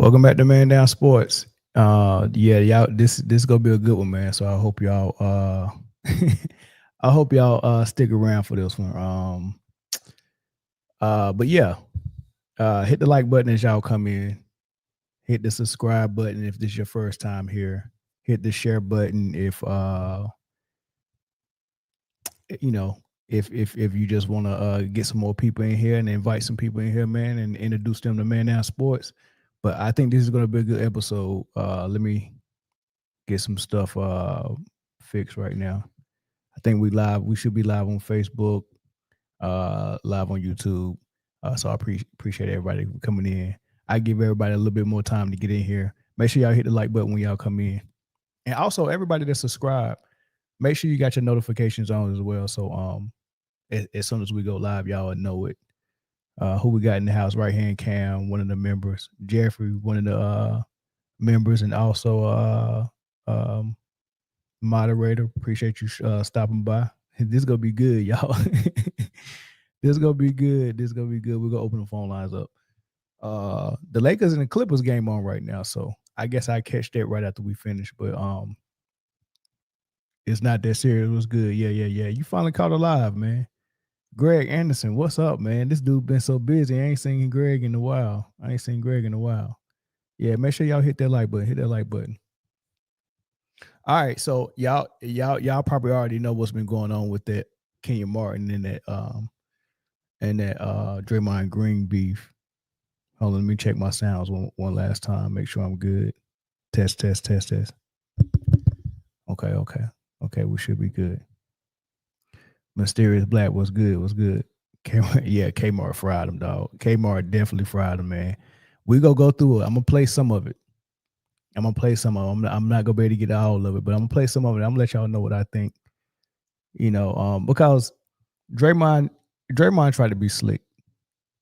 Welcome back to Man Down Sports. Yeah, y'all, this gonna be a good one, man. So I hope y'all I hope y'all stick around for this one. But yeah, hit the like button as y'all come in. Hit the subscribe button if this is your first time here. Hit the share button if you know if you just want to get some more people in here and invite some people in here, man, and introduce them to Man Down Sports. But I think this is gonna be a good episode. Let me get some stuff fixed right now. I think we should be live on Facebook, live on YouTube. So I appreciate everybody coming in. I give everybody a little bit more time to get in here. Make sure y'all hit the like button when y'all come in. And also everybody that subscribe, make sure you got your notifications on as well. So as soon as we go live, y'all will know it. Who we got in the house? Right hand Cam, one of the members. Jeffrey, one of the members, and also moderator. Appreciate you stopping by. This is gonna be good, y'all. This is gonna be good. This is gonna be good. We're gonna open the phone lines up. The Lakers and the Clippers game on right now, so I guess I catch that right after we finish. But it's not that serious. It was good. Yeah. You finally caught alive, man. Greg Anderson, what's up, man? This dude been so busy. I ain't seen Greg in a while. Yeah, make sure y'all hit that like button. Hit that like button. All right, so y'all probably already know what's been going on with that Kenyon Martin and that Draymond Green beef. Hold on, let me check my sounds one last time. Make sure I'm good. Test. Okay, we should be good. Mysterious Black was good. Kmart fried him, dog. Kmart definitely fried him, man. We go through it. I'm gonna play some of it. I'm not gonna be able to get all of it, but I'm gonna play some of it. I'm gonna let y'all know what I think. Because Draymond tried to be slick.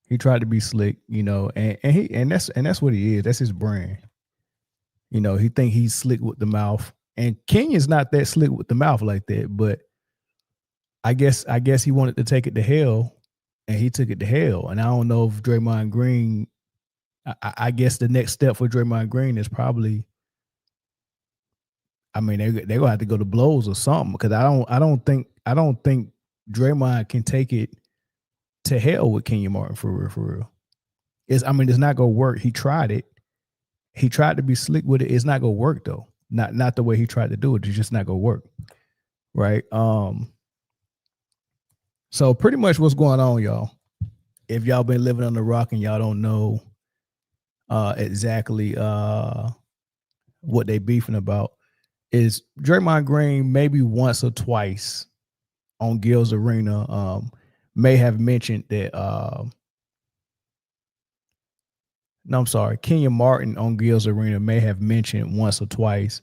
He tried to be slick, and that's what he is. That's his brand. He think he's slick with the mouth. And Kenyon's not that slick with the mouth like that, but I guess he wanted to take it to hell, and he took it to hell. And I don't know if Draymond Green. I guess the next step for Draymond Green is probably. I mean, they're gonna have to go to blows or something, because I don't think Draymond can take it to hell with Kenyon Martin for real. It's not gonna work. He tried it. He tried to be slick with it. It's not gonna work though. Not the way he tried to do it. It's just not gonna work. Right. So pretty much what's going on, y'all. If y'all been living on the rock and y'all don't know exactly what they beefing about, is Draymond Green maybe once or twice on Gil's Arena may have mentioned that Kenyon Martin on Gil's Arena may have mentioned once or twice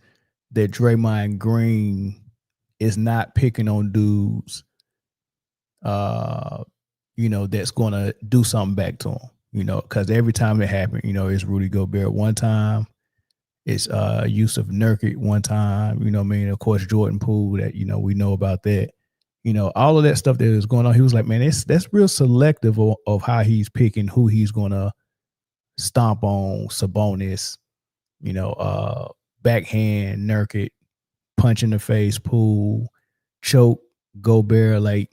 that Draymond Green is not picking on dudes that's gonna do something back to him, because every time it happened, it's Rudy Gobert one time, it's Yusuf Nurkic one time, of course Jordan Poole, that we know about that, all of that stuff that is going on. He was like, man, that's real selective of how he's picking who he's gonna stomp on. Sabonis, backhand Nurkic, punch in the face Poole, choke Gobert, like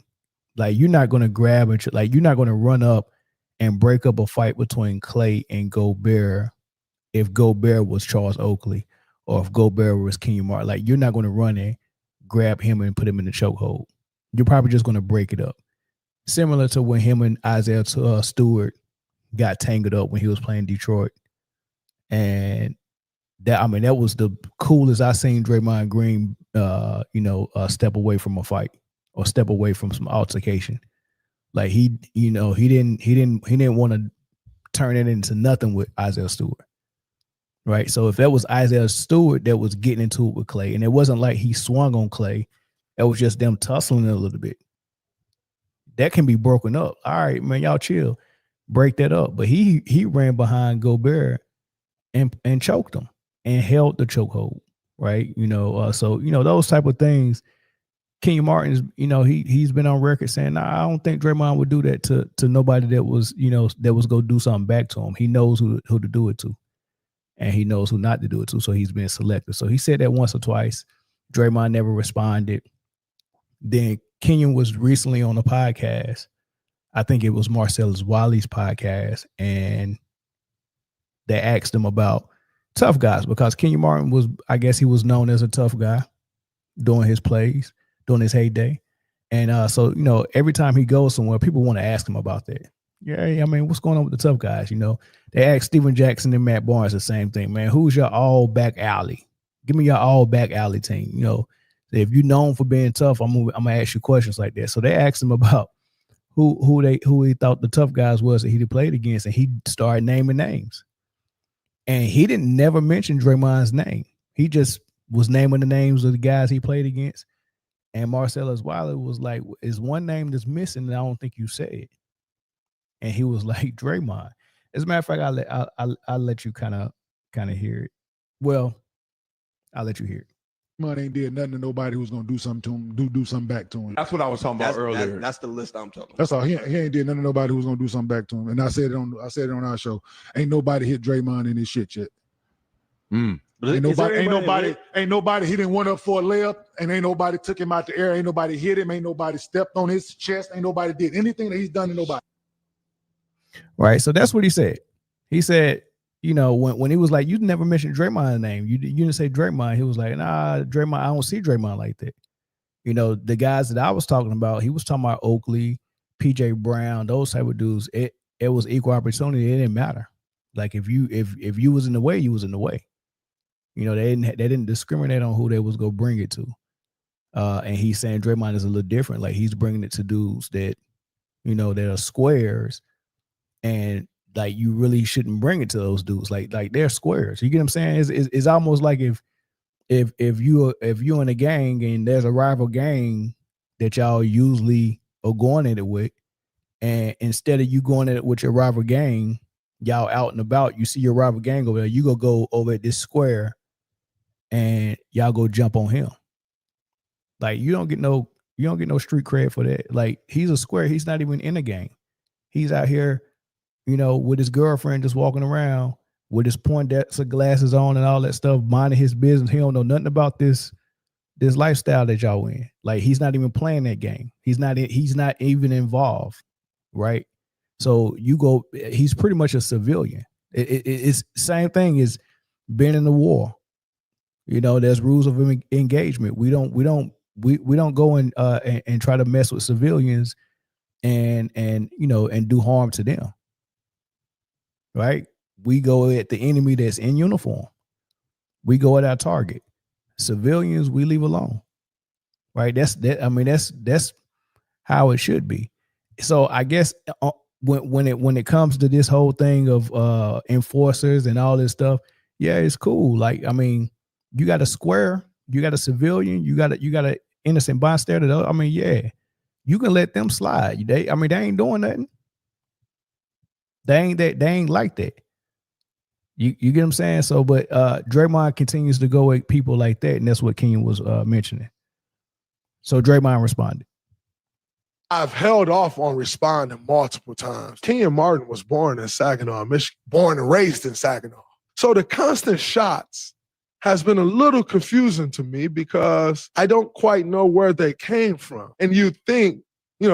you're not gonna grab and you're not gonna run up and break up a fight between Clay and Gobert if Gobert was Charles Oakley or if Gobert was Kenyon Martin. Like, you're not gonna run and grab him and put him in the chokehold. You're probably just gonna break it up. Similar to when him and Isaiah Stewart got tangled up when he was playing Detroit, and that was the coolest I seen Draymond Green, step away from a fight or step away from some altercation. Like he didn't want to turn it into nothing with Isaiah Stewart, right? So if that was Isaiah Stewart that was getting into it with Clay, and it wasn't like he swung on Clay, it was just them tussling a little bit, that can be broken up. All right, man, y'all chill, break that up. But he ran behind Gobert and choked him and held the chokehold, right? So those type of things. Kenyon Martin is, he's been on record saying, I don't think Draymond would do that to nobody that was, that was going to do something back to him. He knows who to do it to. and he knows who not to do it to. So he's been selective. So he said that once or twice. Draymond never responded. Then Kenyon was recently on a podcast. I think it was Marcellus Wiley's podcast, and they asked him about tough guys because Kenyon Martin was, I guess he was known as a tough guy during his plays, during his heyday. And so, every time he goes somewhere, people want to ask him about that. Yeah, I mean, what's going on with the tough guys? They asked Steven Jackson and Matt Barnes the same thing, man. Who's your all back alley? Give me your all back alley team. If you're known for being tough, I'm gonna ask you questions like that. So they asked him about who he thought the tough guys was that he played against, and he started naming names. And he didn't never mention Draymond's name. He just was naming the names of the guys he played against. And Marcellus Wiley was like, "Is one name that's missing that I don't think you said?" And he was like, "Draymond." As a matter of fact, I'll let you kind of hear it. Well, I'll let you hear it. Draymond ain't did nothing to nobody who's gonna do something to him, do something back to him. That's what I was talking about earlier. That's the list I'm talking about. That's all. He ain't did nothing to nobody who's gonna do something back to him. And I said it on our show. Ain't nobody hit Draymond in his shit yet. Ain't nobody hit him one up for a layup, and ain't nobody took him out the air. Ain't nobody hit him. Ain't nobody stepped on his chest. Ain't nobody did anything that he's done to nobody. Right. So that's what he said. He said, when he was like, you never mentioned Draymond's name. You didn't say Draymond. He was like, nah, Draymond, I don't see Draymond like that. The guys that I was talking about, he was talking about Oakley, PJ Brown, those type of dudes. It was equal opportunity. It didn't matter. Like if you was in the way, you was in the way. They didn't discriminate on who they was gonna bring it to. And he's saying Draymond is a little different. Like he's bringing it to dudes that, that are squares, and like you really shouldn't bring it to those dudes. Like they're squares. You get what I'm saying? It's almost like if you're in a gang and there's a rival gang that y'all usually are going at it with, and instead of you going at it with your rival gang, y'all out and about, you see your rival gang over there, you go over at this square and y'all go jump on him. Like you don't get no street cred for that. Like he's a square. He's not even in a gang. He's out here, with his girlfriend just walking around with his Poindexter glasses on and all that stuff, minding his business. He don't know nothing about this lifestyle that y'all in. Like he's not even playing that game. He's not even involved, right? So he's pretty much a civilian. It's same thing as being in the war. There's rules of engagement. We don't go and try to mess with civilians and do harm to them. Right? We go at the enemy that's in uniform. We go at our target. Civilians, we leave alone. Right? That's how it should be. So I guess when it comes to this whole thing of enforcers and all this stuff, yeah, it's cool. Like, I mean, you got a square, you got a civilian, you got a innocent bystander. I mean, yeah, you can let them slide. They ain't doing nothing. They ain't like that. You get what I'm saying? So, but Draymond continues to go at people like that, and that's what Kenyon was mentioning. So Draymond responded. I've held off on responding multiple times. Kenyon Martin was born in Saginaw, Michigan, born and raised in Saginaw. So the constant shots has been a little confusing to me because I don't quite know where they came from. And you think,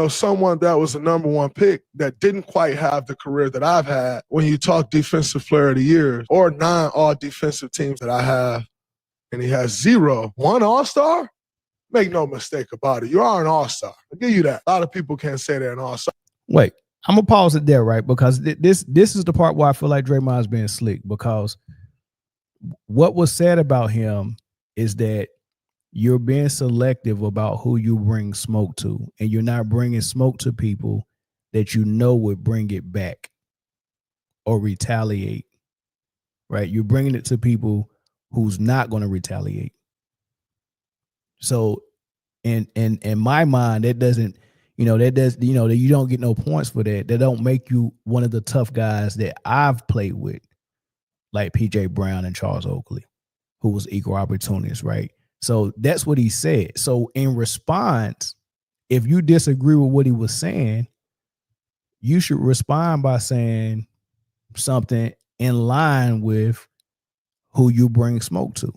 someone that was the number one pick that didn't quite have the career that I've had when you talk defensive player of the year or 9 all defensive teams that I have, and he has 0. 1 all-star? Make no mistake about it. You are an all-star. I'll give you that. A lot of people can't say they're an all-star. Wait, I'm going to pause it there, right? Because this is the part where I feel like Draymond's being slick, because what was said about him is that you're being selective about who you bring smoke to, and you're not bringing smoke to people that would bring it back or retaliate, right? You're bringing it to people who's not going to retaliate. So in my mind, that doesn't, you don't get no points for that. That don't make you one of the tough guys that I've played with, like PJ Brown and Charles Oakley, who was equal opportunists, right? So that's what he said. So in response, if you disagree with what he was saying, you should respond by saying something in line with who you bring smoke to,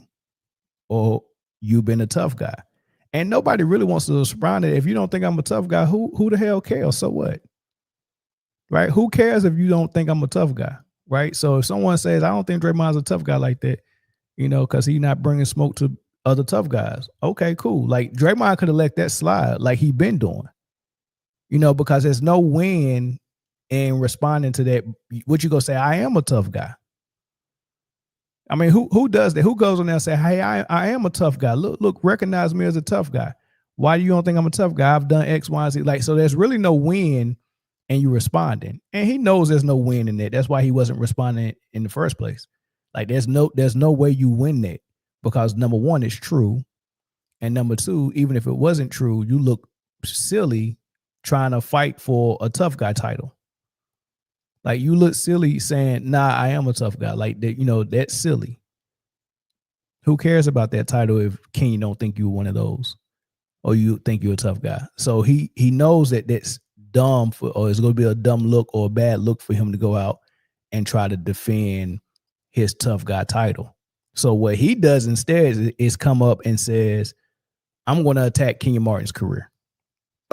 or you've been a tough guy. And nobody really wants to respond to it. If you don't think I'm a tough guy, who the hell cares? So what? Right? Who cares if you don't think I'm a tough guy? Right? So if someone says, I don't think Draymond's a tough guy like that, because he's not bringing smoke to other tough guys. Okay, cool. Like Draymond could have let that slide like he been doing, because there's no win in responding to that. What you gonna say? I am a tough guy. I mean, who does that? Who goes on there and say, hey, I am a tough guy. Look, recognize me as a tough guy. Why do you don't think I'm a tough guy? I've done X, Y, and Z. Like, so there's really no win and you responding. And he knows there's no win in that. That's why he wasn't responding in the first place. Like there's no way you win that, because number one, it's true. And number two, even if it wasn't true, you look silly trying to fight for a tough guy title. Like you look silly saying, nah, I am a tough guy. Like that, that's silly. Who cares about that title if Kenyon don't think you're one of those, or you think you're a tough guy? So he knows that that's dumb or it's going to be a dumb look or a bad look for him to go out and try to defend his tough guy title. So what he does instead is come up and says, I'm going to attack Kenyon Martin's career.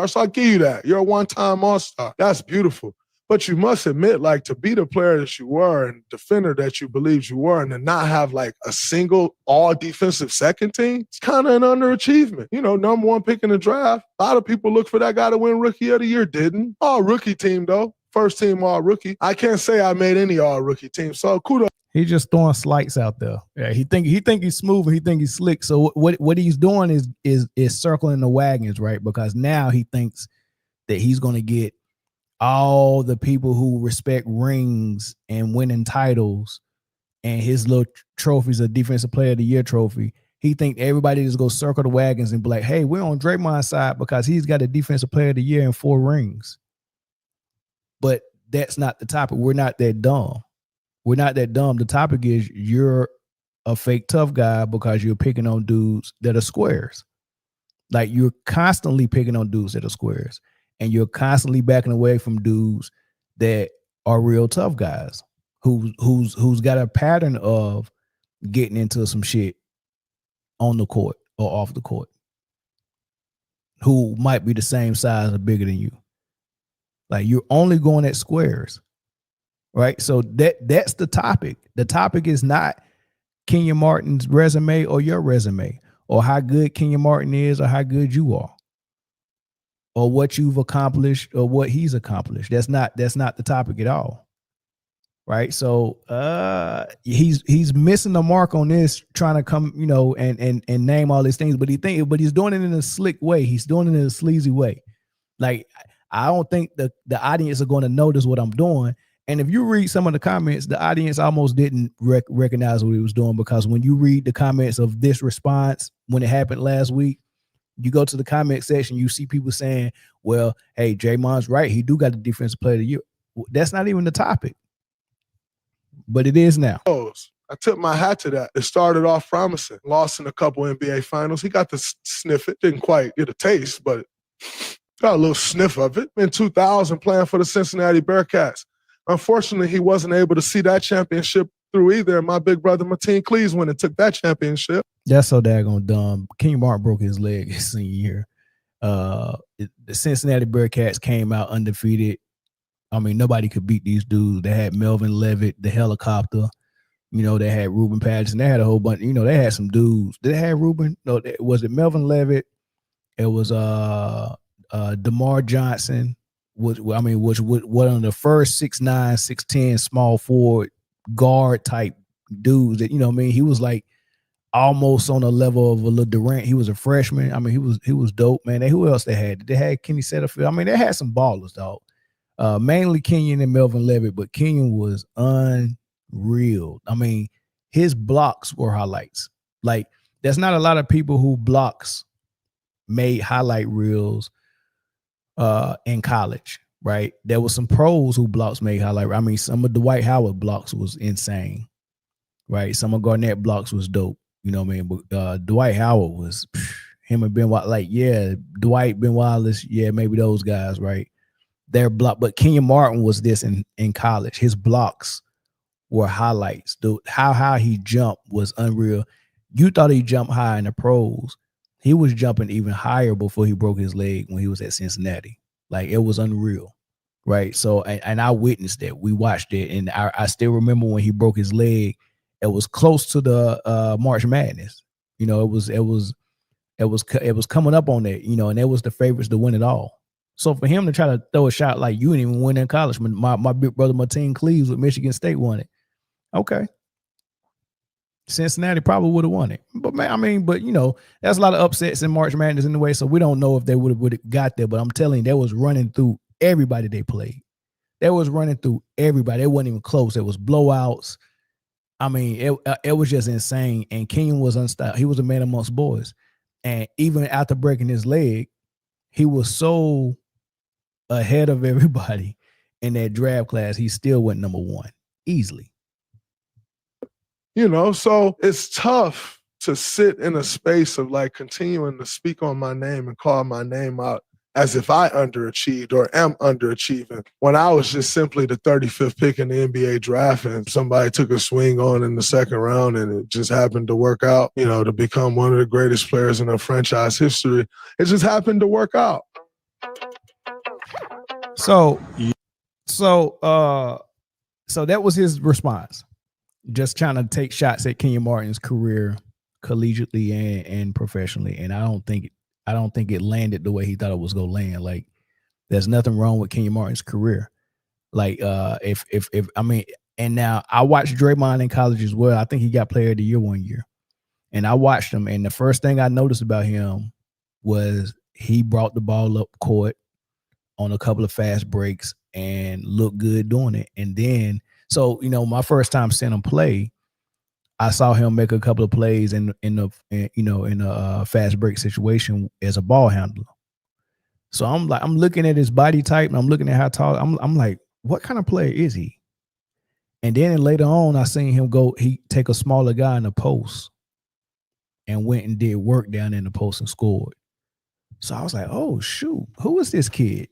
So I'll give you that. You're a one-time all-star. That's beautiful. But you must admit, like, to be the player that you were and defender that you believed you were, and to not have, like, a single all-defensive second team, it's kind of an underachievement. Number one pick in the draft. A lot of people look for that guy to win Rookie of the Year. Didn't. All-rookie team, though. First team all-rookie. I can't say I made any all-rookie team, so kudos. He's just throwing slights out there. Yeah, he think he's smooth and he think he's slick. So what he's doing is circling the wagons, right? Because now he thinks that he's going to get all the people who respect rings and winning titles and his little trophies, a defensive player of the year trophy. He think everybody just go circle the wagons and be like, hey, we're on Draymond's side because he's got a defensive player of the year and 4 rings. But that's not the topic. We're not that dumb. We're not that dumb. The topic is you're a fake tough guy because you're picking on dudes that are squares. Like you're constantly picking on dudes that are squares. And you're constantly backing away from dudes that are real tough guys who's got a pattern of getting into some shit on the court or off the court, who might be the same size or bigger than you. Like you're only going at squares, right? So that's the topic. The topic is not Kenyon Martin's resume or your resume or how good Kenyon Martin is or how good you are, or what you've accomplished or what he's accomplished. That's not the topic at all. Right. So he's missing the mark on this, trying to come, and name all these things, but he's doing it in a slick way. He's doing it in a sleazy way. Like, I don't think the audience are going to notice what I'm doing. And if you read some of the comments, the audience almost didn't recognize what he was doing, because when you read the comments of this response, when it happened last week, you go to the comment section, you see people saying, well, hey, Draymond's right. He do got the defensive player of the year. That's not even the topic, but it is now. I took my hat to that. It started off promising. Lost in a couple NBA finals. He got to sniff it. Didn't quite get a taste, but got a little sniff of it. In 2000, playing for the Cincinnati Bearcats. Unfortunately, he wasn't able to see that championship through either. And my big brother, Martin Cleese, went and took that championship. That's so daggone dumb. Kenyon Martin broke his leg his senior year. The Cincinnati Bearcats came out undefeated. I mean, nobody could beat these dudes. They had Melvin Levitt, the helicopter. They had Ruben Patterson. They had a whole bunch. They had some dudes. Did they have Ruben? No, was it Melvin Levitt? It was DeMar Johnson. Was one of the first 6'9", 6'10" small forward guard type dudes that, he was like almost on the level of a little Durant. He was a freshman. I mean, he was dope, man. Who else they had? They had Kenny Setterfield. I mean, they had some ballers, dog. Mainly Kenyon and Melvin Levitt, but Kenyon was unreal. I mean, his blocks were highlights. Like, there's not a lot of people who blocks made highlight reels in college, right? There was some pros who blocks made highlight. I mean, some of Dwight Howard blocks was insane, right? Some of Garnett blocks was dope. But Dwight Howard was him and Ben Wallace. Dwight, Ben Wallace, maybe those guys, right? Their block, but Kenyon Martin was this in college. His blocks were highlights. How high he jumped was unreal. You thought he jumped high in the pros. He was jumping even higher before he broke his leg when he was at Cincinnati. Like, it was unreal, right? So, and I witnessed it. We watched it, and I still remember when he broke his leg. It was close to the March Madness. You know, it was coming up on that. You know, and it was the favorites to win it all. So for him to try to throw a shot like you didn't even win in college, my big brother Martin Cleaves with Michigan State won it. Okay. Cincinnati probably would have won it. But man, I mean, but you know, there's a lot of upsets in March Madness in the way. So we don't know if they would have got there. But I'm telling you, they was running through everybody they played. They was running through everybody. It wasn't even close. It was blowouts. I mean, it was just insane. And Kenyon was unstoppable. He was a man amongst boys. And even after breaking his leg, he was so ahead of everybody in that draft class. He still went number one easily. You know, so it's tough to sit in a space of like continuing to speak on my name and call my name out as if I underachieved or am underachieving when I was just simply the 35th pick in the NBA draft and somebody took a swing on in the second round and it just happened to work out, you know, to become one of the greatest players in our franchise history. It just happened to work out. So that was his response. Just trying to take shots at Kenyon Martin's career collegiately and professionally. And I don't think it landed the way he thought it was gonna land. Like, there's nothing wrong with Kenyon Martin's career. Like, if I mean, and now I watched Draymond in college as well. I think he got player of the year one year. And I watched him, and the first thing I noticed about him was he brought the ball up court on a couple of fast breaks and looked good doing it. And then, so, you know, my first time seeing him play, I saw him make a couple of plays in a fast break situation as a ball handler. So I'm looking at his body type and I'm looking at how tall. I'm like, what kind of player is he? And then later on, I seen him take a smaller guy in the post and went and did work down in the post and scored. So I was like, oh shoot, who is this kid?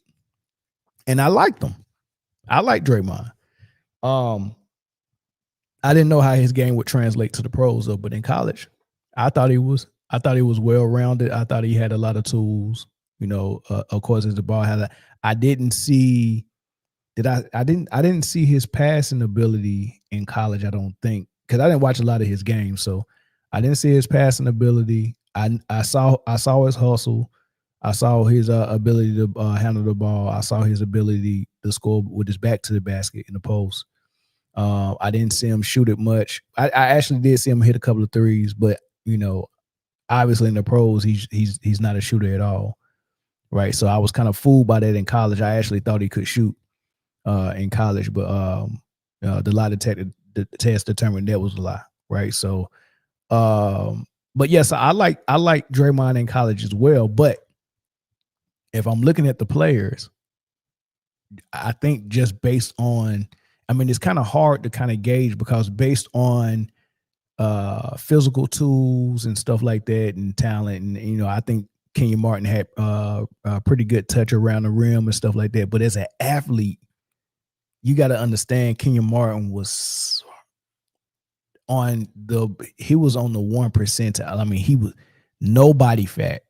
And I liked him. I like Draymond. I didn't know how his game would translate to the pros though, but in college, I thought he was well-rounded. I thought he had a lot of tools. You know, of course, as the ball had, I didn't see his passing ability in college. I don't think, because I didn't watch a lot of his games, so I didn't see his passing ability. I saw his hustle. I saw his ability to handle the ball. I saw his ability to score with his back to the basket in the post. I didn't see him shoot it much. I actually did see him hit a couple of threes, but you know, obviously in the pros, he's not a shooter at all, right? So I was kind of fooled by that in college. I actually thought he could shoot in college, but the lie detector test determined that was a lie, right? So, but yes, I like Draymond in college as well. But if I'm looking at the players, I think just based on, I mean, it's kind of hard to kind of gauge because based on physical tools and stuff like that and talent, and you know, I think Kenyon Martin had a pretty good touch around the rim and stuff like that. But as an athlete, you got to understand Kenyon Martin was on the 1 percentile. I mean, he was no body fat,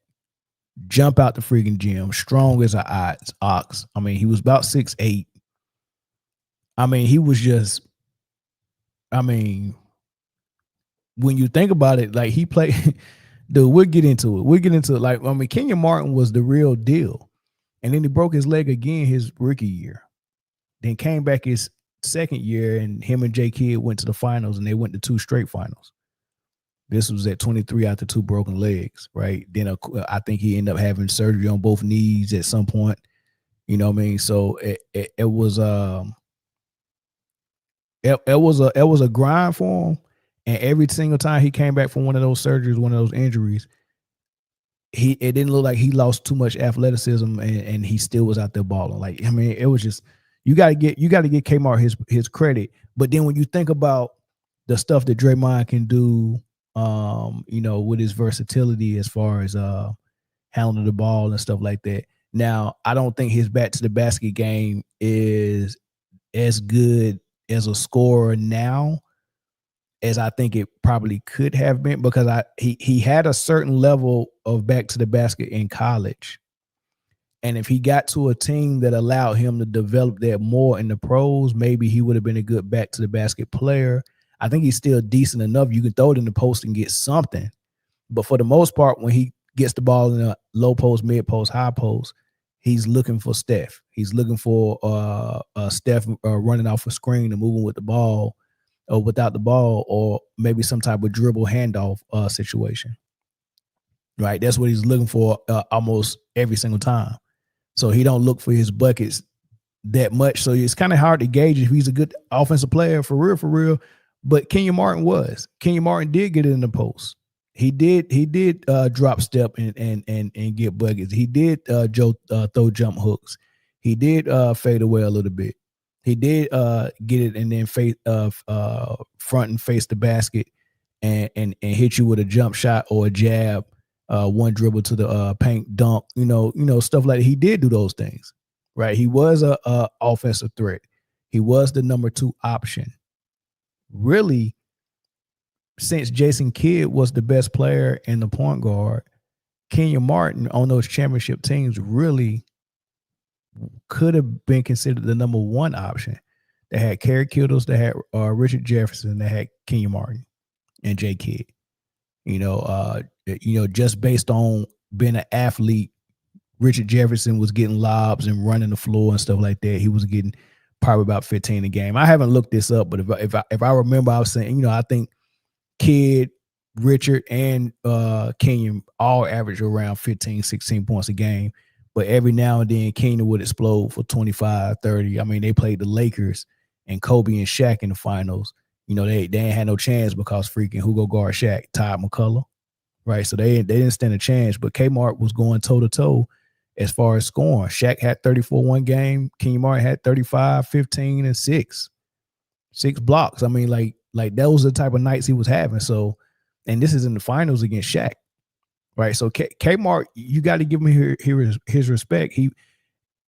jump out the freaking gym, strong as an ox. I mean, he was about 6'8". I mean, he was just, I mean, when you think about it, like he played, dude, we'll get into it. Like, I mean, Kenyon Martin was the real deal. And then he broke his leg again his rookie year. Then came back his second year, and him and J. Kidd went to the finals, and they went to 2 straight finals. This was at 23 after 2 broken legs, right? Then I think he ended up having surgery on both knees at some point. You know what I mean? So it was a grind for him. And every single time he came back from one of those surgeries, one of those injuries, it didn't look like he lost too much athleticism, and he still was out there balling. Like, I mean, it was just, you got to get Kmart his credit. But then when you think about the stuff that Draymond can do, you know, with his versatility as far as handling the ball and stuff like that. Now, I don't think his back to the basket game is as good as a scorer now as I think it probably could have been, because he had a certain level of back to the basket in college. And if he got to a team that allowed him to develop that more in the pros, maybe he would have been a good back to the basket player. I think he's still decent enough. You can throw it in the post and get something. But for the most part, when he gets the ball in a low post, mid post, high post, he's looking for Steph. He's looking for Steph running off a screen and moving with the ball or without the ball, or maybe some type of dribble handoff situation. Right? That's what he's looking for almost every single time. So he don't look for his buckets that much. So it's kind of hard to gauge if he's a good offensive player for real. But Kenyon Martin was. Kenyon Martin did get it in the post. He did drop step and get buckets. He did throw jump hooks. He did fade away a little bit. He did get it and then face front and face the basket and hit you with a jump shot or a jab, one dribble to the paint dunk, stuff like that. He did do those things, right? He was a offensive threat. He was the number 2 option. Really, since Jason Kidd was the best player in the point guard, Kenyon Martin on those championship teams really could have been considered the number 1 option. They had Kerry Kittles, they had Richard Jefferson, they had Kenyon Martin and Jay Kidd. Just based on being an athlete, Richard Jefferson was getting lobs and running the floor and stuff like that. He was getting probably about 15 a game. I haven't looked this up, but if I remember, I was saying, I think Kidd, Richard, and Kenyon all average around 15, 16 points a game. But every now and then, Kenyon would explode for 25, 30. I mean, they played the Lakers and Kobe and Shaq in the finals. They ain't had no chance because freaking who go guard Shaq? Todd McCullough, right? So they didn't stand a chance. But Kmart was going toe-to-toe as far as scoring. Shaq had 34 one game. Kenyon Martin had 35, 15, and 6 blocks. I mean, like that was the type of nights he was having. So, and this is in the finals against Shaq, right? So Kmart, you got to give him his respect. He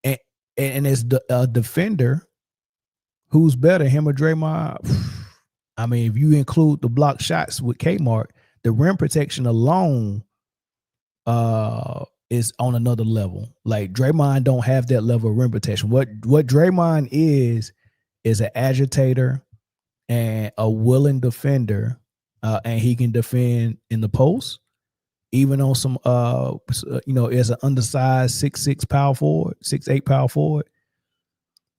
and as a defender, who's better, him or Draymond? I mean, if you include the block shots with Kmart, the rim protection alone is on another level. Like Draymond don't have that level of rim protection. What Draymond is an agitator and a willing defender, and he can defend in the post, even on some as an undersized 6'6" power forward, 6'8" power forward.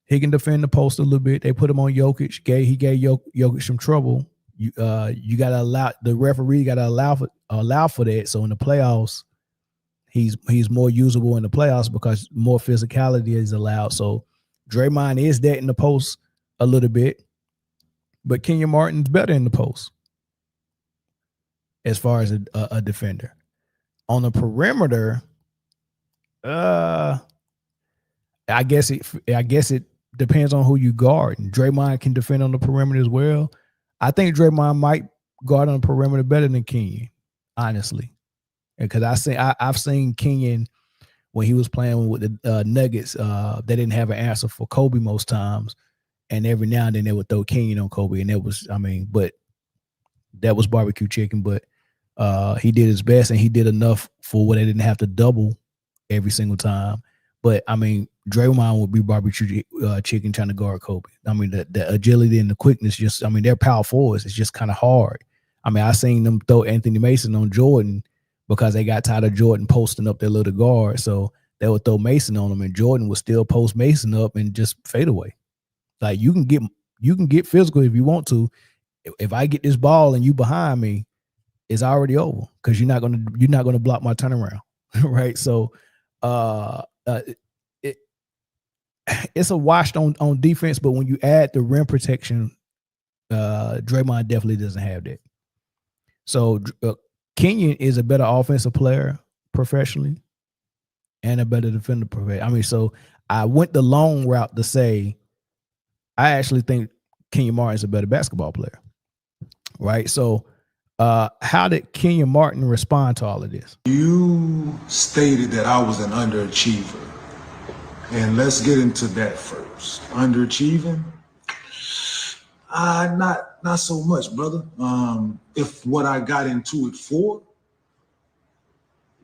He can defend the post a little bit. They put him on Jokic. He gave Jokic some trouble. You gotta allow the referee allow for that. So in the playoffs, he's more usable in the playoffs because more physicality is allowed. So Draymond is that in the post a little bit, but Kenyon Martin's better in the post as far as a defender. On the perimeter, I guess it depends on who you guard. And Draymond can defend on the perimeter as well. I think Draymond might guard on the perimeter better than Kenyon, honestly, because I've seen Kenyon when he was playing with the Nuggets. They didn't have an answer for Kobe most times, and every now and then they would throw Kenyon on Kobe, and but that was barbecue chicken. But he did his best, and he did enough for what they didn't have to double every single time. But I mean, Draymond would be barbecue chicken trying to guard Kobe. I mean, the agility and the quickness, they're power forwards. It's just kind of hard. I mean, I seen them throw Anthony Mason on Jordan because they got tired of Jordan posting up their little guard. So they would throw Mason on him, and Jordan would still post Mason up and just fade away. Like you can get physical if you want to. If I get this ball and you behind me, it's already over because you're not gonna block my turnaround, right? So it's a wash on defense, but when you add the rim protection, Draymond definitely doesn't have that. So Kenyon is a better offensive player professionally and a better defender professionally. I mean, so I went the long route to say I actually think Kenyon Martin is a better basketball player, right? So how did Kenyon Martin respond to all of this? You stated that I was an underachiever. And let's get into that first. Underachieving? Not so much, brother. If what I got into it for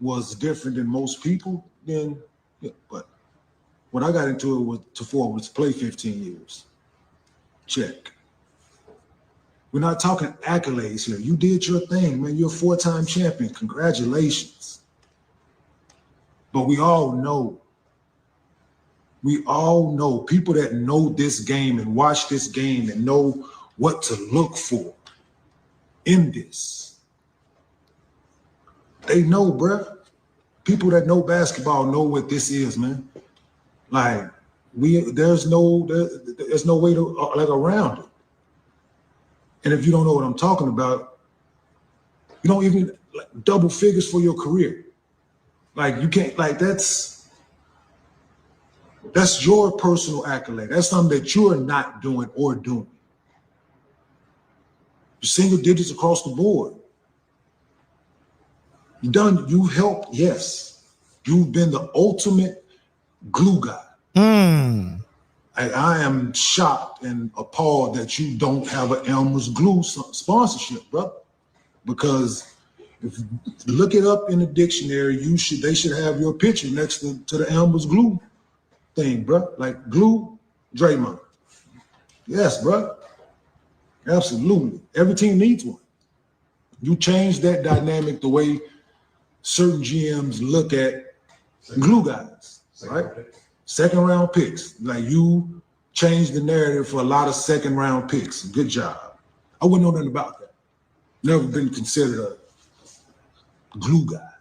was different than most people, then yeah, but what I got into it was to play 15 years. Check. We're not talking accolades here. You did your thing, man. You're a 4-time champion. Congratulations. But we all know people that know this game and watch this game and know what to look for in this. They know, bruh. People that know basketball know what this is, man. Like there's no way to like around it. And if you don't know what I'm talking about, you don't even like double figures for your career. Like you can't like that's your personal accolade. That's something that you're not doing or doing. Single digits across the board. You've helped, yes. You've been the ultimate glue guy. I am shocked and appalled that you don't have an Elmer's Glue sponsorship, bro. Because if you look it up in the dictionary, they should have your picture next to the Elmer's Glue thing, bro. Like glue, Draymond. Yes, bro. Absolutely. Every team needs one. You change that dynamic the way certain GMs look at glue guys, right? Second round picks. Like you changed the narrative for a lot of second round picks. Good job. I wouldn't know nothing about that. Never been considered a glue guy.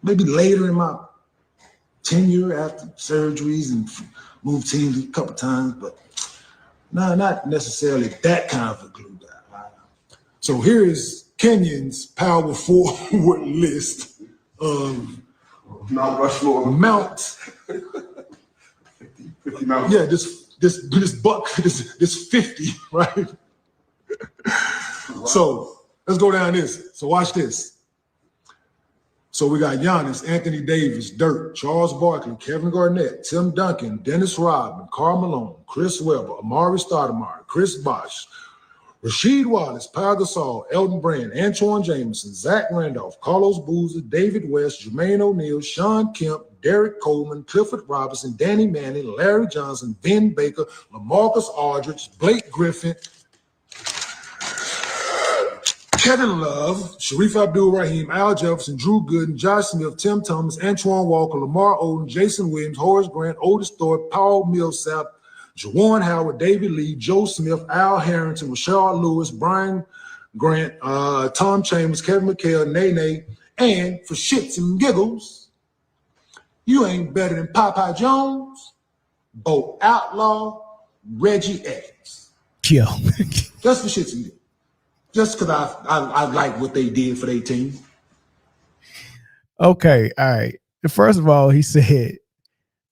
Maybe later in my tenure after surgeries and moved teams a couple times, but no, not necessarily that kind of a glue guy. So here is Kenyon's power forward list of Mount Rushmore. Mount. 50 Mount. Yeah, this buck, this 50, right? Wow. So let's go down this. So watch this. So we got Giannis, Anthony Davis, Dirk, Charles Barkley, Kevin Garnett, Tim Duncan, Dennis Rodman, Karl Malone, Chris Webber, Amari Stoudemire, Chris Bosh, Rasheed Wallace, Pau Gasol, Elton Brand, Antoine Jameson, Zach Randolph, Carlos Boozer, David West, Jermaine O'Neal, Sean Kemp, Derek Coleman, Clifford Robinson, Danny Manning, Larry Johnson, Ben Baker, LaMarcus Aldridge, Blake Griffin, Kevin Love, Sharif Abdul-Rahim, Al Jefferson, Drew Gooden, Josh Smith, Tim Thomas, Antoine Walker, Lamar Odom, Jason Williams, Horace Grant, Otis Thorpe, Paul Millsap, Juwan Howard, David Lee, Joe Smith, Al Harrington, Rashard Lewis, Brian Grant, Tom Chambers, Kevin McHale, Nene, and for shits and giggles, you ain't better than Popeye Jones, Bo Outlaw, Reggie Evans. Yo. Just for shits and giggles. Just because I like what they did for their team. Okay, all right. First of all, he said,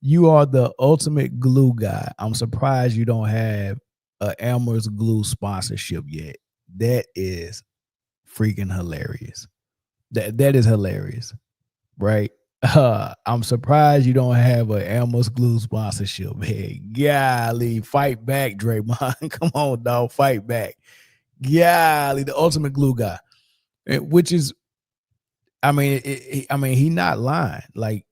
you are the ultimate glue guy. I'm surprised you don't have an Elmer's Glue sponsorship yet. That is freaking hilarious. That is hilarious, right? I'm surprised you don't have an Elmer's Glue sponsorship. Hey, golly, fight back, Draymond. Come on, dog, fight back. Golly, the ultimate glue guy, which is, I mean, he not lying. Like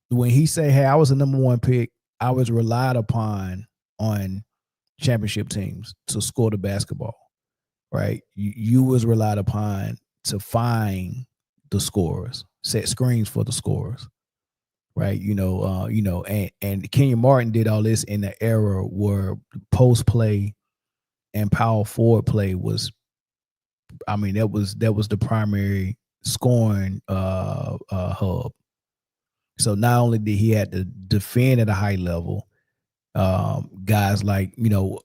when he say, "Hey, I was the number one pick. I was relied upon on championship teams to score the basketball." Right? You was relied upon to find the scorers, set screens for the scorers. Right? And Kenyon Martin did all this in the era where post play and power forward play was, I mean, that was the primary scoring hub. So not only did he have to defend at a high level, guys like,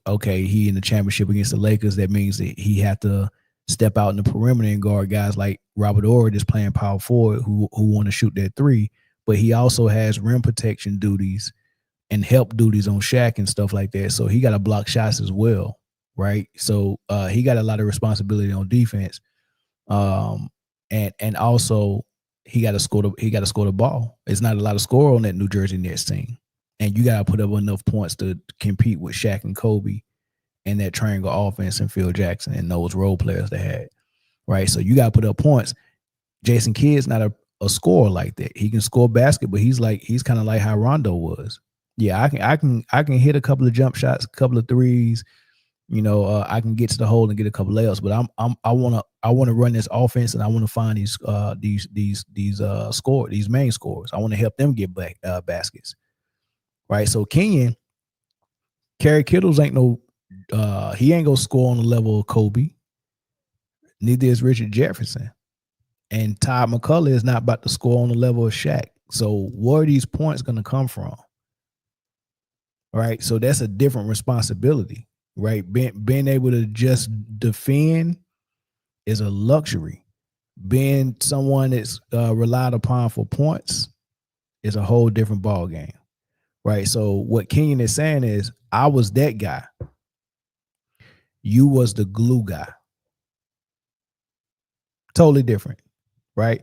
okay, he in the championship against the Lakers, that means that he had to step out in the perimeter and guard guys like Robert Horry just playing power forward who want to shoot that three, but he also has rim protection duties and help duties on Shaq and stuff like that. So he got to block shots as well. Right. So he got a lot of responsibility on defense. And also he got to score the ball. It's not a lot of score on that New Jersey Nets team. And you got to put up enough points to compete with Shaq and Kobe in that triangle offense and Phil Jackson and those role players they had, right? So you got to put up points. Jason Kidd's not a scorer like that. He can score basket, but he's kind of like how Rondo was. Yeah, I can hit a couple of jump shots, a couple of threes. I can get to the hole and get a couple layups, but I want to run this offense, and I want to find these main scorers. I want to help them get back baskets, right? So Kenyon, Kerry Kittles ain't he ain't gonna score on the level of Kobe. Neither is Richard Jefferson, and Todd McCullough is not about to score on the level of Shaq. So where are these points gonna come from? Right, so that's a different responsibility. Right, being able to just defend is a luxury. Being someone that's relied upon for points is a whole different ball game. Right, so what Kenyon is saying is, I was that guy. You was the glue guy. Totally different, right?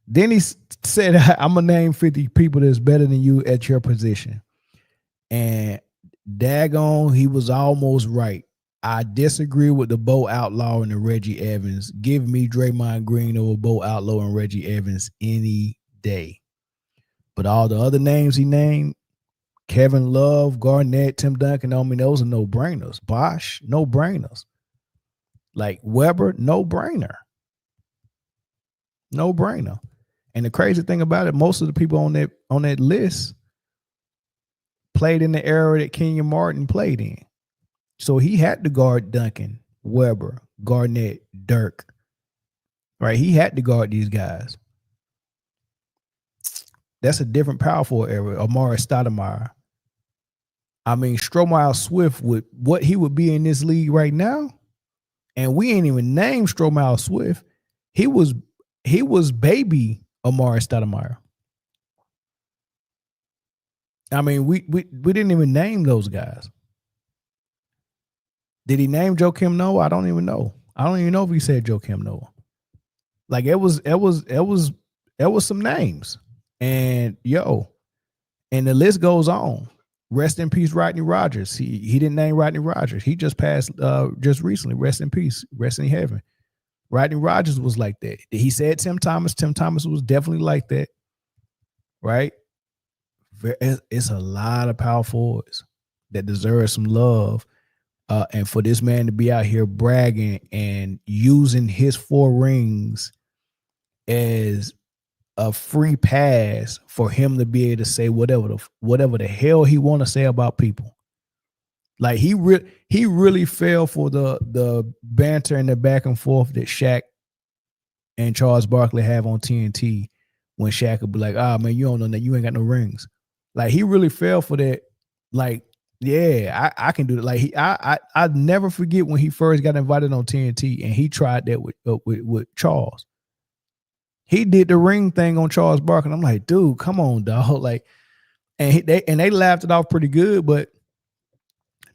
Then he said, I'm gonna name 50 people that's better than you at your position, and daggone, he was almost right. I disagree with the Bo Outlaw and the Reggie Evans. Give me Draymond Green over Bo Outlaw and Reggie Evans any day. But all the other names he named, Kevin Love, Garnett, Tim Duncan, those are no-brainers. Bosh, no-brainers. Like Weber, no-brainer. No-brainer. And the crazy thing about it, most of the people on that list played in the era that Kenyon Martin played in. So he had to guard Duncan, Weber, Garnett, Dirk. Right? He had to guard these guys. That's a different power forward era. Amari Stoudemire. I mean, Stromae Swift would what he would be in this league right now. And we ain't even named Stromae Swift. He was baby Amari Stoudemire. I mean, we didn't even name those guys. Did he name Joakim Noah? I don't even know. I don't even know if he said Joakim Noah. Like it was some names. And and the list goes on. Rest in peace, Rodney Rogers. He didn't name Rodney Rogers. He just passed just recently. Rest in peace. Rest in heaven. Rodney Rogers was like that. He said Tim Thomas. Tim Thomas was definitely like that. Right? It's a lot of power forwards that deserve some love. And for this man to be out here bragging and using his 4 rings as a free pass for him to be able to say whatever the hell he want to say about people. Like he really fell for the banter and the back and forth that Shaq and Charles Barkley have on TNT when Shaq would be like, man, you don't know that, you ain't got no rings. Like he really fell for that. Like, yeah, I can do it. Like I never forget when he first got invited on TNT and he tried that with Charles. He did the ring thing on Charles Barkley. I'm like, dude, come on, dog. Like, and they laughed it off pretty good, but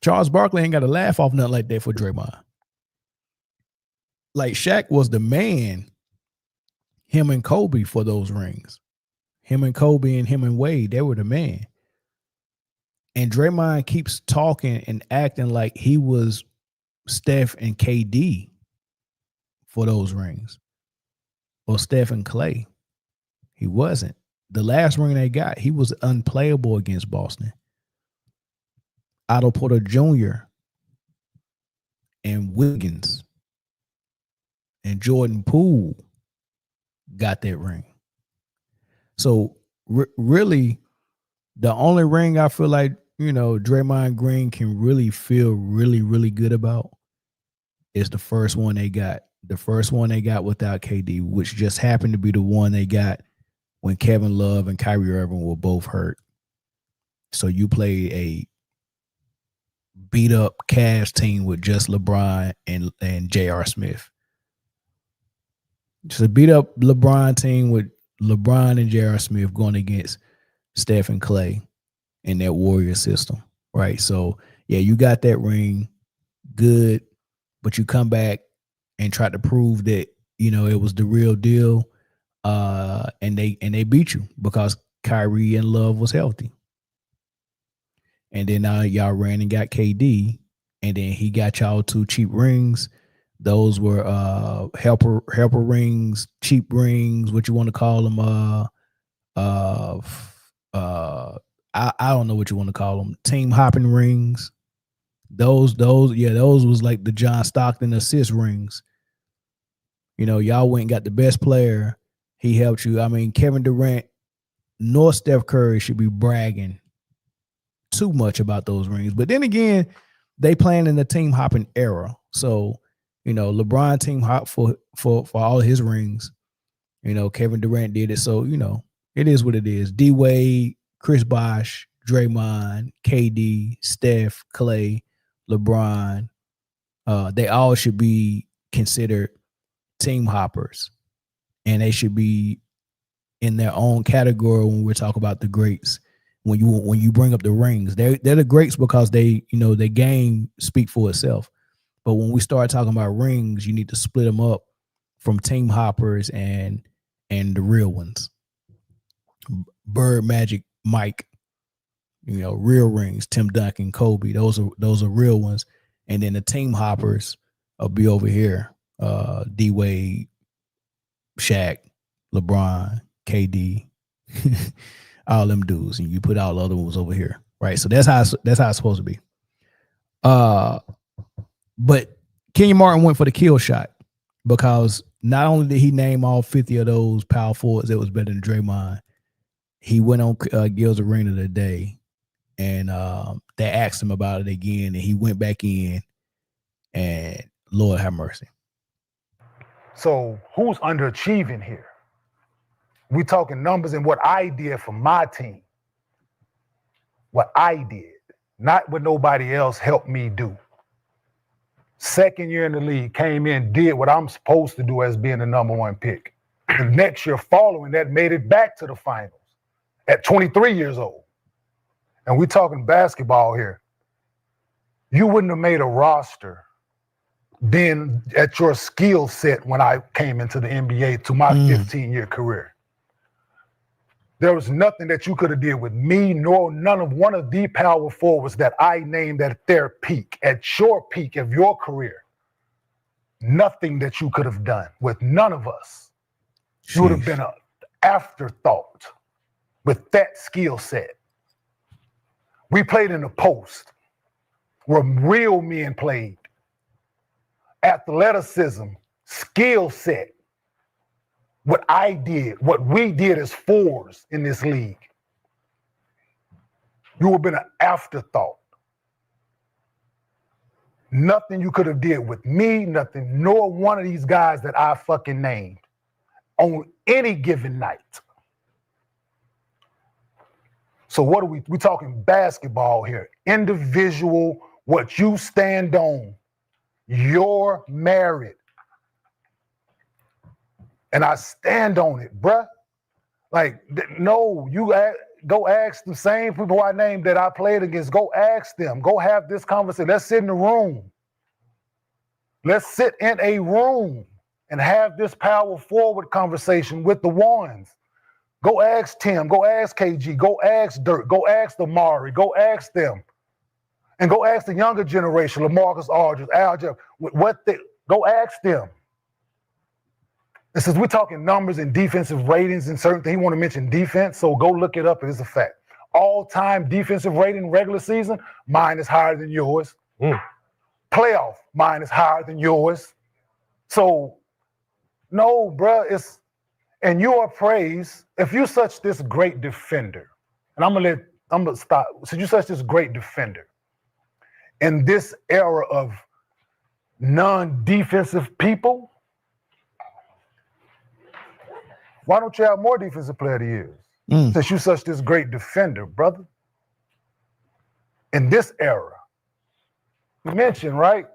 Charles Barkley ain't got to laugh off nothing like that for Draymond. Like Shaq was the man, him and Kobe for those rings. Him and Kobe and him and Wade, they were the man. And Draymond keeps talking and acting like he was Steph and KD for those rings. Or Steph and Clay. He wasn't. The last ring they got, he was unplayable against Boston. Otto Porter Jr. and Wiggins and Jordan Poole got that ring. So really, the only ring I feel like, Draymond Green can really feel really, really good about is the first one they got. The first one they got without KD, which just happened to be the one they got when Kevin Love and Kyrie Irving were both hurt. So you played a beat up Cavs team with just LeBron and J.R. Smith. Just a beat up LeBron team with LeBron and J.R. Smith going against Steph and Clay in that Warrior system, right? So, yeah, you got that ring, good, but you come back and try to prove that, it was the real deal, and they beat you because Kyrie and Love was healthy. And then y'all ran and got KD, and then he got y'all 2 cheap rings. Those were helper rings, cheap rings, what you want to call them. I don't know what you want to call them. Team hopping rings. Those was like the John Stockton assist rings. You know, y'all went and got the best player. He helped you. I mean, Kevin Durant nor Steph Curry should be bragging too much about those rings. But then again, they playing in the team hopping era. So, you know, LeBron team hop for all his rings. You know, Kevin Durant did it. So, you know, it is what it is. D Wade, Chris Bosh, Draymond, KD, Steph, Clay, LeBron, they all should be considered team hoppers, and they should be in their own category when we're talking about the greats. When you bring up the rings, they're the greats because they, you know, their game speak for itself. But when we start talking about rings, you need to split them up from team hoppers and the real ones. Bird, Magic, Mike, you know, real rings. Tim Duncan, Kobe, those are real ones. And then the team hoppers will be over here. D Wade, Shaq, LeBron, KD, all them dudes, and you put all the other ones over here, right? So that's how it's supposed to be. But Kenyon Martin went for the kill shot because not only did he name all 50 of those power forwards that was better than Draymond, he went on Gil's Arena today, and they asked him about it again, and he went back in, and Lord have mercy. So who's underachieving here? We talking numbers and what I did for my team. What I did, not what nobody else helped me do. Second year in the league, came in, did what I'm supposed to do as being the number 1 pick. The next year following that, made it back to the finals at 23 years old. And we talking basketball here. You wouldn't have made a roster then at your skill set when I came into the NBA to my 15-year career. There was nothing that you could have did with me, nor none of one of the power forwards that I named at their peak, at your peak of your career. Nothing that you could have done with none of us. You would have been an afterthought with that skill set. We played in the post where real men played. Athleticism, skill set. What I did, what we did as fours in this league. You would have been an afterthought. Nothing you could have did with me, nothing, nor one of these guys that I fucking named on any given night. So what are we talking basketball here? Individual, what you stand on. Your merit. And I stand on it, bruh. Like, no, you go ask the same people I named that I played against. Go ask them. Go have this conversation. Let's sit in the room. Let's sit in a room and have this power forward conversation with the ones. Go ask Tim. Go ask KG. Go ask Dirk. Go ask Amari. Go ask them. And go ask the younger generation, LaMarcus Aldridge, Al Jeff, go ask them. And since we're talking numbers and defensive ratings and certain things, he want to mention defense, so go look it up. It is a fact. All-time defensive rating regular season, mine is higher than yours. Playoff, mine is higher than yours. So, no, bruh, it's, and your praise, if you're such this great defender, and I'm gonna stop. So you're such this great defender, in this era of non-defensive people, why don't you have more defensive player of the years? Since you're such this great defender, brother. In this era, you mentioned, right?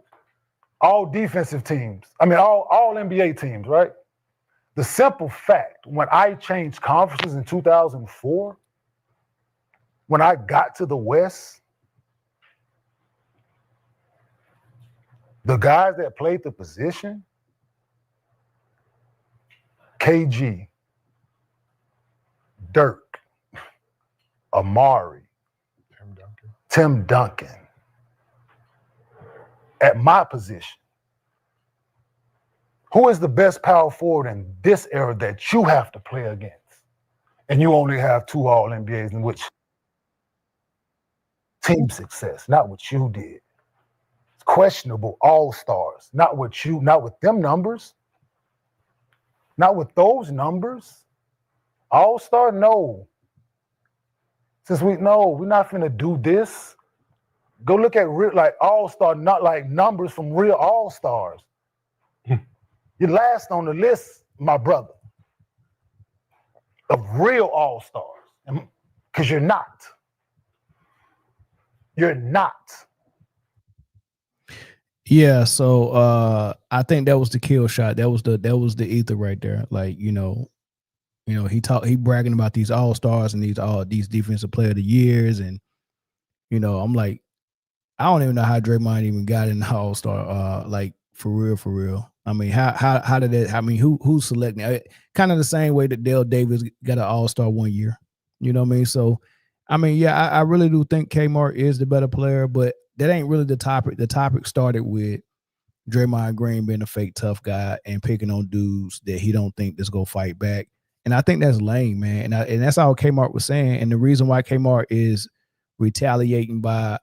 All defensive teams, all NBA teams, right? The simple fact, when I changed conferences in 2004, when I got to the West, the guys that played the position, KG, Dirk, Amari, Tim Duncan, at my position, who is the best power forward in this era that you have to play against? And you only have 2 All-NBAs in which team success, not what you did. It's questionable all-stars, not with them numbers, not with those numbers. All-star, no. Since we're not finna do this. Go look at real, like all-star, not like numbers from real all-stars. You're last on the list, my brother, of real all-stars, because you're not. You're not. Yeah, so I think that was the kill shot. That was the ether right there. Like, he bragging about these all-stars and these defensive player of the years, and I'm like, I don't even know how Draymond even got in the all-star, like for real. I mean, how did that? I mean, who's selecting? Kind of the same way that Dale Davis got an all-star one year. You know what I mean? So, I mean, yeah, I really do think Kmart is the better player, but that ain't really the topic. The topic started with Draymond Green being a fake tough guy and picking on dudes that he don't think that's gonna fight back. And I think that's lame, man. And that's all Kmart was saying. And the reason why Kmart is retaliating by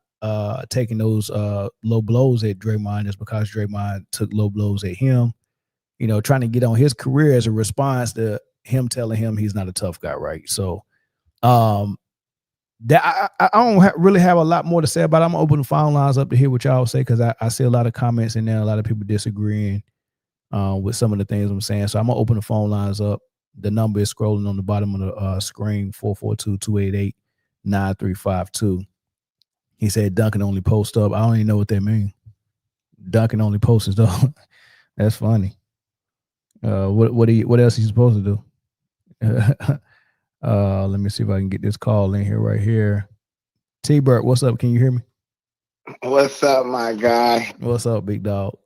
taking those low blows at Draymond is because Draymond took low blows at him, trying to get on his career as a response to him telling him he's not a tough guy, right? So that I don't really have a lot more to say about it. I'm gonna open the phone lines up to hear what y'all say, because I see a lot of comments in there, a lot of people disagreeing with some of the things I'm saying. So I'm gonna open the phone lines up. The number is scrolling on the bottom of the screen, 442-288-9352. He said Duncan only post up. I don't even know what that means. Duncan only posts up. That's funny. What else is he supposed to do? Let me see if I can get this call in here right here. T-Bert, what's up? Can you hear me? What's up, my guy? What's up, big dog?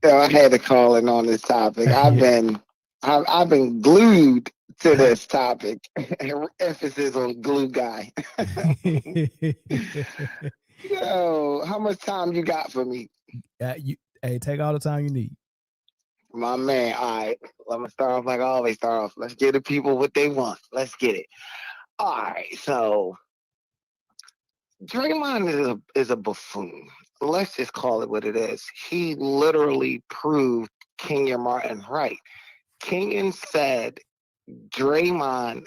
Yo, I had to call in on this topic. I've been glued to this topic. Emphasis on glue guy. Yo, how much time you got for me? Hey, take all the time you need. My man, all right. Let me start off like I always start off. Let's give the people what they want. Let's get it. All right, so Draymond is a buffoon. Let's just call it what it is. He literally proved Kenyon Martin right. Kenyon said Draymond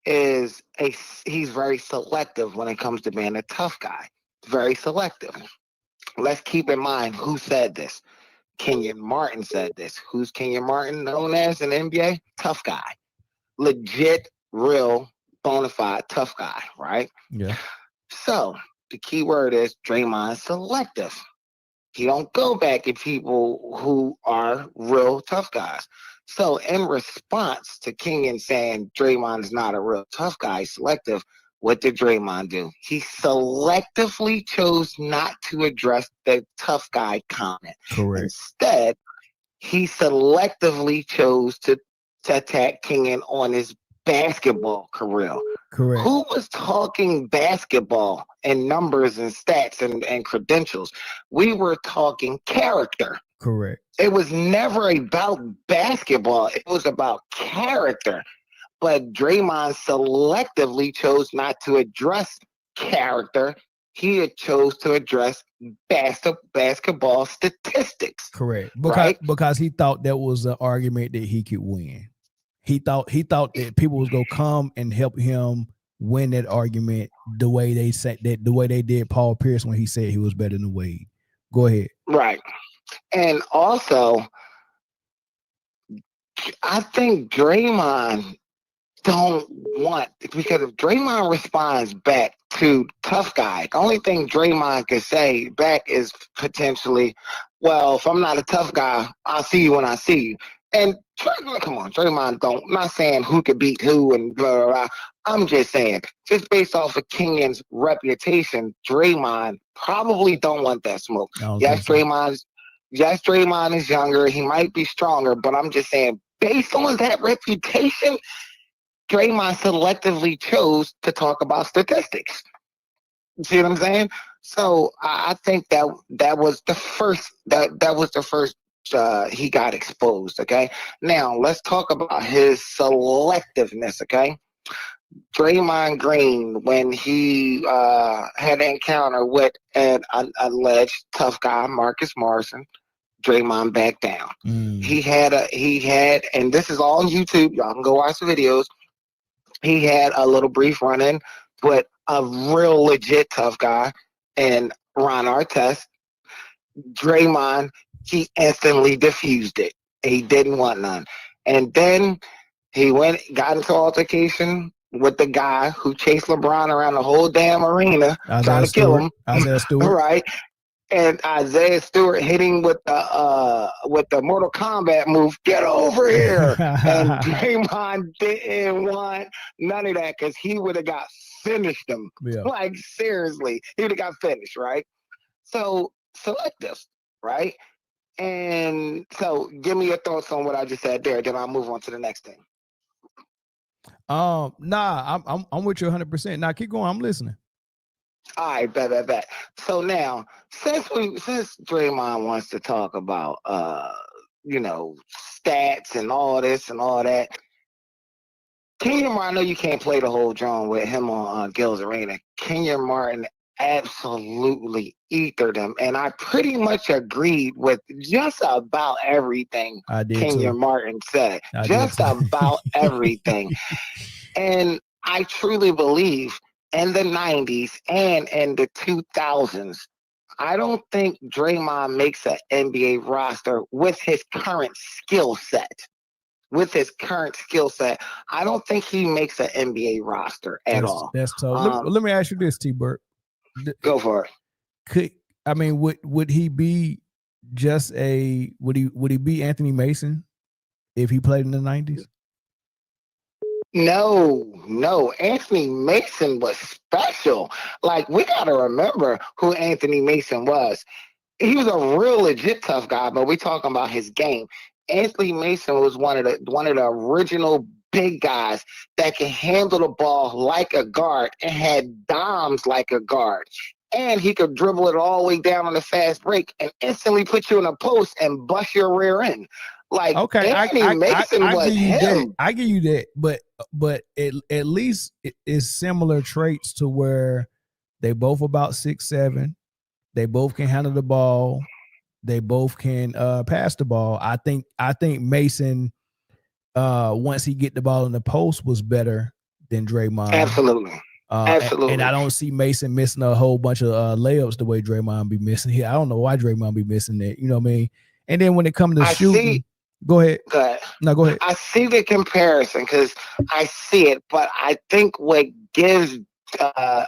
he's very selective when it comes to being a tough guy. Very selective. Let's keep in mind who said this. Kenyon Martin said this. Who's Kenyon Martin known as in the NBA? Tough guy. Legit, real, bona fide tough guy, right? Yeah. So the key word is Draymond selective. He don't go back at people who are real tough guys. So in response to Kenyon saying Draymond is not a real tough guy, selective, what did Draymond do? He selectively chose not to address the tough guy comment. Correct. Instead, he selectively chose to attack Kenyon on his basketball career. Correct. Who was talking basketball and numbers and stats and credentials? We were talking character. Correct. It was never about basketball. It was about character. But Draymond selectively chose not to address character. He chose to address basketball statistics. Correct. Because he thought that was an argument that he could win. He thought that people was gonna come and help him win that argument the way they said that, the way they did Paul Pierce when he said he was better than Wade. Go ahead. Right. And also, I think Draymond don't want, because if Draymond responds back to tough guy, the only thing Draymond can say back is potentially, well, if I'm not a tough guy, I'll see you when I see you. And come on, Draymond don't, I'm not saying who could beat who and blah, blah, blah. I'm just saying, just based off of Kenyon's reputation, Draymond probably don't want that smoke. Yes, Draymond is younger. He might be stronger, but I'm just saying, based on that reputation, Draymond selectively chose to talk about statistics. You see what I'm saying? So I think that was the first he got exposed. Okay, now let's talk about his selectiveness. Okay, Draymond Green, when he had an encounter with an alleged tough guy, Marcus Morrison, Draymond backed down. He had, and this is all on YouTube. Y'all can go watch the videos. He had a little brief run-in with a real legit tough guy and Ron Artest. Draymond, he instantly diffused it. He didn't want none. And then he got into altercation with the guy who chased LeBron around the whole damn arena, trying to kill him. Isaiah Stewart. Right. And Isaiah Stewart hitting with the Mortal Kombat move, get over here. And Draymond didn't want none of that because he would have got finished him. Yeah. Like, seriously, he would have got finished, right? So, selective, right? And so give me your thoughts on what I just said there, then I'll move on to the next thing. Nah, I'm with you 100%. Now keep going, I'm listening. All right, bet. So now, since Draymond wants to talk about stats and all this and all that, Kenyon Martin, I know you can't play the whole drum with him on Gil's Arena. Kenyon Martin absolutely ethered him, and I pretty much agreed with just about everything Kenyon Martin said. Just about everything. And I truly believe in the 90s and in the 2000s, I don't think Draymond makes an NBA roster with his current skill set. I don't think he makes an NBA roster at all. That's tough. Let me ask you this, T-Bert. Go for it. Would he be would he be Anthony Mason if he played in the 90s? No. Anthony Mason was special. Like, we got to remember who Anthony Mason was. He was a real legit tough guy, but we're talking about his game. Anthony Mason was one of the original big guys that can handle the ball like a guard and had dimes like a guard. And he could dribble it all the way down on the fast break and instantly put you in a post and bust your rear end. Like, okay, Anthony Mason was him. I give you that, but at least it's similar traits to where they both about 6'7", they both can handle the ball, they both can pass the ball. I think Mason, once he get the ball in the post, was better than Draymond. Absolutely. Absolutely. And I don't see Mason missing a whole bunch of layups the way Draymond be missing here. I don't know why Draymond be missing that. You know what I mean? And then when it comes to shooting. Go ahead. No, go ahead. I see the comparison because I see it, but I think what gives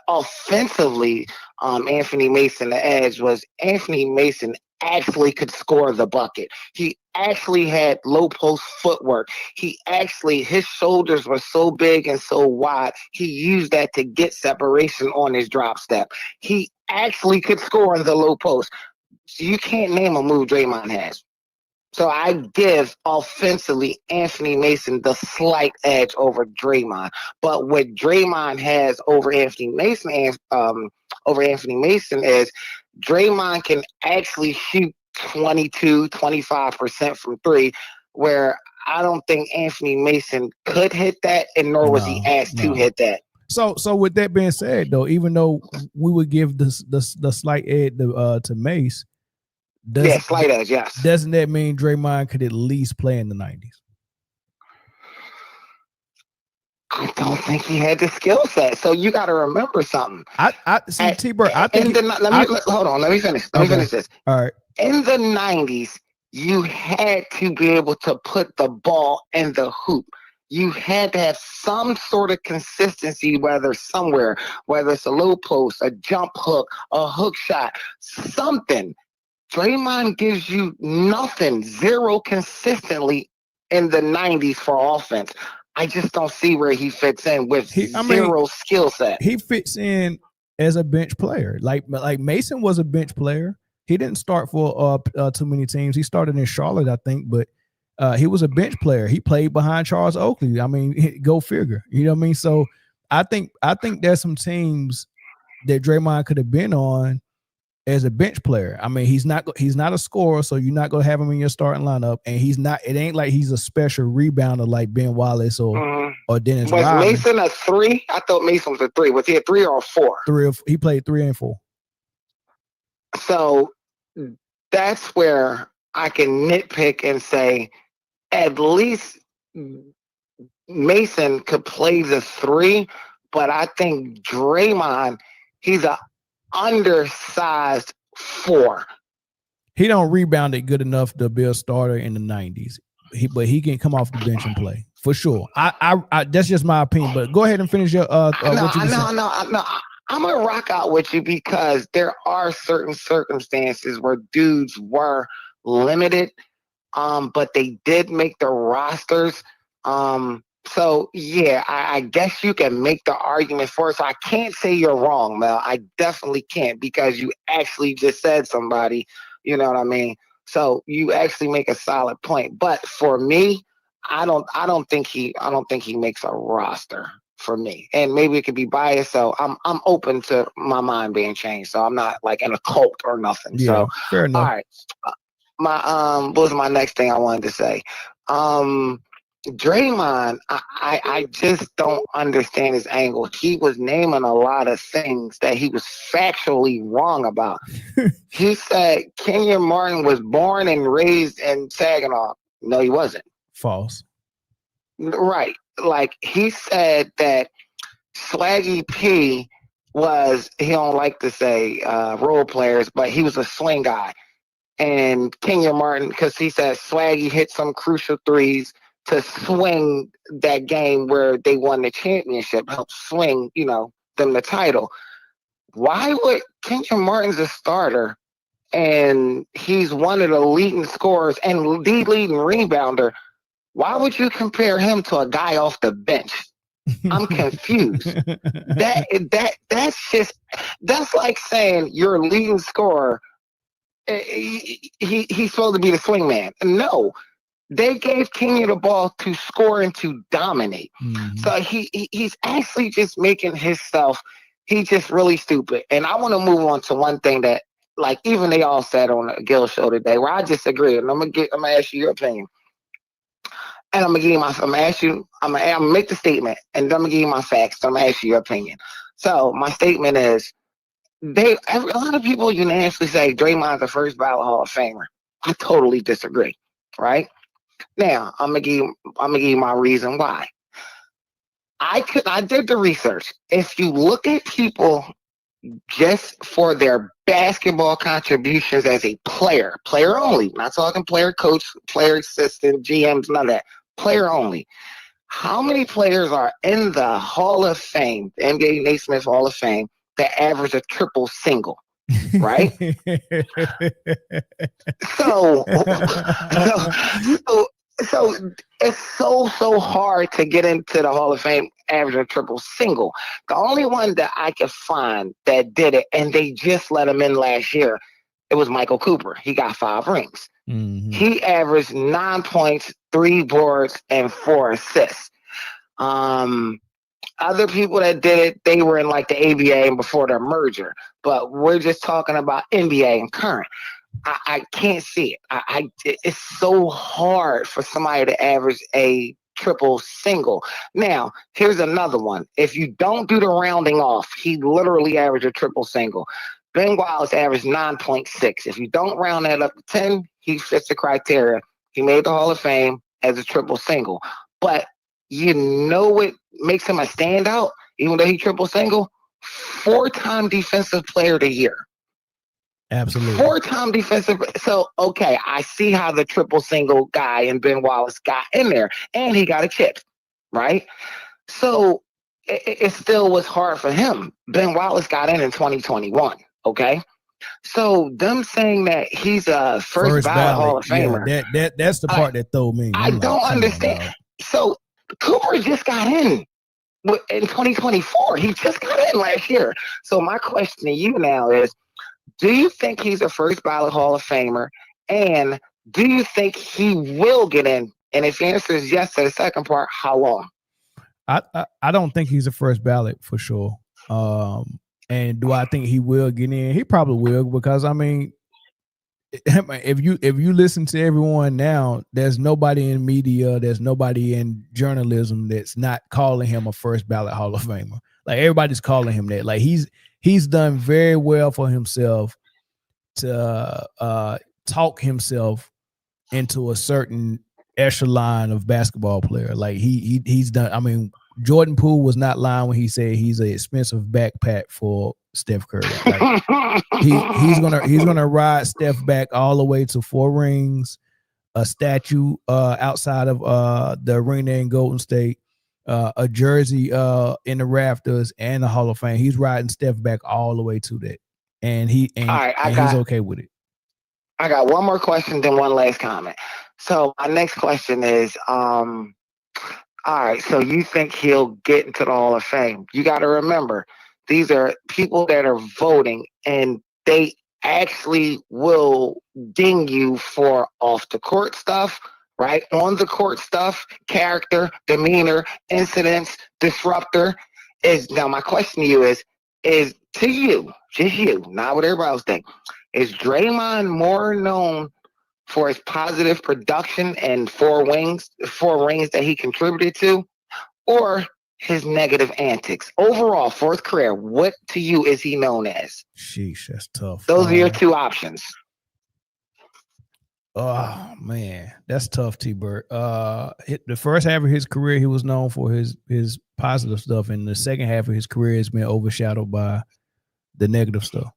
offensively Anthony Mason the edge was Anthony Mason actually could score the bucket. He actually had low post footwork. His shoulders were so big and so wide, he used that to get separation on his drop step. He actually could score in the low post. So you can't name a move Draymond has. So I give offensively Anthony Mason the slight edge over Draymond. But what Draymond has over Anthony Mason is Draymond can actually shoot 22-25% from three, where I don't think Anthony Mason could hit that, and nor was he asked to hit that. So with that being said, though, even though we would give the slight edge to Mace, slight edge, yes. Doesn't that mean Draymond could at least play in the 90s? I don't think he had the skill set. So you got to remember something. I see, T-Bert. I think. Hold on. Let me finish. Let me finish this. All right. In the 90s, you had to be able to put the ball in the hoop. You had to have some sort of consistency, whether it's a low post, a jump hook, a hook shot, something. Draymond gives you nothing, zero consistently in the 90s for offense. I just don't see where he fits in with zero skill set. He fits in as a bench player. Like Mason was a bench player. He didn't start for too many teams. He started in Charlotte, I think, but he was a bench player. He played behind Charles Oakley. I mean, go figure. You know what I mean? So I think there's some teams that Draymond could have been on as a bench player. I mean, he's not a scorer, so you're not gonna have him in your starting lineup, and he's not. It ain't like he's a special rebounder like Ben Wallace or Dennis Was Rodman. Mason a 3? I thought Mason was a 3. Was he a 3 or a 4? He played 3 and 4. So that's where I can nitpick and say at least Mason could play the 3, but I think Draymond, he's a undersized 4. He don't rebound it good enough to be a starter in the 90s. But he can come off the bench and play for sure. I that's just my opinion. But go ahead and finish your what you No. I'm gonna rock out with you because there are certain circumstances where dudes were limited, but they did make the rosters. So yeah, I guess you can make the argument for it. So I can't say you're wrong, Mel. I definitely can't because you actually just said somebody. You know what I mean? So you actually make a solid point. But for me, I don't think he makes a roster for me. And maybe it could be biased. So I'm open to my mind being changed. So I'm not like in a cult or nothing. Yeah, so fair enough. All right. What was my next thing I wanted to say? Draymond, I just don't understand his angle. He was naming a lot of things that he was factually wrong about. He said Kenyon Martin was born and raised in Saginaw. No, he wasn't. False. Right. Like he said that Swaggy P was, he don't like to say role players, but he was a swing guy. And Kenyon Martin, because he said Swaggy hit some crucial threes to swing that game where they won the championship, help swing, them the title. Why would Kenyon Martin's a starter and he's one of the leading scorers and the leading rebounder? Why would you compare him to a guy off the bench? I'm confused. That's like saying your leading scorer, he's supposed to be the swingman. No. They gave Kenyon the ball to score and to dominate. Mm-hmm. So he's actually just making himself, he's just really stupid. And I want to move on to one thing that, like, even they all said on the Gill show today, where I disagree. And I'm gonna ask you your opinion. And I'm gonna make the statement, and I'm gonna give you my facts. So I'm gonna ask you your opinion. So my statement is, a lot of people unanimously say Draymond's the first ballot Hall of Famer. I totally disagree. Right? Now, I'm gonna give you my reason why. I did the research. If you look at people just for their basketball contributions as a player only, not talking player coach, player assistant, GMs, none of that, player only. How many players are in the Hall of Fame, the NBA Naismith Hall of Fame, that average a triple single? Right? So it's so hard to get into the Hall of Fame averaging a triple single. The only one that I could find that did it, and they just let him in last year, it was Michael Cooper. He got 5 rings. Mm-hmm. He averaged 9 points, 3 boards, and 4 assists. Other people that did it, they were in like the ABA and before their merger. But we're just talking about NBA and current. I can't see it. It's so hard for somebody to average a triple single. Now, here's another one. If you don't do the rounding off, he literally averaged a triple single. Ben Wallace averaged 9.6. If you don't round that up to 10, he fits the criteria. He made the Hall of Fame as a triple single. But you know what makes him a standout, even though he triple single? 4-time defensive player of the year. Absolutely. 4-time defensive. So, okay, I see how the triple single guy and Ben Wallace got in there, and he got a chip, right? So it still was hard for him. Ben Wallace got in 2021, okay? So them saying that he's a first ballot Hall of Famer. Yeah, that's the part that threw me. I don't understand. So Cooper just got in 2024. He just got in last year. So my question to you now is, do you think he's a first ballot Hall of Famer? And do you think he will get in? And if the answer is yes to the second part, how long? I don't think he's a first ballot for sure. And do I think he will get in? He probably will, because I mean, if you listen to everyone now, there's nobody in media, there's nobody in journalism that's not calling him a first ballot Hall of Famer. Like, everybody's calling him that. Like, he's done very well for himself to talk himself into a certain echelon of basketball player. Like, he's done. I mean, Jordan Poole was not lying when he said he's an expensive backpack for Steph Curry. Like, he's gonna ride Steph back all the way to 4 rings, a statue outside of the arena in Golden State, a jersey in the rafters, and the Hall of Fame. He's riding Steph back all the way to that, and he's okay with it. I got one more question, then one last comment. So my next question is, all right, so you think he'll get into the Hall of Fame? You got to remember, these are people that are voting, and they actually will ding you for off the court stuff, right? On the court stuff, character, demeanor, incidents, disruptor. Now my question to you is to you, just you, not what everybody else thinks. Is Draymond more known for his positive production and 4 rings that he contributed to, or his negative antics? Overall, for his career, what to you is he known as? Sheesh, that's tough. Those are your 2 options. Oh man, that's tough, T-Bert. The first half of his career, he was known for his positive stuff, and the second half of his career has been overshadowed by the negative stuff.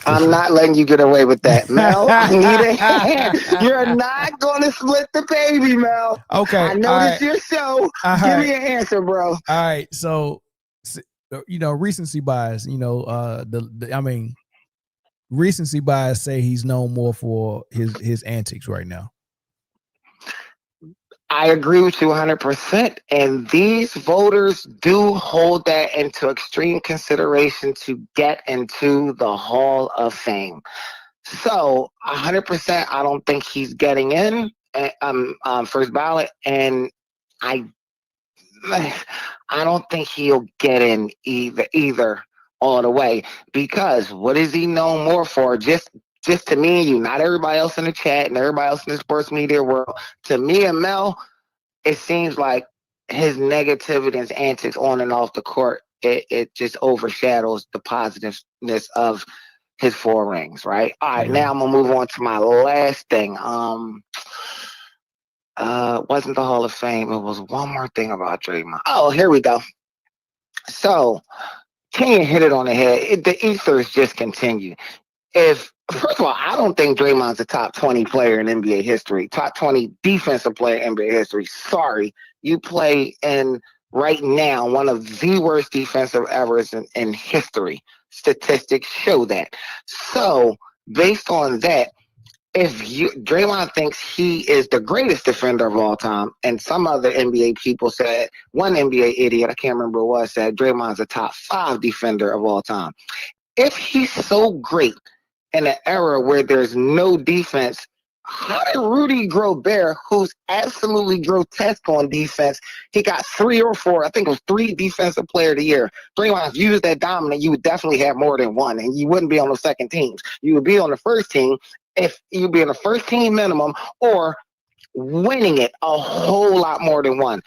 I'm not letting you get away with that, Mel. I need a hand. You're not going to split the baby, Mel. Okay. I know this your show. Give me an answer, bro. All right. So, recency bias, recency bias say he's known more for his antics right now. I agree with you 100%. And these voters do hold that into extreme consideration to get into the Hall of Fame. So 100%, I don't think he's getting in first ballot. And I don't think he'll get in either all the way, because what is he known more for? Just to me and you, not everybody else in the chat and everybody else in the sports media world. To me and Mel, it seems like his negativity and his antics on and off the court, it just overshadows the positiveness of his 4 rings, right? All right, now I'm going to move on to my last thing. Wasn't the Hall of Fame. It was one more thing about Draymond. Oh, here we go. So, Kenyon hit it on the head. The ethers just continue. First of all, I don't think Draymond's a top 20 player in NBA history, top 20 defensive player in NBA history. Sorry, you play in right now one of the worst defensive errors in history. Statistics show that. So, based on that, Draymond thinks he is the greatest defender of all time, and some other NBA people said, one NBA idiot, I can't remember who it was, said Draymond's a top 5 defender of all time. If he's so great in an era where there's no defense, how did Rudy Gobert, who's absolutely grotesque on defense, he got 3 or 4, I think it was 3 defensive player of the year. Draymond, if you was that dominant, you would definitely have more than 1, and you wouldn't be on the second teams. You would be on the first team, if you'd be on the first team minimum, or winning it a whole lot more than 1.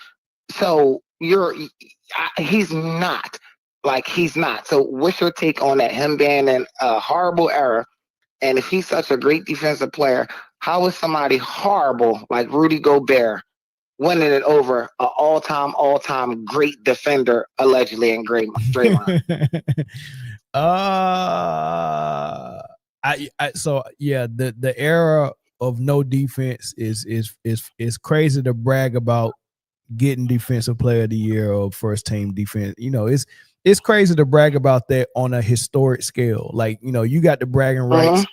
So he's not. So what's your take on that? Him being in a horrible era, and if he's such a great defensive player, how is somebody horrible like Rudy Gobert winning it over an all-time great defender, allegedly, in Draymond? The era of no defense is crazy to brag about getting defensive player of the year or first team defense. It's crazy to brag about that on a historic scale. Like, you got the bragging rights,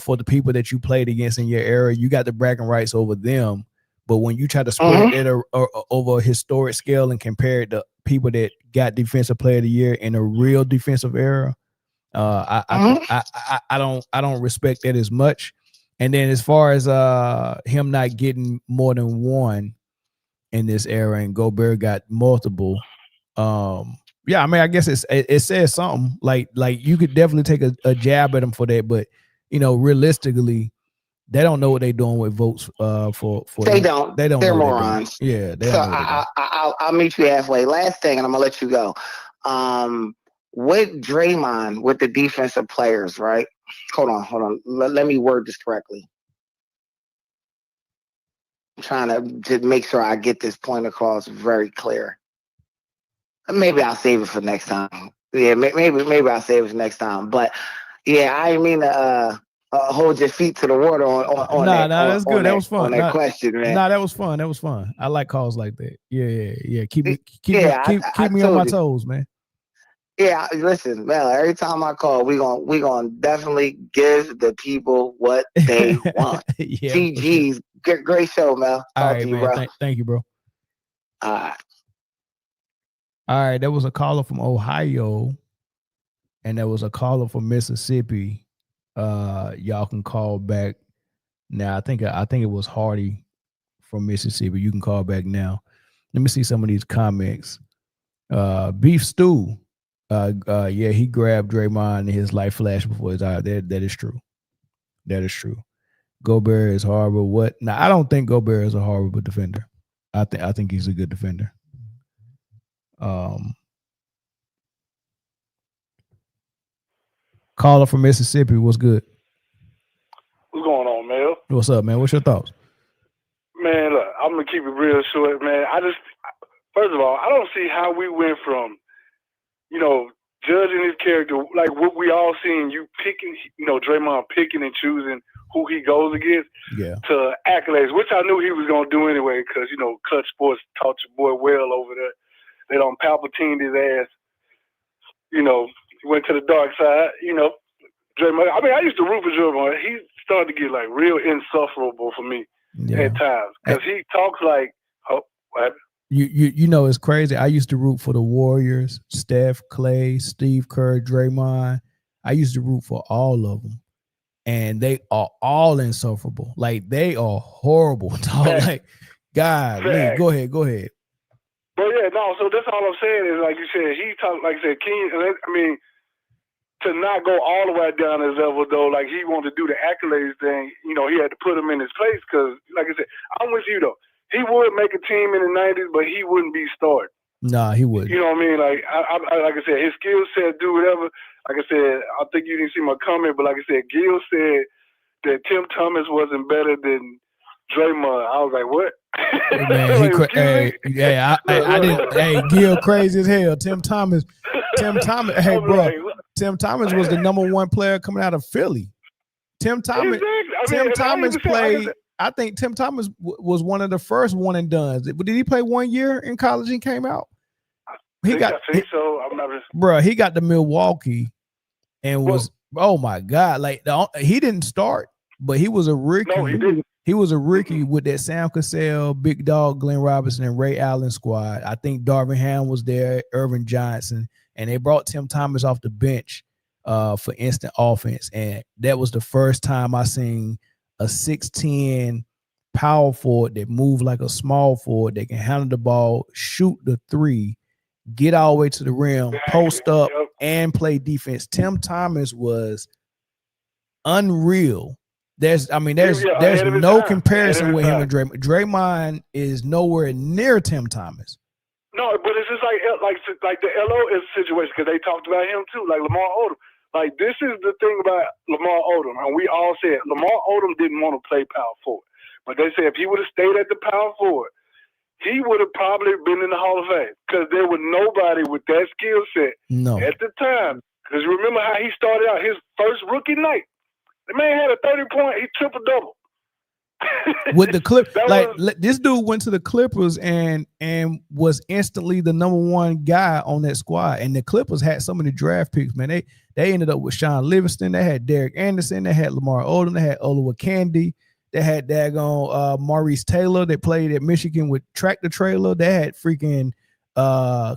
for the people that you played against in your era, you got the bragging rights over them. But when you try to spread it over a historic scale and compare it to people that got defensive player of the year in a real defensive era, I don't respect that as much. And then as far as him not getting more than 1 in this era, and Gobert got multiple, Yeah, I mean, I guess it says something. Like you could definitely take a jab at them for that, but realistically, they don't know what they're doing with votes for They don't. They don't They're know what morons. They're doing. Yeah, they So don't know what they're doing. I'll meet you halfway. Last thing, and I'm gonna let you go. With Draymond, with the defensive players, right? Hold on. Let me word this correctly. I'm trying to make sure I get this point across very clear. Maybe I'll save it for next time. Yeah, maybe I'll save it for next time. But yeah, I didn't mean to hold your feet to the water on that. That's good. That was fun. On that question, man. That was fun. That was fun. I like calls like that. Yeah. Keep me on my toes, man. Yeah, listen, man. Every time I call, we gonna definitely give the people what they want. Yeah, GG's, great show, man. All right, man. Bro. Thank you, bro. All right. There was a caller from Ohio, and there was a caller from Mississippi. Y'all can call back now. I think it was Hardy from Mississippi. You can call back now. Let me see some of these comments. Beef Stew. Yeah, he grabbed Draymond and his light flashed before his eye. That is true. That is true. Gobert is horrible. What? Now, I don't think Gobert is a horrible defender. I think he's a good defender. Caller from Mississippi, what's good? What's going on, Mel? What's up, man? What's your thoughts? Man, look, I'm gonna keep it real short, man. First of all, I don't see how we went from, judging his character, like what we all seen, you picking, Draymond picking and choosing who he goes against, to accolades, which I knew he was gonna do anyway, because Clutch Sports taught your boy well over there. They don't Palpatine his ass. He went to the dark side. Draymond. I mean, I used to root for Draymond. He started to get like real insufferable for me at times because he talks like, oh, what? It's crazy. I used to root for the Warriors, Steph, Clay, Steve Kerr, Draymond. I used to root for all of them, and they are all insufferable. Like they are horrible. Like, God, go ahead. But yeah, no. So that's all I'm saying is, like you said, he talked like I said, Kenyon. I mean, to not go all the way down his level though, like he wanted to do the accolades thing. He had to put him in his place because, like I said, I'm with you though. He would make a team in the '90s, but he wouldn't be started. Nah, he wouldn't. You know what I mean? Like like I said, his skill set, do whatever. Like I said, I think you didn't see my comment, but like I said, Gil said that Tim Thomas wasn't better than Draymond. I was like, what? Man, I didn't. Hey, Gil crazy as hell. Tim Thomas. Hey, bro. Like, Tim Thomas was the number one player coming out of Philly. Tim Thomas. Exactly. Tim Thomas played. I think Tim Thomas was one of the first one and dones. Did he play 1 year in college and came out? I think so. I'm not just... Bro, he got to Milwaukee and was, oh my God. Like he didn't start, but he was a rookie. No, he didn't. He was a rookie with that Sam Cassell, Big Dog, Glenn Robinson, and Ray Allen squad. I think Darvin Ham was there, Irvin Johnson, and they brought Tim Thomas off the bench for instant offense. And that was the first time I seen a 6'10" power forward that moved like a small forward, that can handle the ball, shoot the three, get all the way to the rim, post up, and play defense. Tim Thomas was unreal. There's no comparison with him and Draymond. Draymond is nowhere near Tim Thomas. No, but it's just like the LO is situation because they talked about him too, like Lamar Odom. Like this is the thing about Lamar Odom, and we all said Lamar Odom didn't want to play power forward, but they said if he would have stayed at the power forward, he would have probably been in the Hall of Fame because there was nobody with that skill set at the time. Because remember how he started out his first rookie night. The man had a 30-point, he triple-double. With the this dude went to the Clippers and was instantly the number one guy on that squad. And the Clippers had so many draft picks, man. They ended up with Sean Livingston. They had Derek Anderson. They had Lamar Odom. They had Olowokandi. They had daggone Maurice Taylor that played at Michigan with Tractor Trailer. They had freaking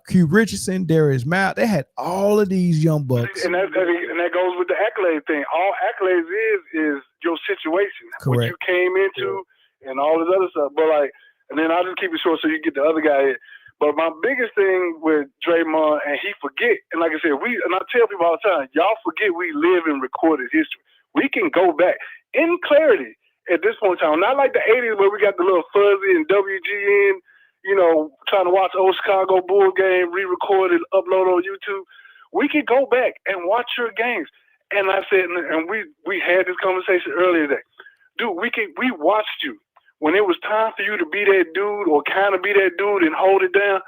Q Richardson, Darius Mount. They had all of these young bucks. And that goes with the accolade thing. All accolades is your situation, correct, what you came into, and all this other stuff. But and then I'll just keep it short so you get the other guy in. But my biggest thing with Draymond, and he forget, and like I said, and I tell people all the time, y'all forget we live in recorded history. We can go back in clarity at this point in time. Not like the 80s where we got the little fuzzy and WGN, trying to watch old Chicago Bull game, re-recorded, upload on YouTube. We can go back and watch your games. And I said, and we had this conversation earlier today. Dude, we watched you. When it was time for you to be that dude or kind of be that dude and hold it down,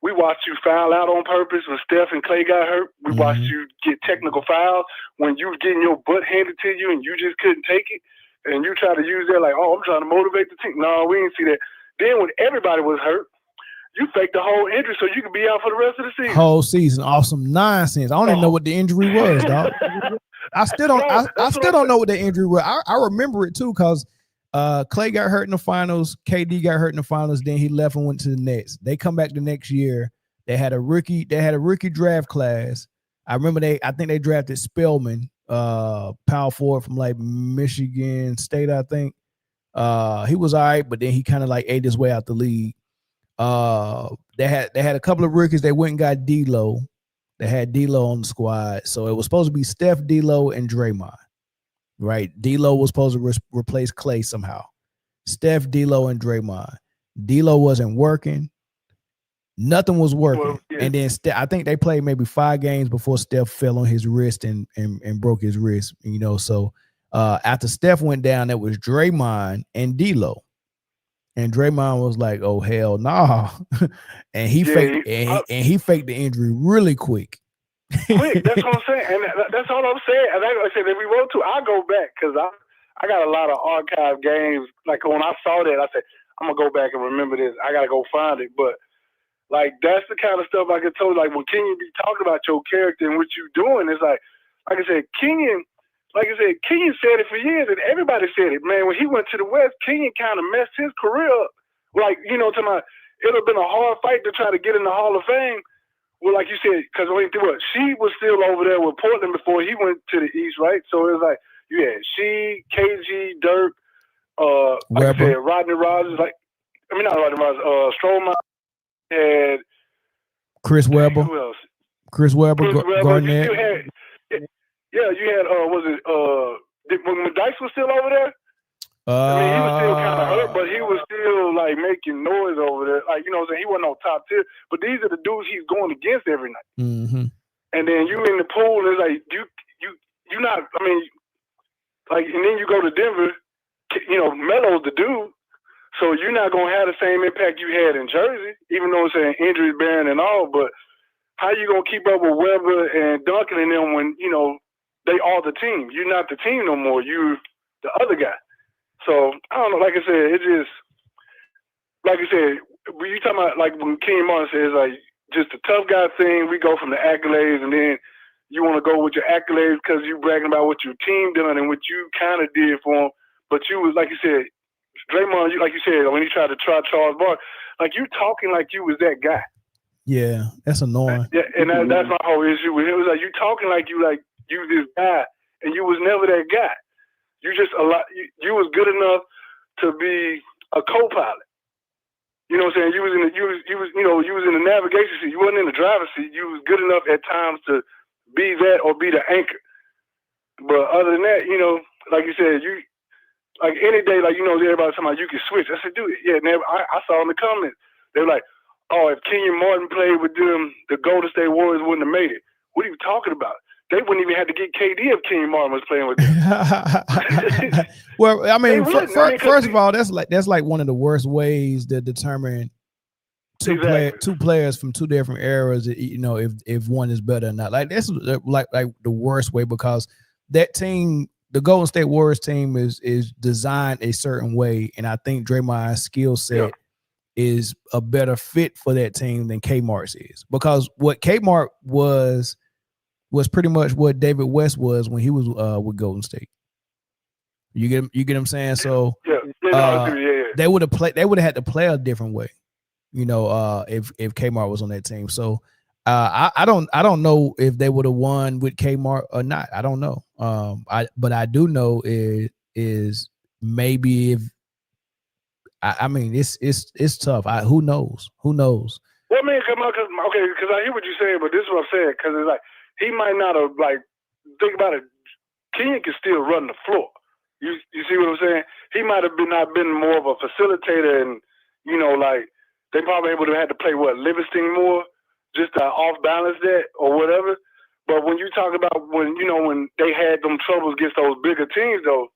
we watched you foul out on purpose when Steph and Clay got hurt. We watched you get technical fouls when you were getting your butt handed to you and you just couldn't take it. And you try to use that like, I'm trying to motivate the team. No, we didn't see that. Then when everybody was hurt, you faked the whole injury so you could be out for the rest of the season. Whole season, awesome nonsense. I don't even know what the injury was, dog. I still don't. I still don't know what the injury was. I remember it too because Clay got hurt in the finals. KD got hurt in the finals. Then he left and went to the Nets. They come back the next year. They had a rookie draft class. I remember I think they drafted Spellman, power forward from like Michigan State, I think. He was all right, but then he kind of like ate his way out the league. They had a couple of rookies. They went and got D'Lo. They had D'Lo on the squad, so it was supposed to be Steph, D'Lo, and Draymond. Right? D'Lo was supposed to replace Clay somehow. Steph, D'Lo, and Draymond. D'Lo wasn't working. Nothing was working. Well, yeah. And then I think they played maybe 5 games before Steph fell on his wrist and broke his wrist. So after Steph went down, it was Draymond and D'Lo. And Draymond was like, "Oh hell no!" Nah. And he faked the injury really quick. Quick, that's what I'm saying, and that's all I'm saying. And like I said, if we want to, I'll go back because I got a lot of archive games. Like when I saw that, I said, "I'm gonna go back and remember this. I gotta go find it." But like that's the kind of stuff I could tell. Like when Kenyon be talking about your character and what you doing, it's like I said, Kenyon. Like I said, Kenyon said it for years, and everybody said it. Man, when he went to the West, Kenyon kind of messed his career up. Like, it would have been a hard fight to try to get in the Hall of Fame. Well, like you said, because she was still over there with Portland before he went to the East, right? So it was like, you had she, KG, Dirk, like I said, Rodney Rogers, not Rodney Rogers, Stroman, had Chris Webber. Who else? Chris Webber, Garnett. Yeah, you had when Dice was still over there? He was still kind of hurt, but he was still like making noise over there. Like, he wasn't on top tier. But these are the dudes he's going against every night. Mm-hmm. And then you in the pool, it's like you not. And then you go to Denver. Melo's the dude, so you're not gonna have the same impact you had in Jersey, even though it's an injury bearing and all. But how you gonna keep up with Webber and Duncan and them when they are the team? You're not the team no more. You're the other guy. So I don't know. Like I said, it just when you talking about like when Kenyon Martin says like just the tough guy thing, we go from the accolades, and then you want to go with your accolades because you bragging about what your team done and what you kind of did for them. But you was like you said, Draymond. Like you said, when he tried to try Charles Barkley, like you talking like you was that guy. Yeah, that's annoying. Yeah, and that's my whole issue with him. It was like you talking like you this guy, and you was never that guy. You just you was good enough to be a co-pilot. You know what I'm saying? You was in the navigation seat. You wasn't in the driver's seat. You was good enough at times to be that or be the anchor. But other than that, like you said, you like any day, everybody talking about you can switch. I said, dude, yeah, never. I saw in the comments they were like, oh, if Kenyon Martin played with them, the Golden State Warriors wouldn't have made it. What are you talking about? They wouldn't even have to get KD if Kenyon Martin was playing with them. Well, first of all, that's like one of the worst ways to determine two players from two different eras. If one is better or not. Like that's like the worst way because that team, the Golden State Warriors team, is designed a certain way, and I think Draymond's skill set is a better fit for that team than Kmart's is, because what Kmart was pretty much what David West was when he was with Golden State. You get what I'm saying? So they would have had to play a different way, if Kmart was on that team. So I don't know if they would have won with Kmart or not. I don't know. But I do know is maybe if it's tough. Who knows? Well, man, because I hear what you're saying, but this is what I'm saying, because it's like he might not have think about it. Kenyon can still run the floor. You see what I'm saying? He might have not been more of a facilitator, and they probably would have had to play Livingston more, just to off balance that or whatever. But when you talk about when they had them troubles against those bigger teams, though,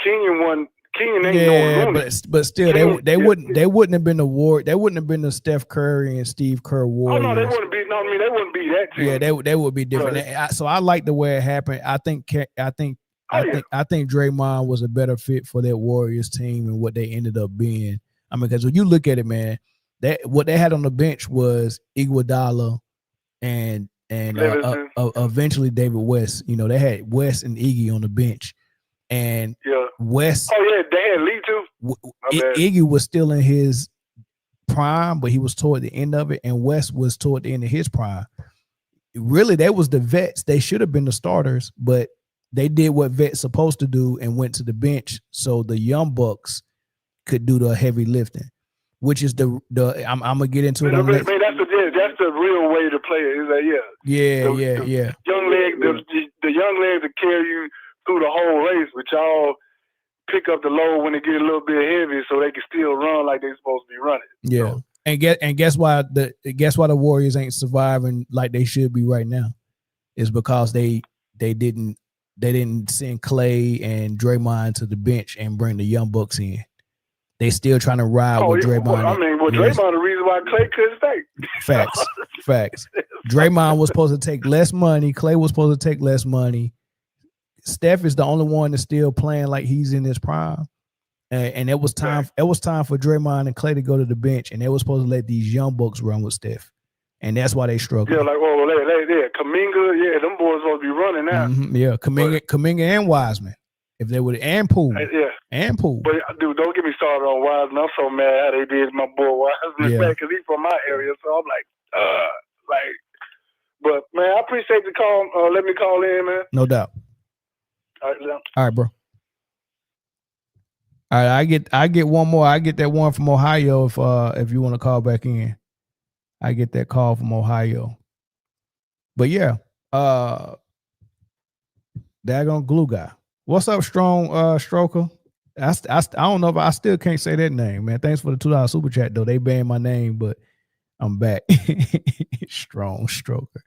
Kenyon ain't no Rooney. but still, they wouldn't have been the Ward. They wouldn't have been the Steph Curry and Steve Kerr Warriors. Oh no, they wouldn't be. No, I mean they wouldn't be that team. Yeah, they would be different. Right. So I like the way it happened. I think Draymond was a better fit for that Warriors team and what they ended up being. I mean, because when you look at it, man, what they had on the bench was Iguodala and eventually David West. They had West and Iggy on the bench. And West. Oh yeah, they had Lee too. Iggy was still in his prime, but he was toward the end of it, and West was toward the end of his prime. Really, that was the vets. They should have been the starters, but they did what vets supposed to do and went to the bench so the young bucks could do the heavy lifting, which is I'm gonna get into it. That's the real way to play it. Is that yeah. Young legs, the young legs that carry you through the whole race, but y'all pick up the load when it get a little bit heavy, so they can still run like they're supposed to be running. Yeah, so. guess why the Warriors ain't surviving like they should be right now? Is because they didn't send Clay and Draymond to the bench and bring the young bucks in. They still trying to ride with Draymond. Draymond the reason why Clay couldn't stay. Facts. Draymond was supposed to take less money. Clay was supposed to take less money. Steph is the only one that's still playing like he's in his prime, and it was time. It was time for Draymond and Clay to go to the bench, and they were supposed to let these young bucks run with Steph, and that's why they struggle. Yeah, Kuminga, them boys supposed to be running now. Mm-hmm, yeah, Kuminga and Wiseman, if they would, and Poole, and Poole. But dude, don't get me started on Wiseman. I'm so mad how they did my boy Wiseman, because he's from my area, so I'm like. But man, I appreciate the call. Let me call in, man. No doubt. All right, bro. All right, I get one more. I get that one from Ohio if you want to call back in. I get that call from Ohio. But yeah, daggone glue guy. What's up, strong stroker? I don't know if I still can't say that name, man. Thanks for the $2 super chat though. They banned my name, but I'm back. Strong stroker.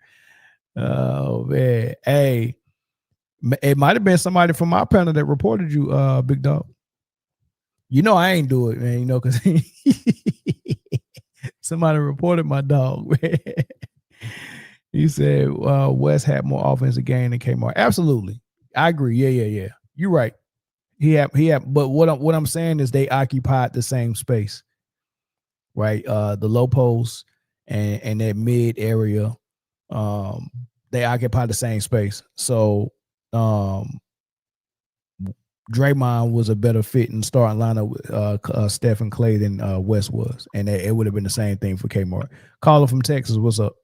Oh man. Hey. It might have been somebody from my panel that reported you, big dog. I ain't do it, man. Because somebody reported my dog, man. He said West had more offensive game than Kmart. Absolutely, I agree. Yeah. You're right. He had. But what I'm saying is they occupied the same space, right? The low post and that mid area, they occupy the same space. So. Draymond was a better fit in starting lineup with Steph and Clay than West was, and it would have been the same thing for Kmart. Caller from Texas, what's up?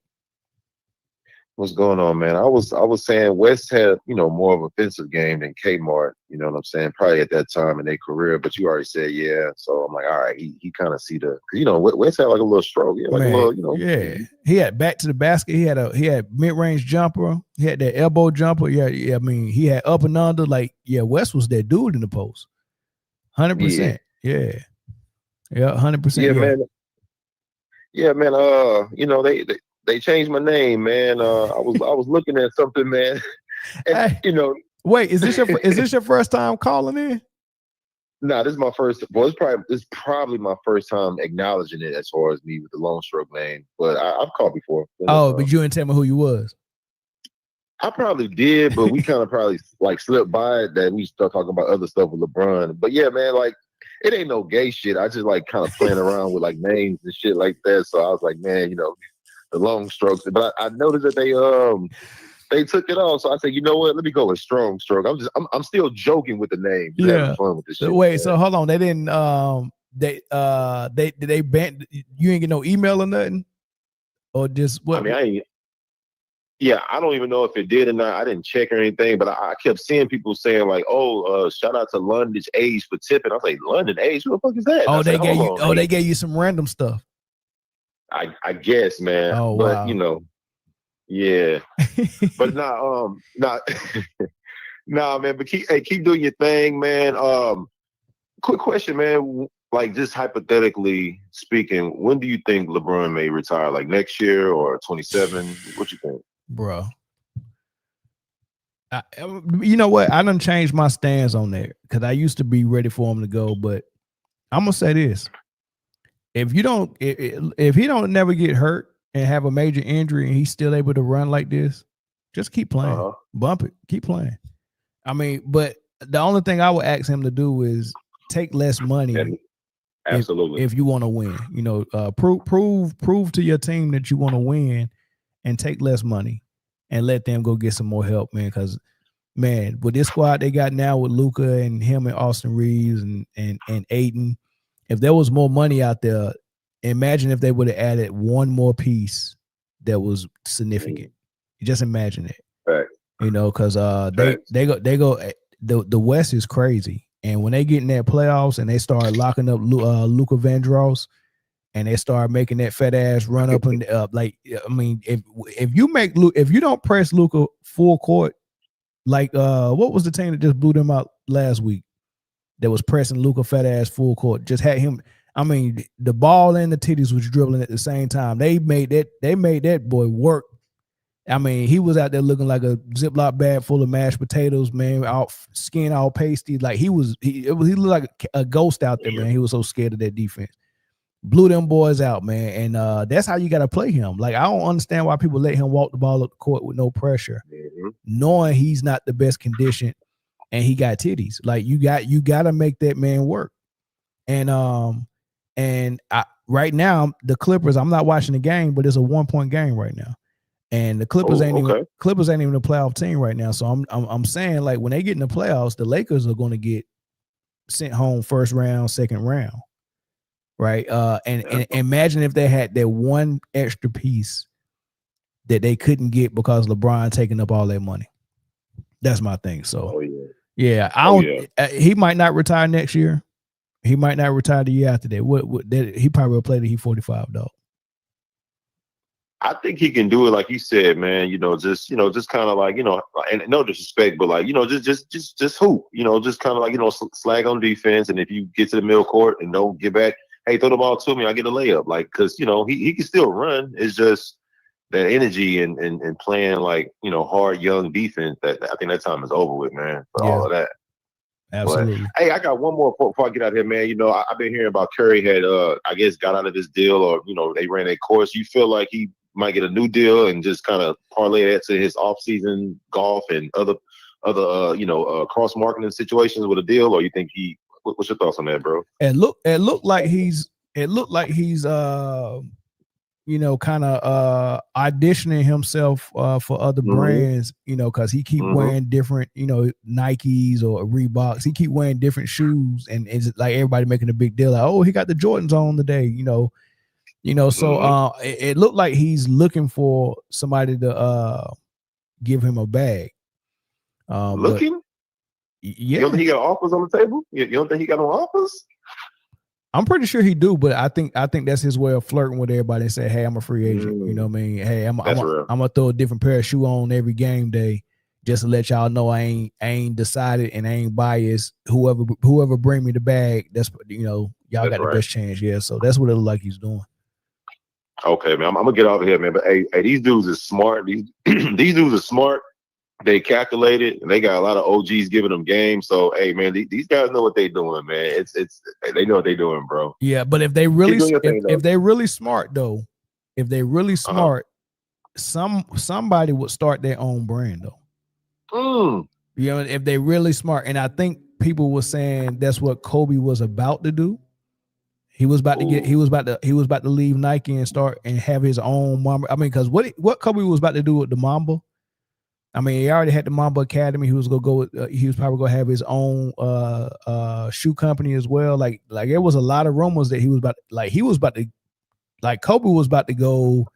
What's going on, man? I was saying West had, more of an offensive game than Kmart, you know what I'm saying? Probably at that time in their career, but you already said, yeah. So I'm like, all right, he kind of see West had like a little stroke. Yeah, like a little, Yeah. He had back to the basket. He had mid-range jumper. He had that elbow jumper. Yeah. I mean, he had up and under. West was that dude in the post. 100%. Yeah. 100%. Yeah, man. Yeah, man. They changed my name, man. I was looking at something, man. And, Wait, is this your first time calling in? Nah, this is my first. Well, it's probably my first time acknowledging it as far as me with the long stroke name. But I've called before. But you didn't tell me who you was. I probably did, but we kind of probably slipped by it that we start talking about other stuff with LeBron. But yeah, man, it ain't no gay shit. I just kind of playing around with names and shit like that. So I was like, man, the long strokes. But I noticed that they took it off. So I said, you know what? Let me go with strong stroke. I'm still joking with the name. Just having fun with this shit. Wait, man. So hold on. They didn't they banned you ain't get no email or nothing? Or just what? I mean, I don't even know if it did or not. I didn't check or anything, but I kept seeing people saying shout out to London's Age for tipping. I was like, London Age? Who the fuck is that? They gave you some random stuff. I guess, man. Oh, but wow. you know, yeah. But nah, man. But keep doing your thing, man. Quick question, man. Like, just hypothetically speaking, when do you think LeBron may retire? Like next year or 27? What you think, bro? You know what? I done changed my stance on that because I used to be ready for him to go, but I'm gonna say this: if he don't never get hurt and have a major injury and he's still able to run like this, just keep playing, bump it, keep playing. I mean, but the only thing I would ask him to do is take less money. Absolutely. If you want to win, you know, prove to your team that you want to win, and take less money, and let them go get some more help, man. Because, man, with this squad they got now with Luka and him and Austin Reeves and Aiden, if there was more money out there, imagine if they would have added one more piece that was significant. Just imagine it. Right. You know, because they go. The West is crazy. And when they get in that playoffs and they start locking up Luka Vandross and they start making that fat ass run up and up, like, I mean, if you don't press Luka full court, like what was the team that just blew them out last week that was pressing Luka fat ass full court? Just had him. I mean, the ball and the titties was dribbling at the same time. They made that boy work. I mean, he was out there looking like a Ziploc bag full of mashed potatoes, man, skin all pasty. Like he looked like a ghost out there, man. He was so scared of that defense. Blew them boys out, man. And that's how you got to play him. Like, I don't understand why people let him walk the ball up the court with no pressure, knowing he's not the best condition and he got titties. Like, you got to make that man work. And right now, the Clippers, I'm not watching the game, but it's a 1-point game right now. And the Clippers ain't even a playoff team right now. So I'm saying, like, when they get in the playoffs, the Lakers are going to get sent home first round, second round, right? And imagine if they had that one extra piece that they couldn't get because LeBron taking up all that money. That's my thing. So he might not retire next year. He might not retire the year after that. He probably will play till he's 45, though. I think he can do it, like you said, man. Just kind of like, and no disrespect, but like, just hoop. Just kind of like, slag on defense. And if you get to the middle court and don't get back, hey, throw the ball to me, I get a layup. Like, because he can still run. It's just that energy and playing like hard young defense. That I think that time is over with, man. For all of that. Absolutely. But, hey, I got one more before I get out here, man. I've been hearing about Curry had, I guess, got out of this deal, or they ran a course. You feel like he might get a new deal and just kind of parlay that to his off-season golf and other cross marketing situations with a deal, or you think what's your thoughts on that, bro? It looked like he's kind of auditioning himself for other brands, because he keep wearing different, Nikes or Reeboks. He keep wearing different shoes, and it's like everybody making a big deal. Like, oh, he got the Jordans on today, So it looked like he's looking for somebody to give him a bag. Looking? You don't think he got offers on the table? You don't think he got no offers? I'm pretty sure he do, but I think that's his way of flirting with everybody and say, hey, I'm a free agent. You know what I mean? Hey, I'm gonna throw a different pair of shoe on every game day just to let y'all know I ain't decided and I ain't biased. Whoever bring me the bag, that's y'all got the best chance. Yeah, so that's what it look like he's doing. Okay, man. I'm gonna get out of here, man. But hey, these dudes are smart. These dudes are smart. They calculated, and they got a lot of OGs giving them games. So, hey, man, these guys know what they're doing, man. They know what they're doing, bro. Yeah, but if they really if they're really smart, though, if they're really smart, somebody would start their own brand, though. If they're really smart, and I think people were saying that's what Kobe was about to do. He was about to leave Nike and start and have his own Mamba. I mean, because what Kobe was about to do with the Mamba. I mean, he already had the Mamba Academy. He was gonna go with. He was probably gonna have his own shoe company as well. Like there was a lot of rumors that he was about to Kobe was about to go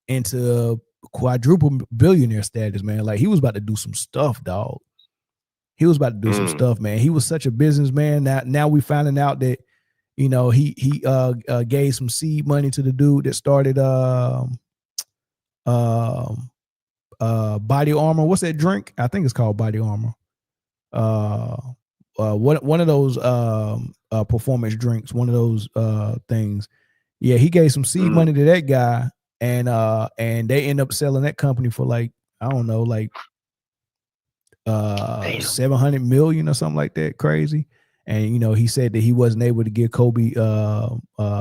into quadruple billionaire status, man. Like he was about to do some stuff, dog. He was about to do some stuff, man. He was such a businessman. Now we finding out that You know, he gave some seed money to the dude that started Body Armor. What's that drink? I think it's called Body Armor. One of those performance drinks, one of those things. Yeah, he gave some seed money to that guy, and they end up selling that company for like, I don't know, like 700 million or something like that. Crazy. And you know, he said that he wasn't able to give Kobe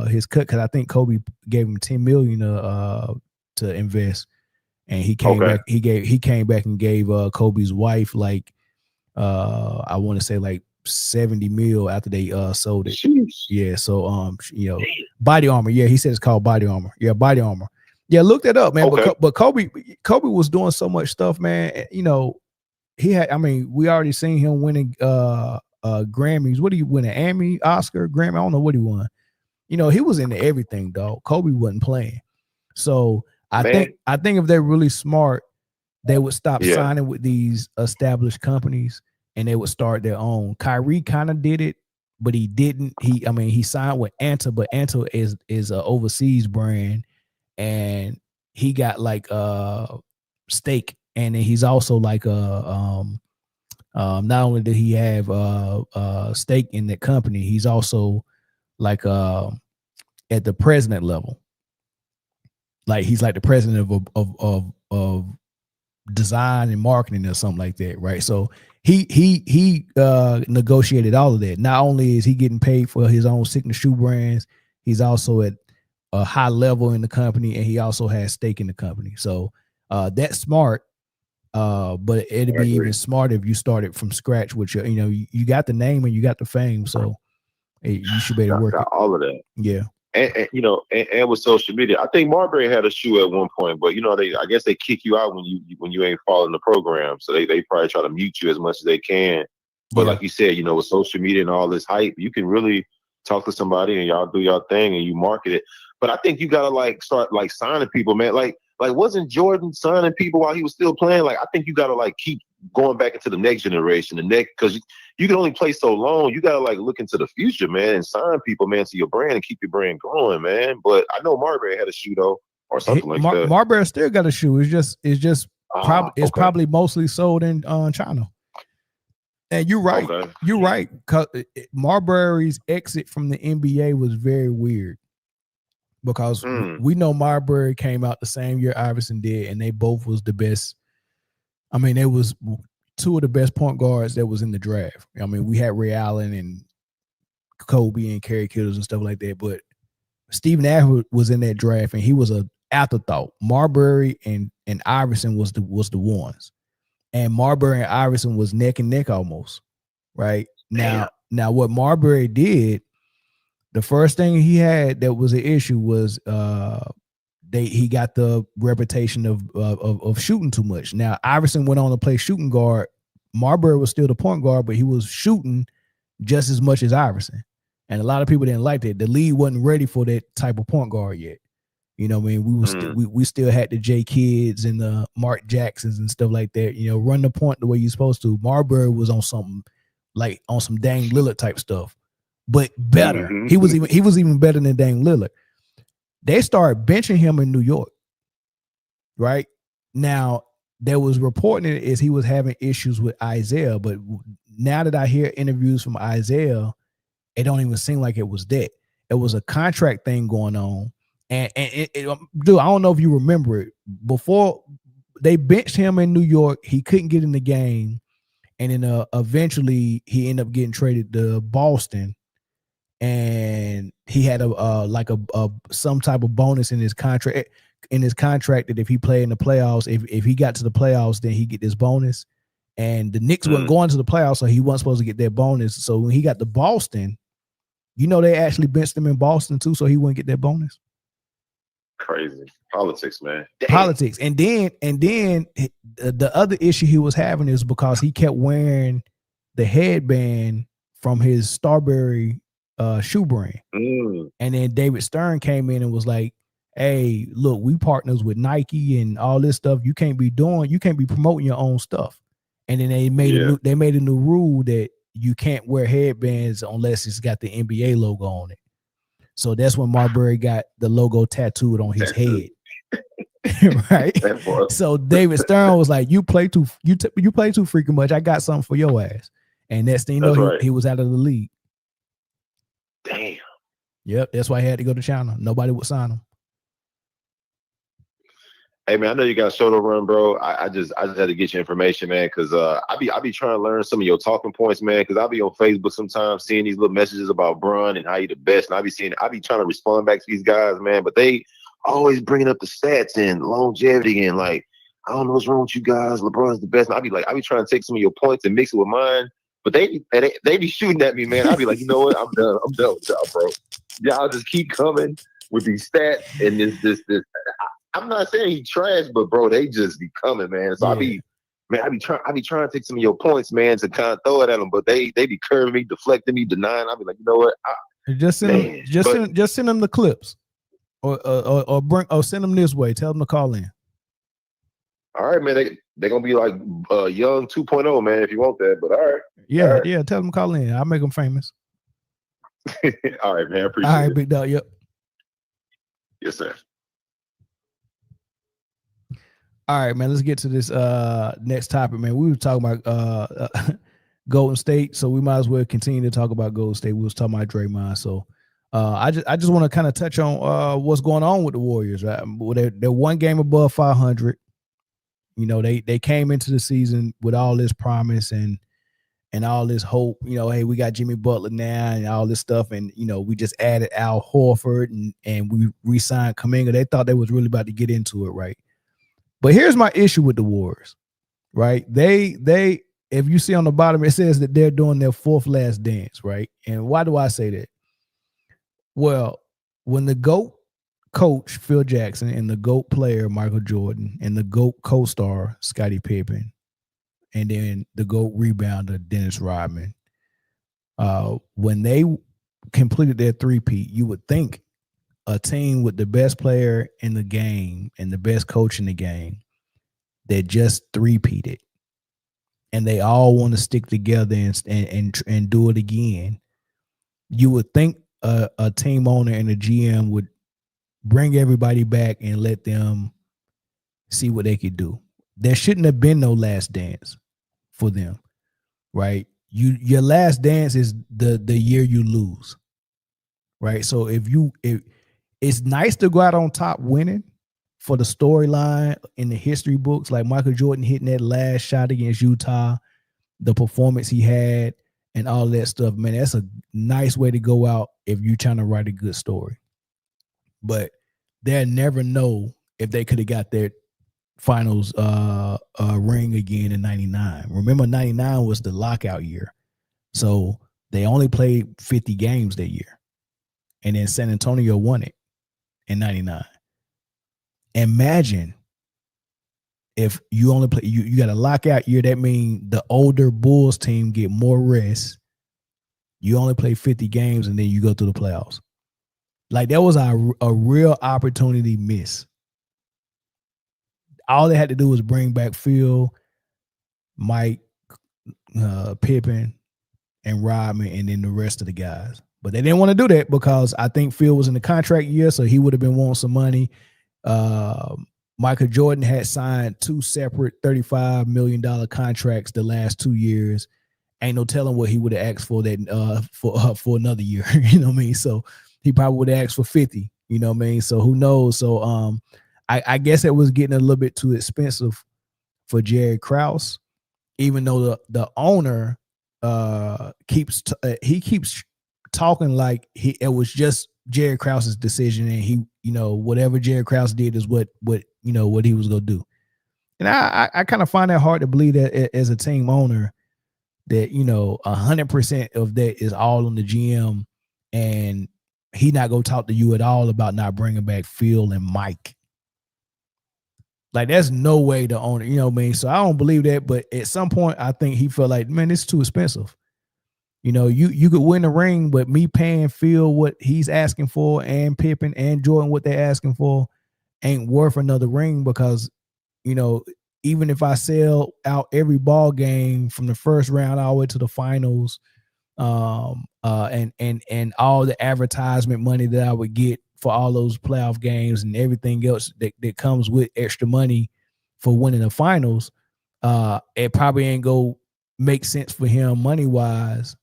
his cut because I think Kobe gave him 10 million to invest, and he came back. He came back and gave Kobe's wife like I want to say like 70 mil after they sold it. Jeez. Yeah, so you know, Body Armor. Yeah, he said it's called Body Armor. Yeah, Body Armor. Yeah, look that up, man. Okay. But Kobe was doing so much stuff, man. You know, he had. I mean, we already seen him winning Grammys. What did he win? An Emmy, Oscar, Grammy? I don't know what he won. You know, he was into everything, dog. Kobe wasn't playing. So I think if they're really smart, they would stop signing with these established companies and they would start their own. Kyrie kind of did it, but he didn't. He signed with Anta, but Anta is an overseas brand, and he got like stake, and then he's also like not only did he have stake in that company, he's also like at the president level. Like he's like the president of design and marketing or something like that, right? So he negotiated all of that. Not only is he getting paid for his own signature shoe brands, he's also at a high level in the company, and he also has stake in the company. So that's smart. But it'd be even smarter if you started from scratch with your, you know, you got the name and you got the fame, so you should be able to work it. All of that. Yeah. And you know, and with social media, I think Marbury had a shoe at one point, but you know, I guess they kick you out when you ain't following the program, so they probably try to mute you as much as they can. But like you said, you know, with social media and all this hype, you can really talk to somebody and y'all do your thing and you market it. But I think you gotta like start like signing people, man. Like wasn't Jordan signing people while he was still playing? Like I think you gotta like keep going back into the next generation, because you can only play so long. You gotta like look into the future, man, and sign people, man, to your brand and keep your brand growing, man. But I know Marbury had a shoe though, or something like that. Marbury still got a shoe. It's probably mostly sold in China. And you're right. Okay. You're right. Marbury's exit from the NBA was very weird. Because we know Marbury came out the same year Iverson did, and they both was the best. I mean, they was two of the best point guards that was in the draft. I mean, we had Ray Allen and Kobe and Kerry Kittles and stuff like that, but Steve Nash was in that draft, and he was an afterthought. Marbury and Iverson was the ones, and Marbury and Iverson was neck and neck almost. Right now, what Marbury did. The first thing he had that was an issue was he got the reputation of shooting too much. Now Iverson went on to play shooting guard. Marbury was still the point guard, but he was shooting just as much as Iverson. And a lot of people didn't like that. The league wasn't ready for that type of point guard yet. You know what I mean? We still had the J Kids and the Mark Jacksons and stuff like that. You know, run the point the way you're supposed to. Marbury was on something like on some Dame Lillard type stuff. But better. He was even better than Dame Lillard. They started benching him in New York. Right? Now, there was reporting is he was having issues with Isaiah, but now that I hear interviews from Isaiah, it don't even seem like it was that. It was a contract thing going on. And dude, I don't know if you remember it. Before they benched him in New York, he couldn't get in the game. And then eventually he ended up getting traded to Boston. And he had a some type of bonus in his contract that if he played in the playoffs, if he got to the playoffs, then he get this bonus. And the Knicks wasn't going to the playoffs, so he wasn't supposed to get that bonus. So when he got to Boston, you know, they actually benched him in Boston too, so he wouldn't get that bonus. Crazy politics, man. Politics. And then the other issue he was having is because he kept wearing the headband from his Strawberry shoe brand. And then David Stern came in and was like, hey, look, we partners with Nike and all this stuff. You can't be promoting your own stuff. And then they made a new rule that you can't wear headbands unless it's got the NBA logo on it. So that's when Marbury got the logo tattooed on his head. Right. So David Stern was like, you play too freaking much. I got something for your ass. And next thing you know, he was out of the league. Damn. Yep, that's why he had to go to China. Nobody would sign him. Hey man, I know you got a show to run, bro. I just had to get your information, man, because I be trying to learn some of your talking points, man. Because I be on Facebook sometimes seeing these little messages about Bron and how you the best, and I be trying to respond back to these guys, man. But they always bringing up the stats and longevity and like, I don't know what's wrong with you guys. LeBron's the best. And I be trying to take some of your points and mix it with mine. But they be shooting at me, man. I be like, you know what? I'm done with y'all, bro. Y'all just keep coming with these stats and this. I'm not saying he trash, but bro, they just be coming, man. So I be trying to take some of your points, man, to kind of throw it at them, but they be curving me, deflecting me, denying. I be like, you know what? Just send them the clips, or send them this way. Tell them to call in. All right, man. They gonna be like young 2.0, man. If you want that, but all right. Yeah. Tell them to call in. I'll make them famous. All right, man. Appreciate it. All right, big dog. Yep. Yes, sir. All right, man. Let's get to this next topic, man. We were talking about Golden State, so we might as well continue to talk about Golden State. We was talking about Draymond, so I just want to kind of touch on what's going on with the Warriors. Right? They're one game above 500. You know, they came into the season with all this promise and all this hope. You know, hey, we got Jimmy Butler now and all this stuff, and you know, we just added Al Horford and we re-signed Kuminga. They thought they was really about to get into it, right? But here's my issue with the Warriors, right? They if you see on the bottom, it says that they're doing their fourth last dance, right? And why do I say that? Well, when the GOAT coach, Phil Jackson, and the GOAT player, Michael Jordan, and the GOAT co-star, Scottie Pippen, and then the GOAT rebounder, Dennis Rodman, when they completed their three-peat, you would think a team with the best player in the game and the best coach in the game that just three-peated, and they all want to stick together and do it again. You would think a team owner and a GM would bring everybody back and let them see what they could do. There shouldn't have been no last dance for them, right? Your last dance is the year you lose, right? So if it's nice to go out on top winning for the storyline in the history books, like Michael Jordan hitting that last shot against Utah, the performance he had, and all that stuff. Man, that's a nice way to go out if you're trying to write a good story. But they'll never know if they could have got their finals ring again in 99. Remember, 99 was the lockout year. So they only played 50 games that year. And then San Antonio won it in 99. Imagine if you only play, you got a lockout year, that means the older Bulls team get more rest. You only play 50 games and then you go through the playoffs. Like, that was a real opportunity miss. All they had to do was bring back Phil, Mike, Pippen, and Rodman, and then the rest of the guys. But they didn't want to do that because I think Phil was in the contract year, so he would have been wanting some money. Michael Jordan had signed 2 separate $35 million contracts the last 2 years. Ain't no telling what he would have asked for that for another year. You know what I mean? So he probably would have asked for 50. You know what I mean? So who knows? So I guess it was getting a little bit too expensive for Jerry Krause, even though the owner keeps talking like it was just Jerry Krause's decision, and he, you know, whatever Jerry Krause did is what he was gonna do. And I kind of find that hard to believe that as a team owner, that, you know, 100% of that is all on the GM, and he not gonna talk to you at all about not bringing back Phil and Mike. Like, there's no way the owner, you know what I mean? So I don't believe that, but at some point I think he felt like, man, this is too expensive. You know, you could win the ring, but me paying Phil what he's asking for and Pippen and Jordan what they're asking for ain't worth another ring, because, you know, even if I sell out every ball game from the first round all the way to the finals and all the advertisement money that I would get for all those playoff games and everything else that comes with extra money for winning the finals, it probably ain't go make sense for him money wise,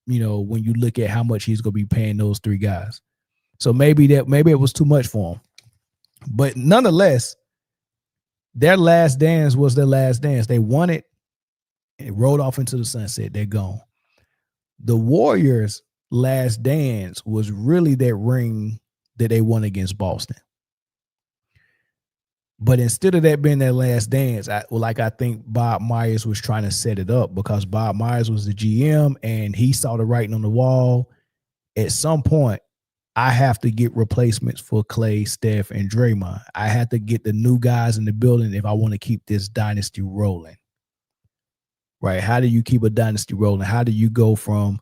when you look at how much he's gonna be paying those three guys. So maybe it was too much for him. But nonetheless, their last dance was their last dance. They won it. It rolled off into the sunset. They're gone. The Warriors' last dance was really that ring that they won against Boston. But instead of that being their last dance, I think Bob Myers was trying to set it up, because Bob Myers was the GM and he saw the writing on the wall. At some point, I have to get replacements for Clay, Steph, and Draymond. I have to get the new guys in the building if I want to keep this dynasty rolling. Right? How do you keep a dynasty rolling? How do you go from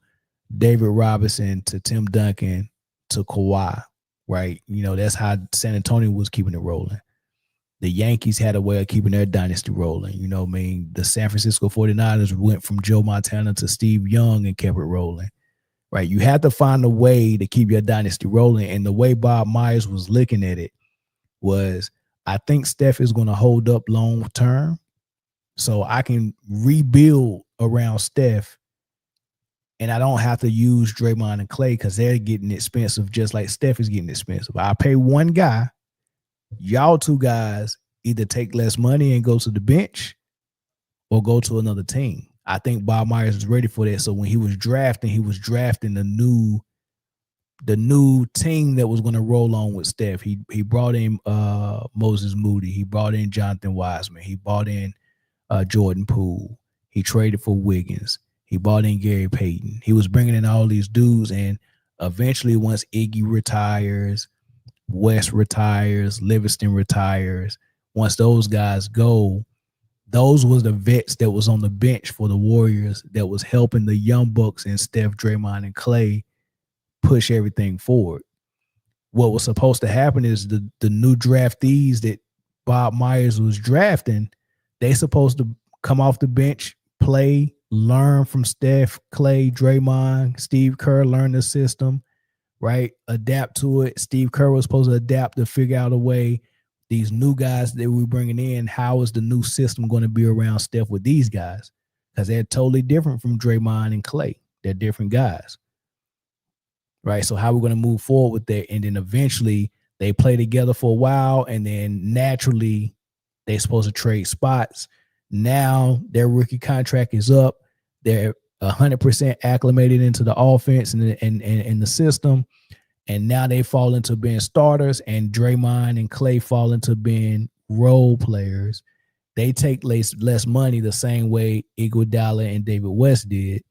David Robinson to Tim Duncan to Kawhi? Right? That's how San Antonio was keeping it rolling. The Yankees had a way of keeping their dynasty rolling. The San Francisco 49ers went from Joe Montana to Steve Young and kept it rolling. Right? You have to find a way to keep your dynasty rolling. And the way Bob Myers was looking at it was, I think Steph is going to hold up long term, so I can rebuild around Steph, and I don't have to use Draymond and Clay because they're getting expensive just like Steph is getting expensive. I pay one guy. Y'all two guys either take less money and go to the bench or go to another team. I think Bob Myers was ready for that. So when he was drafting the new team that was going to roll on with Steph. He brought in Moses Moody. He brought in Jonathan Wiseman. He brought in Jordan Poole. He traded for Wiggins. He brought in Gary Payton. He was bringing in all these dudes, and eventually once Iggy retires, West retires, Livingston retires, once those guys go, those was the vets that was on the bench for the Warriors that was helping the young bucks and Steph, Draymond, and Clay push everything forward. What was supposed to happen is the new draftees that Bob Myers was drafting, they supposed to come off the bench, play, learn from Steph, Clay, Draymond, Steve Kerr, learn the system, right? Adapt to it. Steve Kerr was supposed to adapt to figure out a way. These new guys that we're bringing in, how is the new system going to be around Steph with these guys? Because they're totally different from Draymond and Clay. They're different guys, right? So how we're going to move forward with that? And then eventually they play together for a while, and then naturally they're supposed to trade spots. Now their rookie contract is up. They're 100% acclimated into the offense and the system. And now they fall into being starters, and Draymond and Clay fall into being role players. They take less money the same way Iguodala and David West did.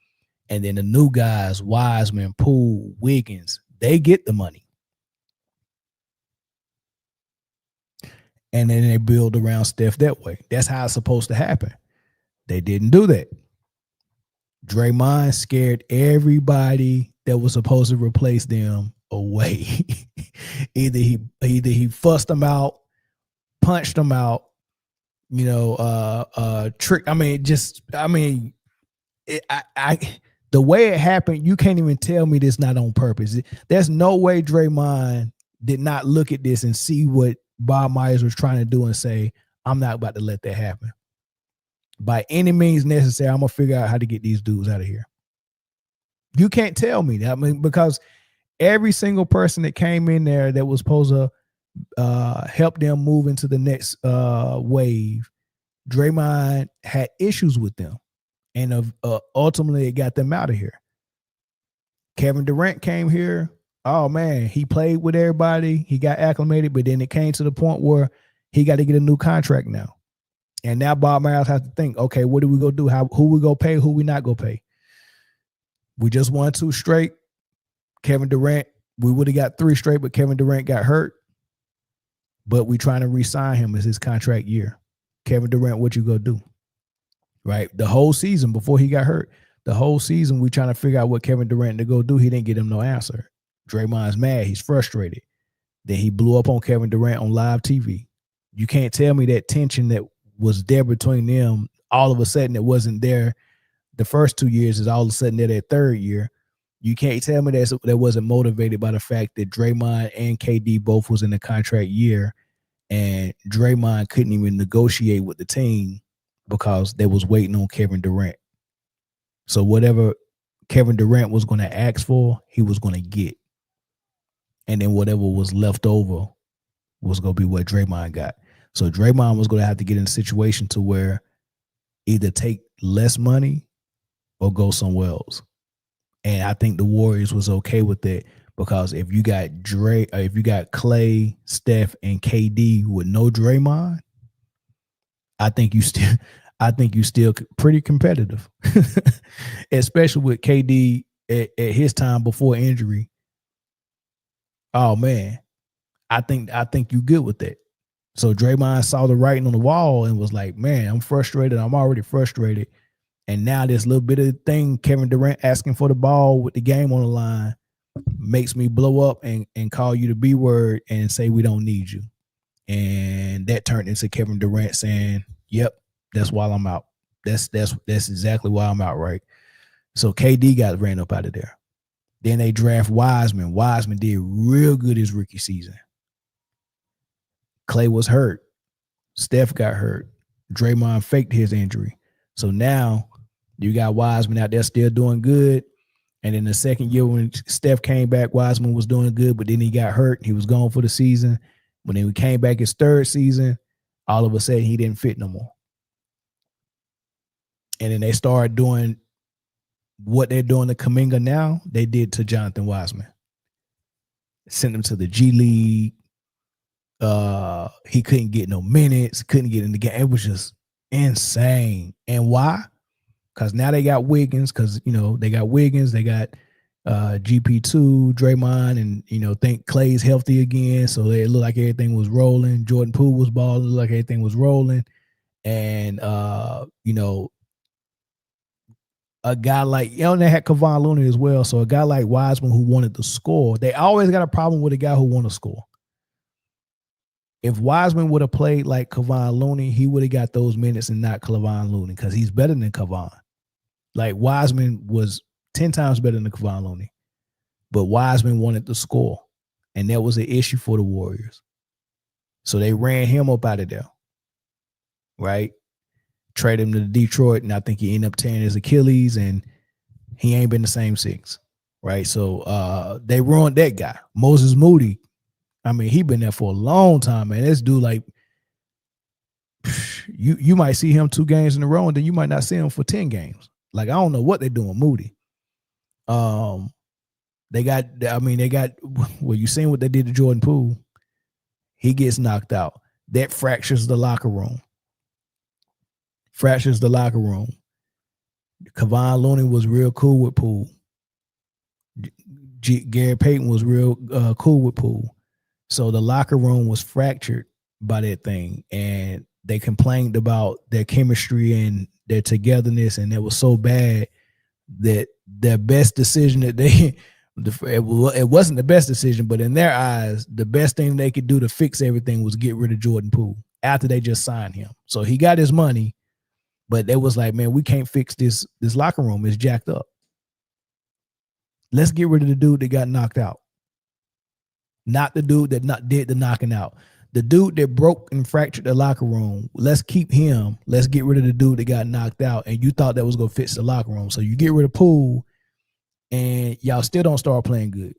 And then the new guys, Wiseman, Poole, Wiggins, they get the money. And then they build around Steph that way. That's how it's supposed to happen. They didn't do that. Draymond scared everybody that was supposed to replace them away. either he fussed them out, punched them out, trick. The way it happened, you can't even tell me this not on purpose. There's no way Draymond did not look at this and see what Bob Myers was trying to do and say, I'm not about to let that happen. By any means necessary, I'm going to figure out how to get these dudes out of here. You can't tell me that. Because every single person that came in there that was supposed to help them move into the next wave, Draymond had issues with them. And ultimately, it got them out of here. Kevin Durant came here. Oh, man, he played with everybody. He got acclimated, but then it came to the point where he got to get a new contract now. And now Bob Myers has to think, okay, what do we go do? Who we go pay? Who we not go pay? We just won 2 straight. Kevin Durant, we would have got 3 straight, but Kevin Durant got hurt. But we trying to re-sign him as his contract year. Kevin Durant, what you gonna do? Right? The whole season before he got hurt, the whole season we trying to figure out what Kevin Durant to go do. He didn't get him no answer. Draymond's mad. He's frustrated. Then he blew up on Kevin Durant on live TV. You can't tell me that tension that was there between them, all of a sudden it wasn't there the first 2 years is all of a sudden they're that third year. You can't tell me that wasn't motivated by the fact that Draymond and KD both was in the contract year, and Draymond couldn't even negotiate with the team because they was waiting on Kevin Durant. So whatever Kevin Durant was going to ask for, he was going to get. And then whatever was left over was going to be what Draymond got. So Draymond was going to have to get in a situation to where either take less money or go somewhere else. And I think the Warriors was okay with that, because if you got if you got Clay, Steph, and KD with no Draymond, I think you still pretty competitive, especially with KD at his time before injury. Oh man, I think you good with that. So Draymond saw the writing on the wall and was like, man, I'm frustrated. I'm already frustrated. And now this little bit of thing, Kevin Durant asking for the ball with the game on the line, makes me blow up and call you the B word and say we don't need you. And that turned into Kevin Durant saying, yep, that's why I'm out. That's exactly why I'm out, right? So KD got ran up out of there. Then they draft Wiseman. Wiseman did real good his rookie season. Clay was hurt. Steph got hurt. Draymond faked his injury. So now you got Wiseman out there still doing good. And in the second year when Steph came back, Wiseman was doing good, but then he got hurt. He was gone for the season. When he came back his third season, all of a sudden he didn't fit no more. And then they started doing what they're doing to Kuminga now, they did to Jonathan Wiseman. Sent him to the G League. He couldn't get no minutes, couldn't get in the game. It was just insane. And why? Because now they got Wiggins, because they got Wiggins, they got GP2, Draymond, and think Clay's healthy again. So it looked like everything was rolling. Jordan Poole was balling, looked like everything was rolling. And a guy like, they had Kevon Looney as well. So a guy like Wiseman who wanted to score, they always got a problem with a guy who want to score. If Wiseman would have played like Kevon Looney, he would have got those minutes and not Kevon Looney, because he's better than Kevon. Like Wiseman was 10 times better than Kevon Looney, but Wiseman wanted to score, and that was an issue for the Warriors. So they ran him up out of there, right? Traded him to Detroit, and I think he ended up tearing his Achilles, and he ain't been the same since, right? So they ruined that guy. Moses Moody, I mean, he been there for a long time, man. This dude, like, you might see him 2 games in a row, and then you might not see him for 10 games. Like, I don't know what they're doing, Moody. They got, well, you seen what they did to Jordan Poole. He gets knocked out. That fractures the locker room. Kevon Looney was real cool with Poole. Gary Payton was real cool with Poole. So the locker room was fractured by that thing, and they complained about their chemistry and their togetherness, and it was so bad that their best decision that it wasn't the best decision, but in their eyes, the best thing they could do to fix everything was get rid of Jordan Poole after they just signed him. So he got his money, but they was like, man, we can't fix this locker room. It's jacked up. Let's get rid of the dude that got knocked out. Not the dude that did the knocking out. The dude that broke and fractured the locker room, let's keep him. Let's get rid of the dude that got knocked out. And you thought that was going to fix the locker room. So you get rid of Poole, and y'all still don't start playing good.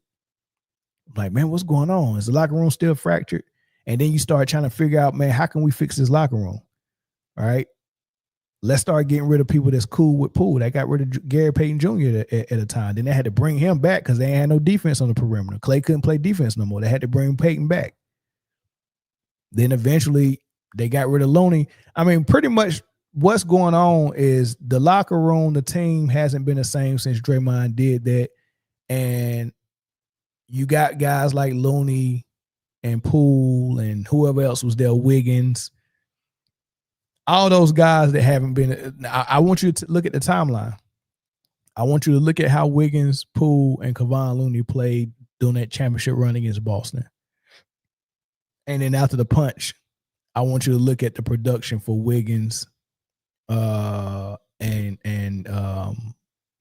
Like, man, what's going on? Is the locker room still fractured? And then you start trying to figure out, man, how can we fix this locker room? All right. Let's start getting rid of people that's cool with Poole. They got rid of Gary Payton Jr. at a time. Then they had to bring him back because they ain't had no defense on the perimeter. Clay couldn't play defense no more. They had to bring Payton back. Then eventually they got rid of Looney. I mean, pretty much what's going on is the locker room, the team hasn't been the same since Draymond did that. And you got guys like Looney and Poole and whoever else was there, Wiggins. All those guys that haven't been, I want you to look at the timeline. I want you to look at how Wiggins, Poole, and Kevon Looney played during that championship run against Boston. And then after the punch, I want you to look at the production for Wiggins, and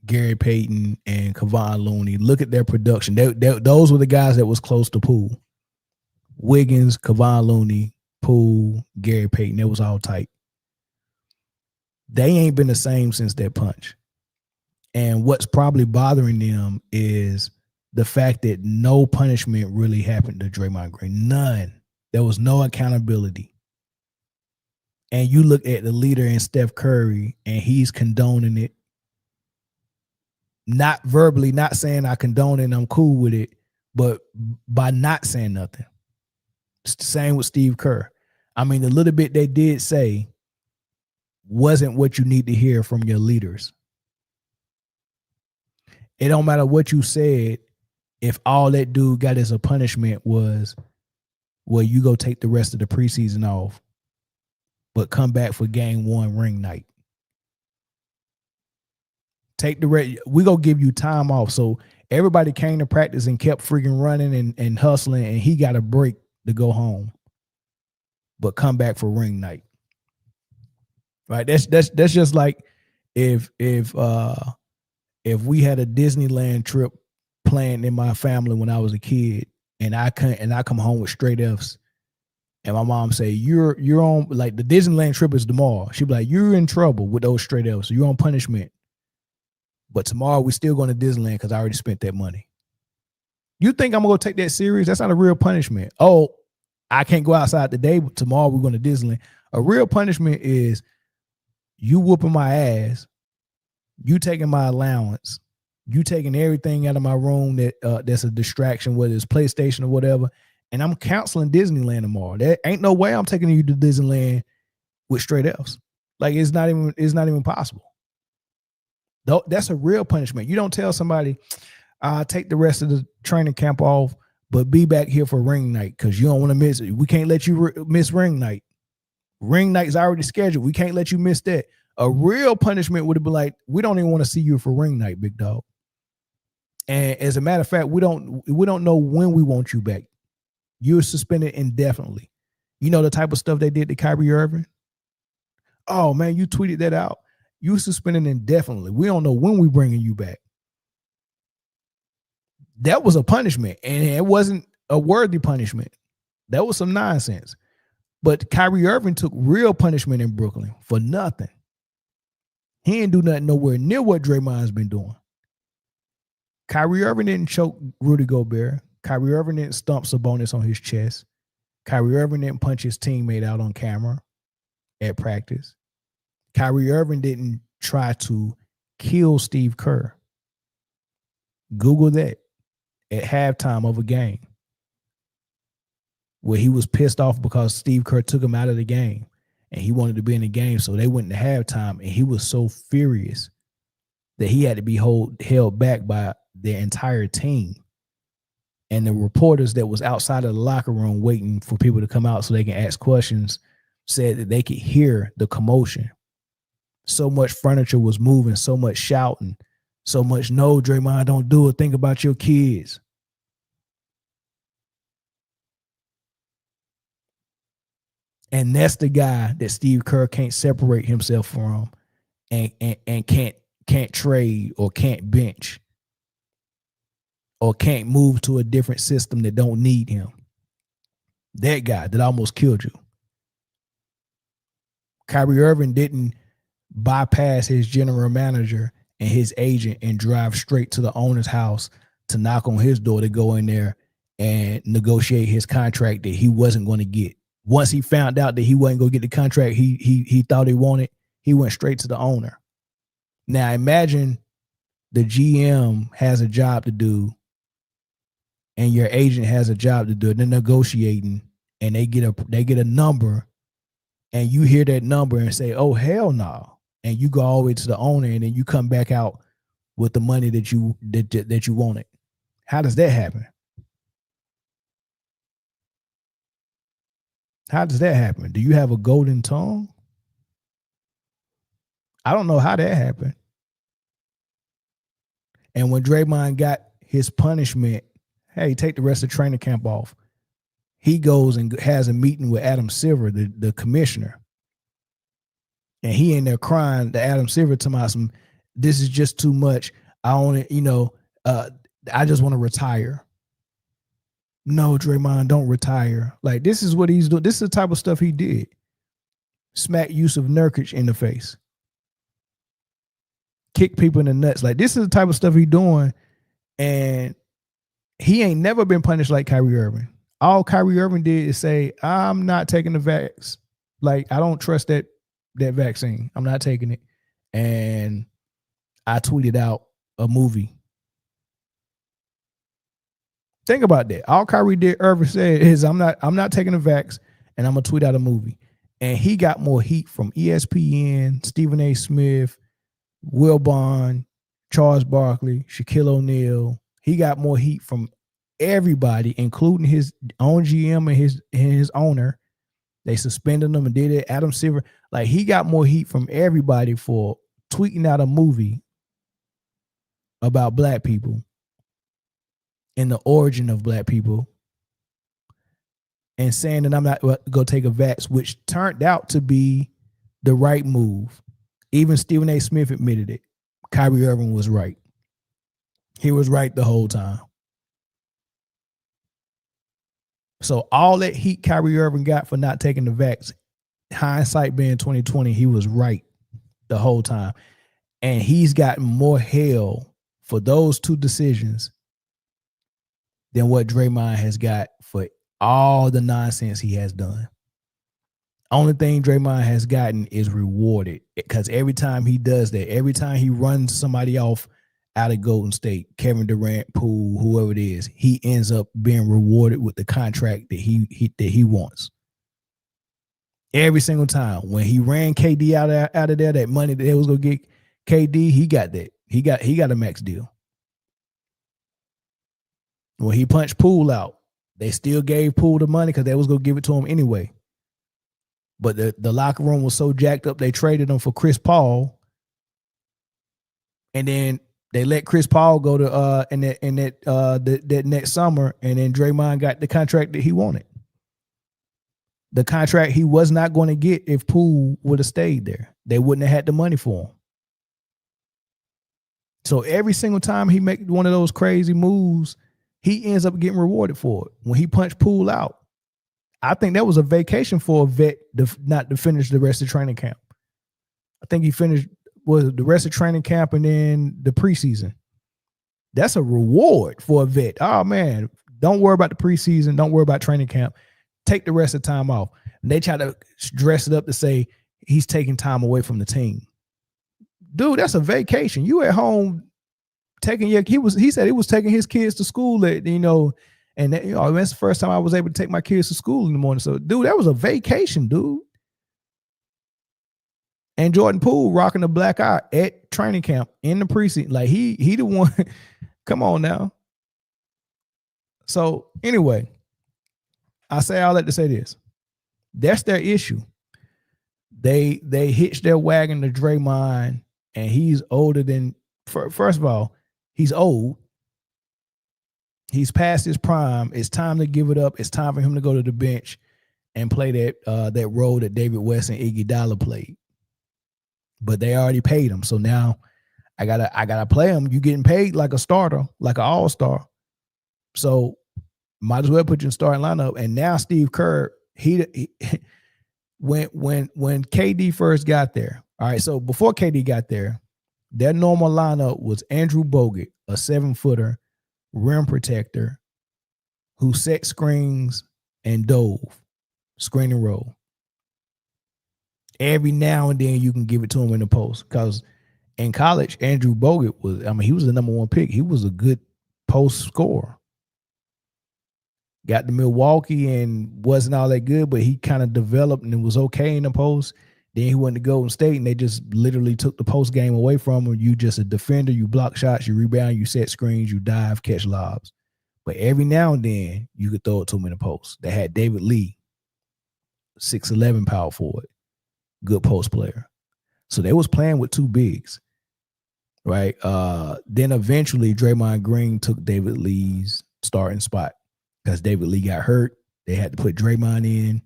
Gary Payton and Kevon Looney. Look at their production. Those were the guys that was close to Poole. Wiggins, Kevon Looney, Poole, Gary Payton. It was all tight. They ain't been the same since that punch. And what's probably bothering them is the fact that no punishment really happened to Draymond Green. None. There was no accountability. And you look at the leader in Steph Curry, and he's condoning it. Not verbally, not saying I condone it and I'm cool with it, but by not saying nothing. It's the same with Steve Kerr. I mean, the little bit they did say wasn't what you need to hear from your leaders. It don't matter what you said if all that dude got as a punishment was, well, you go take the rest of the preseason off, but come back for game 1 ring night. Take the rest. We gonna give you time off. So everybody came to practice and kept freaking running and hustling, and he got a break to go home, but come back for ring night. Right? That's just like if we had a Disneyland trip planned in my family when I was a kid, and I come home with straight F's, and my mom say you're on, like, the Disneyland trip is tomorrow. She'd be like, you're in trouble with those straight F's. You're on punishment. But tomorrow we still going to Disneyland because I already spent that money. You think I'm going to take that serious? That's not a real punishment. Oh, I can't go outside today, but tomorrow we're going to Disneyland. A real punishment is you whooping my ass, you taking my allowance, you taking everything out of my room that's a distraction, whether it's PlayStation or whatever, and I'm canceling Disneyland tomorrow. There ain't no way I'm taking you to Disneyland with straight F's. Like, it's not even possible. That's a real punishment. You don't tell somebody, take the rest of the training camp off, but be back here for ring night because you don't want to miss it. We can't let you miss ring night. Ring night is already scheduled. We can't let you miss that. A real punishment would have been like, we don't even want to see you for ring night, big dog. And as a matter of fact, we don't know when we want you back. You're suspended indefinitely. You know the type of stuff they did to Kyrie Irving? Oh, man, you tweeted that out. You suspended indefinitely. We don't know when we bringing you back. That was a punishment, and it wasn't a worthy punishment. That was some nonsense. But Kyrie Irving took real punishment in Brooklyn for nothing. He didn't do nothing nowhere near what Draymond's been doing. Kyrie Irving didn't choke Rudy Gobert. Kyrie Irving didn't stump Sabonis on his chest. Kyrie Irving didn't punch his teammate out on camera at practice. Kyrie Irving didn't try to kill Steve Kerr. Google that at halftime of a game where he was pissed off because Steve Kerr took him out of the game and he wanted to be in the game, so they went to halftime, and he was so furious that he had to be held back by the entire team. And the reporters that was outside of the locker room waiting for people to come out so they can ask questions said that they could hear the commotion. So much furniture was moving, so much shouting, so much, no, Draymond, don't do it. Think about your kids. And that's the guy that Steve Kerr can't separate himself from and can't trade or can't bench or can't move to a different system that don't need him. That guy that almost killed you. Kyrie Irving didn't bypass his general manager and his agent and drive straight to the owner's house to knock on his door to go in there and negotiate his contract that he wasn't going to get. Once he found out that he wasn't going to get the contract he thought he wanted, he went straight to the owner. Now imagine the GM has a job to do and your agent has a job to do. They're negotiating and they get a number, and you hear that number and say, oh, hell no. And you go all the way to the owner, and then you come back out with the money that you wanted. How does that happen? How does that happen? Do you have a golden tongue? I don't know how that happened. And when Draymond got his punishment, hey, take the rest of training camp off. He goes and has a meeting with Adam Silver, the commissioner. And he in there crying to Adam Silver to my some, this is just too much. I only, I just want to retire. No, Draymond, don't retire. Like, this is what he's doing. This is the type of stuff he did. Smack Yusuf Nurkic in the face. Kick people in the nuts. Like, this is the type of stuff he doing. And he ain't never been punished like Kyrie Irving. All Kyrie Irving did is say, I'm not taking the vax. Like, I don't trust that vaccine. I'm not taking it. And I tweeted out a movie. Think about that. All Kyrie Irving said is, I'm not taking the vax, and I'm gonna tweet out a movie. And he got more heat from ESPN, Stephen A. Smith, Will Bond, Charles Barkley, Shaquille O'Neal. He got more heat from everybody, including his own GM and his owner. They suspended him and did it. Adam Silver, like, he got more heat from everybody for tweeting out a movie about black people and the origin of black people, and saying that I'm not going to take a vax, which turned out to be the right move. Even Stephen A. Smith admitted it. Kyrie Irving was right. He was right the whole time. So all that heat Kyrie Irving got for not taking the vax, hindsight being 2020, he was right the whole time. And he's gotten more hell for those two decisions than what Draymond has got for all the nonsense he has done. Only thing Draymond has gotten is rewarded, because every time he does that, every time he runs somebody off out of Golden State, Kevin Durant, Poole, whoever it is, he ends up being rewarded with the contract that he wants. Every single time. When he ran KD out of there, that money that they was gonna get KD, he got that. He got a max deal. When he punched Poole out, they still gave Poole the money because they was gonna give it to him anyway. But the locker room was so jacked up, they traded him for Chris Paul, and then they let Chris Paul go to that next summer, and then Draymond got the contract that he wanted. The contract he was not going to get if Poole would have stayed there. They wouldn't have had the money for him. So every single time he make one of those crazy moves, he ends up getting rewarded for it. When he punched Poole out, I think that was a vacation for a vet not to finish the rest of training camp. I think he finished the rest of training camp and then the preseason. That's a reward for a vet. Oh man, don't worry about the preseason. Don't worry about training camp. Take the rest of the time off. And they try to dress it up to say he's taking time away from the team. Dude, that's a vacation. You at home taking he said he was taking his kids to school and that's the first time I was able to take my kids to school in the morning. So, dude, that was a vacation, dude. And Jordan Poole rocking the black eye at training camp in the preseason. Like, he the one. Come on now. So, anyway, I say all that to say this. That's their issue. They hitched their wagon to Draymond, and he's older than, first of all, he's old. He's past his prime. It's time to give it up. It's time for him to go to the bench and play that role that David West and Iggy Dollar played. But they already paid him. So now I gotta play him. You getting paid like a starter, like an all-star. So might as well put you in starting lineup. And now Steve Kerr, when KD first got there. All right, so before KD got there, their normal lineup was Andrew Bogut, a 7-footer, rim protector, who set screens and dove, screen and roll. Every now and then you can give it to him in the post, because in college, Andrew Bogut he was the number 1 pick. He was a good post scorer. Got to Milwaukee and wasn't all that good, but he kind of developed and was okay in the post. Then he went to Golden State, and they just literally took the post game away from him. You just a defender, you block shots, you rebound, you set screens, you dive, catch lobs. But every now and then, you could throw it to him in the post. They had David Lee, 6'11" power forward, good post player. So they was playing with 2 bigs, right? Then eventually, Draymond Green took David Lee's starting spot because David Lee got hurt. They had to put Draymond in.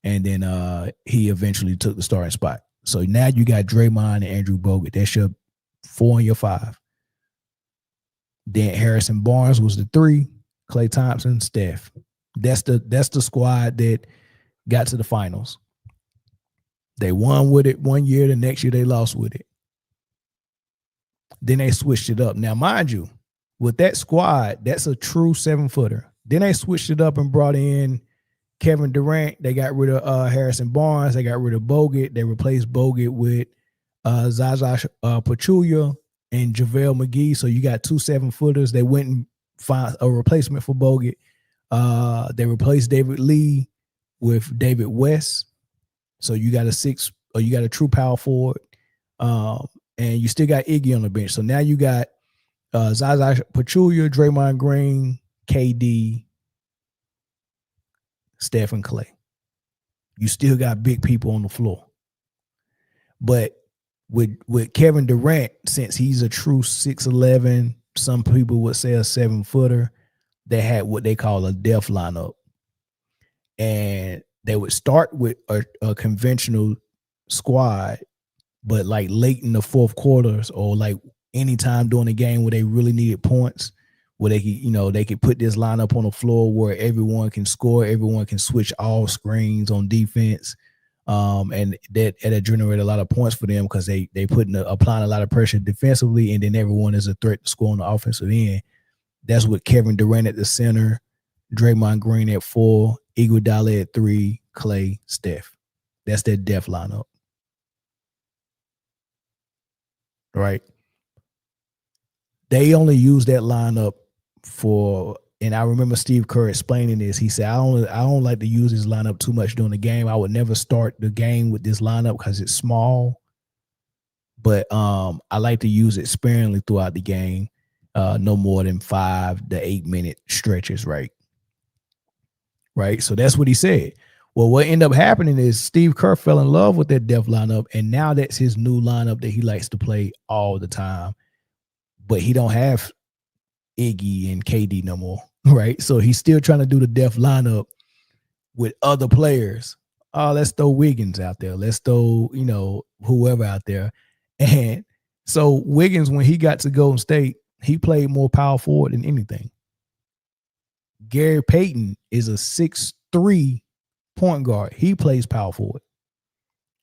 And then he eventually took the starting spot. So now you got Draymond and Andrew Bogut. That's your 4 and your 5. Then Harrison Barnes was the 3. Klay Thompson, Steph. That's the squad that got to the finals. They won with it one year. The next year they lost with it. Then they switched it up. Now, mind you, with that squad, that's a true 7-footer. Then they switched it up and brought in Kevin Durant. They got rid of Harrison Barnes. They got rid of Bogut. They replaced Bogut with Zaza Pachulia and JaVale McGee. So you got 2 7-footers. They went and found a replacement for Bogut. They replaced David Lee with David West. So you got a true power forward. And you still got Iggy on the bench. So now you got Zaza Pachulia, Draymond Green, KD, Steph, and Klay. You still got big people on the floor. But with Kevin Durant, since he's a true 6'11", some people would say a 7-footer, they had what they call a death lineup. And they would start with a conventional squad, but like late in the fourth quarters or like anytime during the game where they really needed points, where they could put this lineup on the floor where everyone can score, everyone can switch all screens on defense. And that generated a lot of points for them because they applying a lot of pressure defensively, and then everyone is a threat to score on the offensive end. That's with Kevin Durant at the center, Draymond Green at 4, Iguodala at 3, Klay, Steph. That's their death lineup. Right? They only use that lineup for, and I remember Steve Kerr explaining this. He said, I don't like to use this lineup too much during the game. I would never start the game with this lineup because it's small. But I like to use it sparingly throughout the game. No more than 5 to 8 minute stretches, right? Right. So that's what he said. Well, what ended up happening is Steve Kerr fell in love with that death lineup, and now that's his new lineup that he likes to play all the time. But he don't have Iggy and KD no more, right? So he's still trying to do the death lineup with other players. Oh, let's throw Wiggins out there. Let's throw, whoever out there. And so Wiggins, when he got to Golden State, he played more power forward than anything. Gary Payton is a 6'3" point guard. He plays power forward.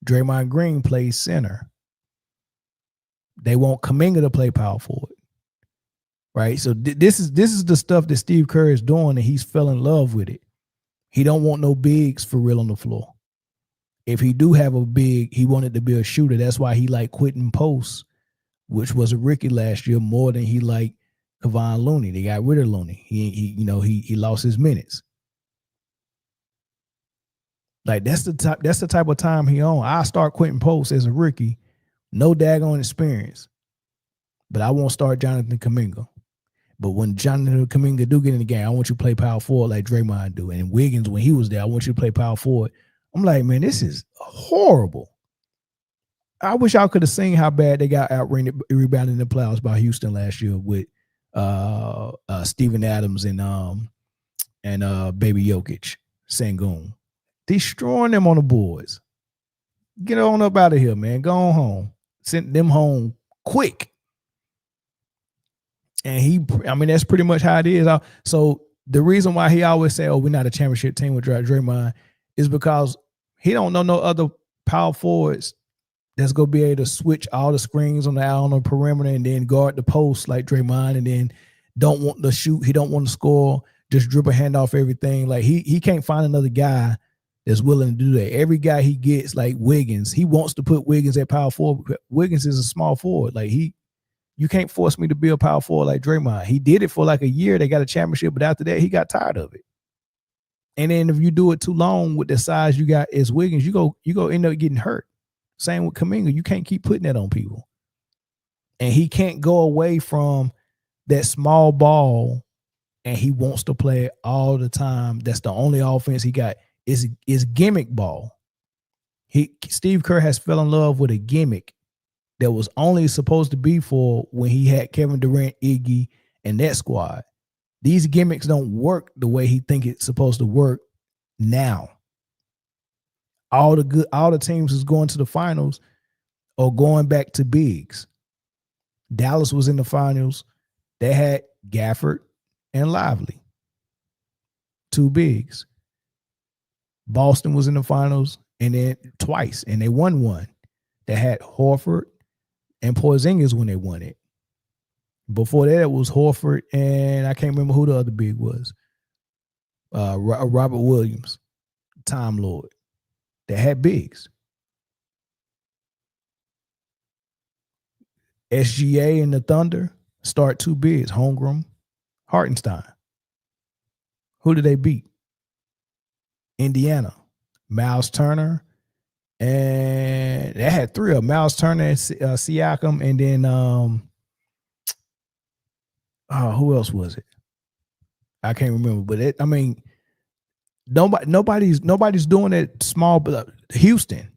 Draymond Green plays center. They want Kuminga to play power forward. Right? So this is the stuff that Steve Kerr is doing, and he's fell in love with it. He don't want no bigs for real on the floor. If he do have a big, he wanted to be a shooter. That's why he liked quitting posts, which was a rookie last year, more than he liked Kevon Looney. They got rid of Looney. He lost his minutes. Like that's the type of time he on. I start quitting posts as a rookie, no daggone experience, but I won't start Jonathan Kuminga. But when Jonathan Kuminga do get in the game, I want you to play power forward like Draymond do. And Wiggins, when he was there, I want you to play power forward. I'm like, man, this is horrible. I wish y'all could have seen how bad they got rebounded in the playoffs by Houston last year with Steven Adams and Baby Jokic, Sengun. Destroying them on the boards. Get on up out of here, man. Go on home. Send them home quick. And that's pretty much how it is. So the reason why he always say, we're not a championship team with Draymond is because he don't know no other power forwards that's going to be able to switch all the screens on the perimeter and then guard the post like Draymond, and then don't want to shoot. He don't want to score, just dribble hand off everything. Like he can't find another guy that's willing to do that. Every guy he gets, like Wiggins, he wants to put Wiggins at power forward. Wiggins is a small forward. Like you can't force me to be a power forward like Draymond. He did it for like a year. They got a championship, but after that, he got tired of it. And then if you do it too long with the size you got as Wiggins, you go end up getting hurt. Same with Kuminga. You can't keep putting that on people. And he can't go away from that small ball, and he wants to play it all the time. That's the only offense he got is gimmick ball. Steve Kerr has fell in love with a gimmick that was only supposed to be for when he had Kevin Durant, Iggy, and that squad. These gimmicks don't work the way he think it's supposed to work now. All the teams is going to the finals or going back to bigs. Dallas was in the finals. They had Gafford and Lively, 2 bigs. Boston was in the finals and then twice, and they won one. They had Horford and Porzingis when they won it. Before that, it was Horford and I can't remember who the other big was. Robert Williams, Time Lord. They had bigs. SGA and the Thunder start 2 bigs. Holmgren, Hartenstein. Who did they beat? Indiana. Miles Turner. And they had 3 of them. Miles Turner and Siakam. And then who else was it? I can't remember. But nobody's doing it small. But Houston.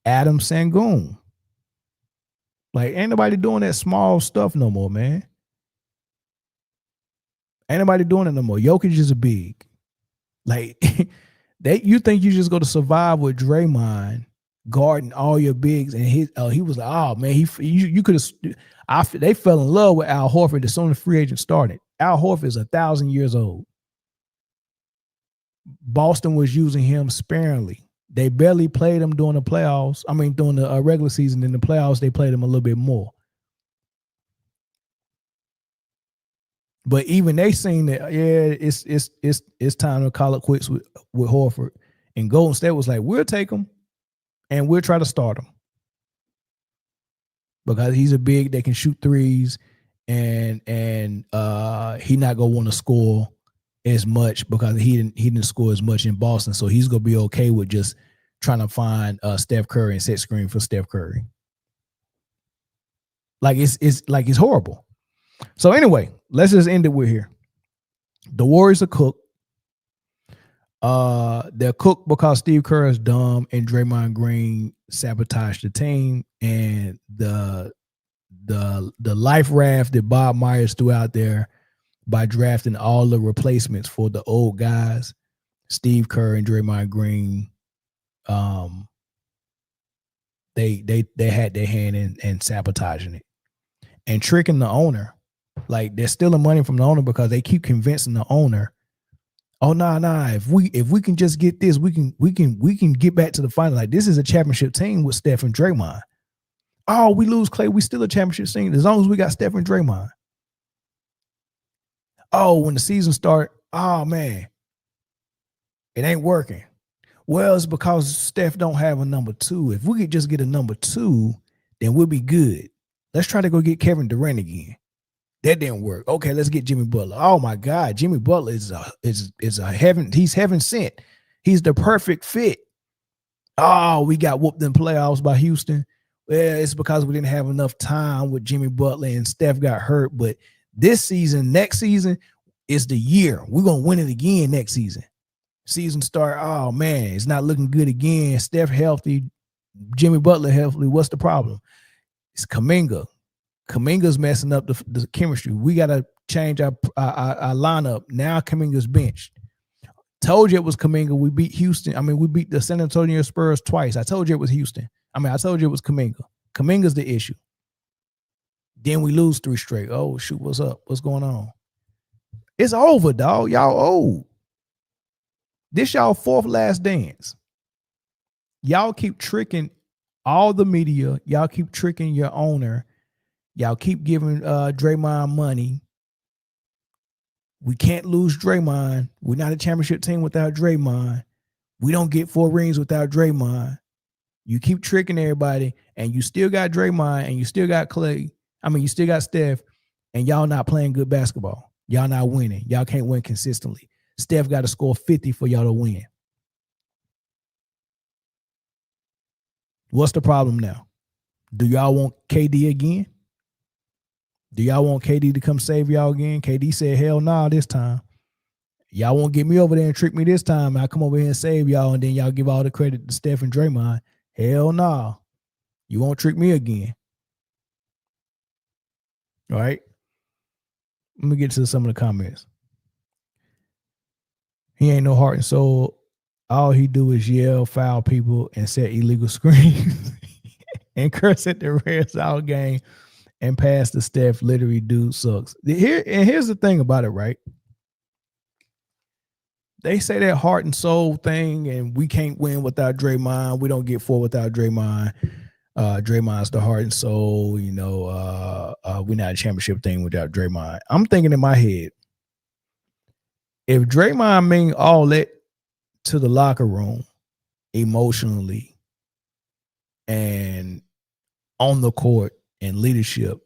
Adam Sengun. Like, ain't nobody doing that small stuff no more, man. Ain't nobody doing it no more. Jokic is a big. Like, you think you just go to survive with Draymond guarding all your bigs, and he was like, oh man, you could have. They fell in love with Al Horford as soon as free agent started. Al Horford is 1,000 years old. Boston was using him sparingly. They barely played him during the playoffs. During the regular season. In the playoffs, they played him a little bit more. But even they seen that, it's time to call it quits with Horford. And Golden State was like, we'll take him and we'll try to start him. Because he's a big, they can shoot threes, and he not gonna want to score as much because he didn't score as much in Boston. So he's gonna be okay with just trying to find Steph Curry and set screen for Steph Curry. Like it's horrible. So anyway, let's just end it with here. The Warriors are cooked. They're cooked because Steve Kerr is dumb and Draymond Green sabotaged the team, and the life raft that Bob Myers threw out there by drafting all the replacements for the old guys, Steve Kerr and Draymond Green, they had their hand in sabotaging it and tricking the owner. Like, they're stealing money from the owner because they keep convincing the owner, oh nah, if we can just get this, we can get back to the final. Like, this is a championship team with Steph and Draymond. Oh, we lose Clay, we still a championship team as long as we got Steph and Draymond. Oh, when the season start, oh man, it ain't working. Well, it's because Steph don't have a number 2. If we could just get a number 2, then we'll be good. Let's try to go get Kevin Durant again. That didn't work. Okay, let's get Jimmy Butler. Oh my God, Jimmy Butler is a heaven. He's heaven sent. He's the perfect fit. Oh, we got whooped in playoffs by Houston. Well, it's because we didn't have enough time with Jimmy Butler and Steph got hurt. But this season, next season is the year. We're gonna win it again next season. Season start. Oh man, it's not looking good again. Steph healthy, Jimmy Butler healthy. What's the problem? It's Kuminga. Kuminga's messing up the chemistry. We got to change our lineup. Now Kuminga's benched. Told you it was Kuminga. We beat Houston. We beat the San Antonio Spurs twice. I told you it was Houston. I told you it was Kuminga. Kuminga's the issue. Then we lose 3 straight. Oh, shoot, what's up? What's going on? It's over, dog. Y'all old. This y'all 4th last dance. Y'all keep tricking all the media. Y'all keep tricking your owner. Y'all keep giving Draymond money. We can't lose Draymond. We're not a championship team without Draymond. We don't get 4 rings without Draymond. You keep tricking everybody, and you still got Draymond, and you still got Clay. You still got Steph, and y'all not playing good basketball. Y'all not winning. Y'all can't win consistently. Steph got to score 50 for y'all to win. What's the problem now? Do y'all want KD again? Do y'all want KD to come save y'all again? KD said, hell nah this time. Y'all won't get me over there and trick me this time. I come over here and save y'all, and then y'all give all the credit to Steph and Draymond. Hell nah. You won't trick me again. All right. Let me get to some of the comments. He ain't no heart and soul. all he do is yell, foul people, and set illegal screens and curse at the refs all game and pass to Steph. Literally, dude sucks. Here's the thing about it, right? They say that heart and soul thing, and we can't win without Draymond. We don't get four without Draymond. Draymond's the heart and soul. You know, we're not a championship thing without Draymond. I'm thinking in my head, if Draymond mean all that to the locker room emotionally and on the court and leadership,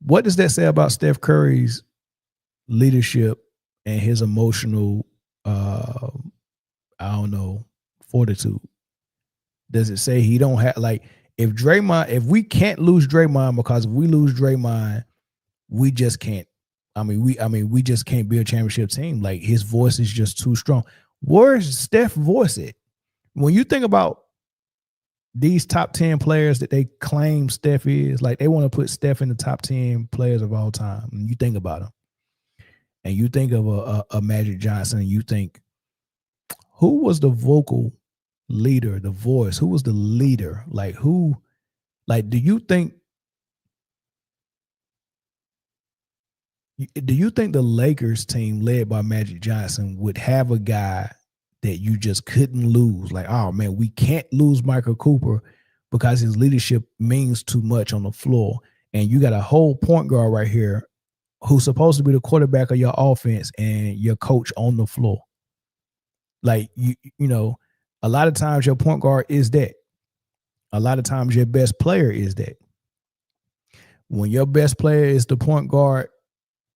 what does that say about Steph Curry's leadership and his emotional fortitude? Does it say he don't have, like, if we can't lose Draymond, because if we lose Draymond, we just can't. We just can't be a championship team. Like, his voice is just too strong. Where's Steph's voice at? When you think about these top 10 players that they claim Steph is, like, they want to put Steph in the top 10 players of all time. And you think about them, and you think of a Magic Johnson, and you think, who was the vocal leader, the voice? Who was the leader? Like, who? Like, do you think the Lakers team led by Magic Johnson would have a guy that you just couldn't lose? Like, oh man, we can't lose Michael Cooper because his leadership means too much on the floor. And you got a whole point guard right here who's supposed to be the quarterback of your offense and your coach on the floor. Like, you know, a lot of times your point guard is that. A lot of times your best player is that. When your best player is the point guard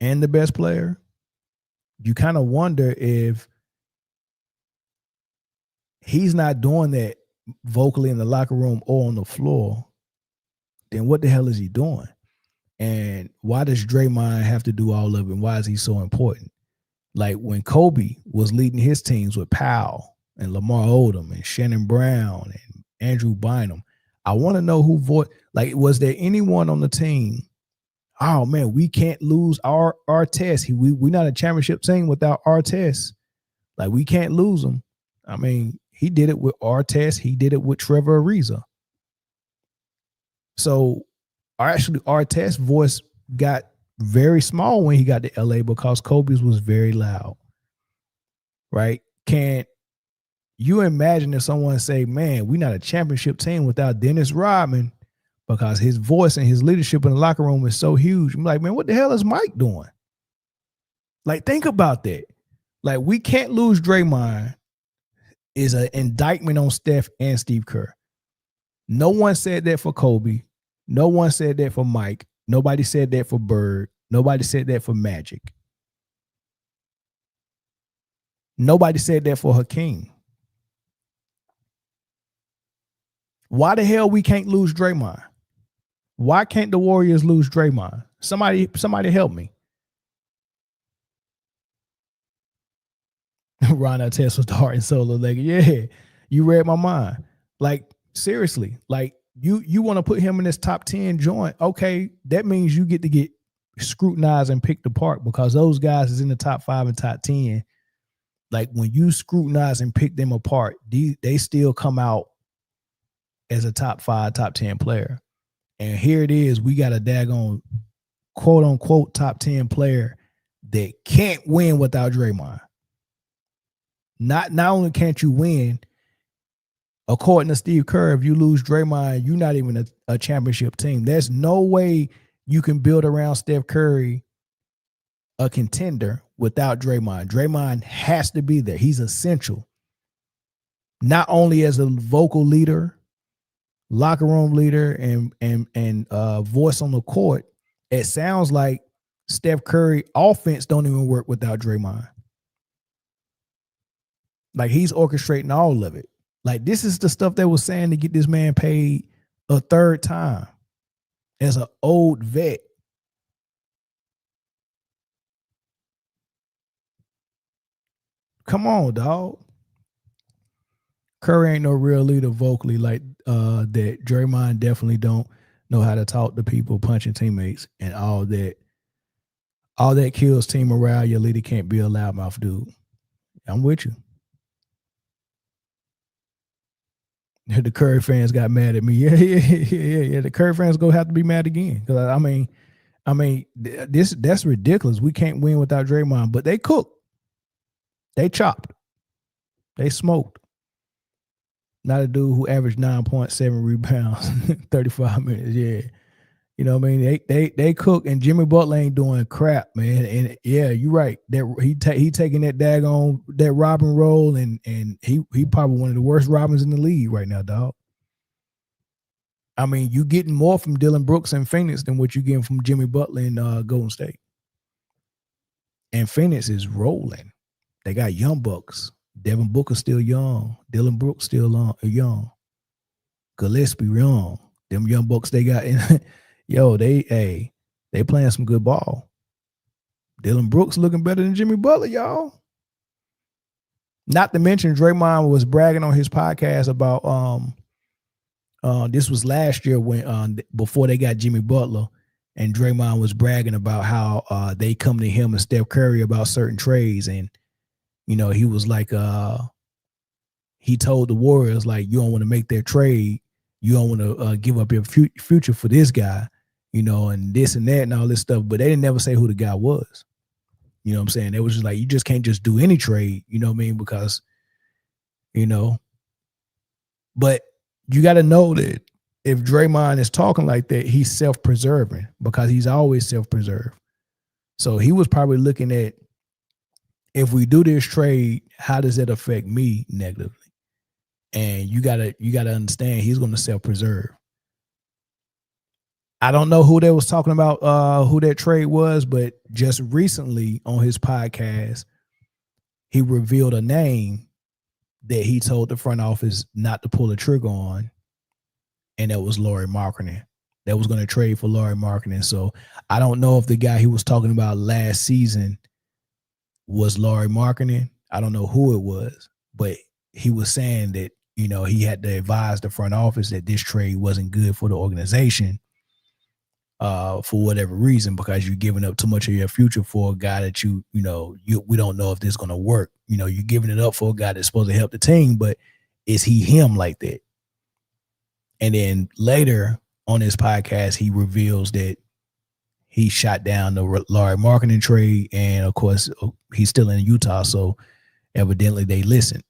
and the best player, you kind of wonder if he's not doing that vocally in the locker room or on the floor, then what the hell is he doing? And why does Draymond have to do all of it? And why is he so important? Like, when Kobe was leading his teams with Powell and Lamar Odom and Shannon Brown and Andrew Bynum, I want to know who like, was there anyone on the team? Oh man, we can't lose our test. We're not a championship team without our test. Like, we can't lose them. I mean, he did it with Artest. He did it with Trevor Ariza. So actually, Artest's voice got very small when he got to LA because Kobe's was very loud. Right? Can you imagine if someone say, man, we're not a championship team without Dennis Rodman because his voice and his leadership in the locker room is so huge? I'm like, man, what the hell is Mike doing? Like, think about that. Like, we can't lose Draymond is an indictment on Steph and Steve Kerr. No one said that for Kobe. No one said that for Mike. Nobody said that for Bird. Nobody said that for Magic. Nobody said that for Hakeem. Why the hell we can't lose Draymond? Why can't the Warriors lose Draymond? Somebody help me. Ron Artest was the heart and soul of Lakers. Yeah, you read my mind. Like, seriously, like, you want to put him in this top 10 joint. Okay, that means you get to get scrutinized and picked apart because those guys is in the top 5 and top 10. Like, when you scrutinize and pick them apart, they still come out as a top 5, top 10 player. And here it is, we got a daggone quote unquote top 10 player that can't win without Draymond. Not only can't you win, according to Steve Kerr, if you lose Draymond, you're not even a championship team. There's no way you can build around Steph Curry a contender without Draymond. Draymond has to be there. He's essential. Not only as a vocal leader, locker room leader, and voice on the court. It sounds like Steph Curry offense don't even work without Draymond. Like, he's orchestrating all of it. Like, this is the stuff they was saying to get this man paid a third time as an old vet. Come on, dog. Curry ain't no real leader vocally like that. Draymond definitely don't know how to talk to people, punching teammates, and all that. All that kills team morale. Your leader can't be a loudmouth dude. I'm with you. The Curry fans got mad at me. Yeah. The Curry fans gonna have to be mad again because I mean, that's ridiculous. We can't win without Draymond, but they cooked, they chopped, they smoked. Not a dude who averaged 9.7 rebounds, 35 minutes. Yeah, you know what I mean. They cook, and Jimmy Butler ain't doing crap, man. And yeah, you're right. That he taking that daggone that Robin role, and he probably one of the worst Robins in the league right now, dog. I mean, you getting more from Dylan Brooks and Phoenix than what you getting from Jimmy Butler and Golden State. And Phoenix is rolling. They got young bucks. Devin Booker still young. Dylan Brooks still young. Gillespie young. Them young bucks they got in. Yo, they playing some good ball. Dylan Brooks looking better than Jimmy Butler, y'all. Not to mention Draymond was bragging on his podcast about this was last year when before they got Jimmy Butler, and Draymond was bragging about how they come to him and Steph Curry about certain trades, and you know he was like he told the Warriors like, you don't want to make that trade, you don't want to give up your future for this guy, you know, and this and that and all this stuff, but they didn't never say who the guy was. You know what I'm saying? It was just like, you just can't just do any trade, you know what I mean? Because, you know, but you got to know that if Draymond is talking like that, he's self-preserving because he's always self-preserved. So he was probably looking at, if we do this trade, how does that affect me negatively? And you gotta understand he's going to self-preserve. I don't know who they was talking about, who that trade was, but just recently on his podcast, he revealed a name that he told the front office not to pull the trigger on, and that was Lauri Markkanen. That was going to trade for Lauri Markkanen. So I don't know if the guy he was talking about last season was Lauri Markkanen. I don't know who it was, but he was saying that, you know, he had to advise the front office that this trade wasn't good for the organization for whatever reason, because you're giving up too much of your future for a guy that we don't know if this is going to work. You know, you're giving it up for a guy that's supposed to help the team, but is he him like that? And then later on his podcast, he reveals that he shot down the Lauri Markkanen trade, and of course he's still in Utah, so evidently they listened.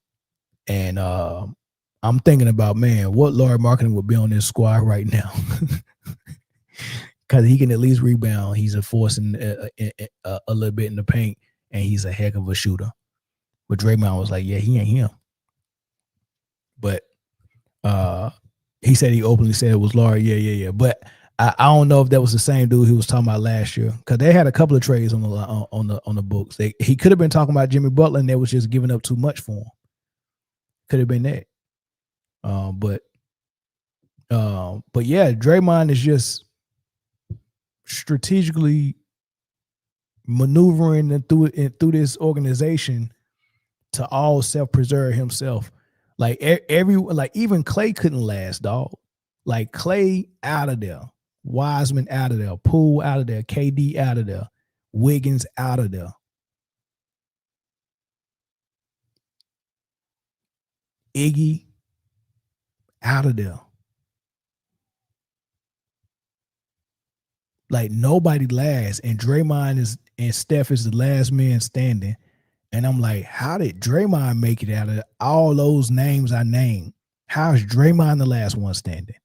And I'm thinking about, man, what Lauri Markkanen would be on this squad right now. Because he can at least rebound. He's a force in a little bit in the paint, and he's a heck of a shooter. But Draymond was like, yeah, he ain't him. But he said he openly said it was Lauri. Yeah. But I don't know if that was the same dude he was talking about last year, because they had a couple of trades on the books. He could have been talking about Jimmy Butler, and they was just giving up too much for him. Could have been that. But yeah, Draymond is just strategically maneuvering through this organization to all self-preserve himself. Like even Clay couldn't last, dog. Like Clay out of there, Wiseman out of there, Poole out of there, KD out of there, Wiggins out of there, Iggy out of there. Like nobody lasts, and Draymond and Steph is the last man standing. And I'm like, how did Draymond make it out of all those names I named? How is Draymond the last one standing?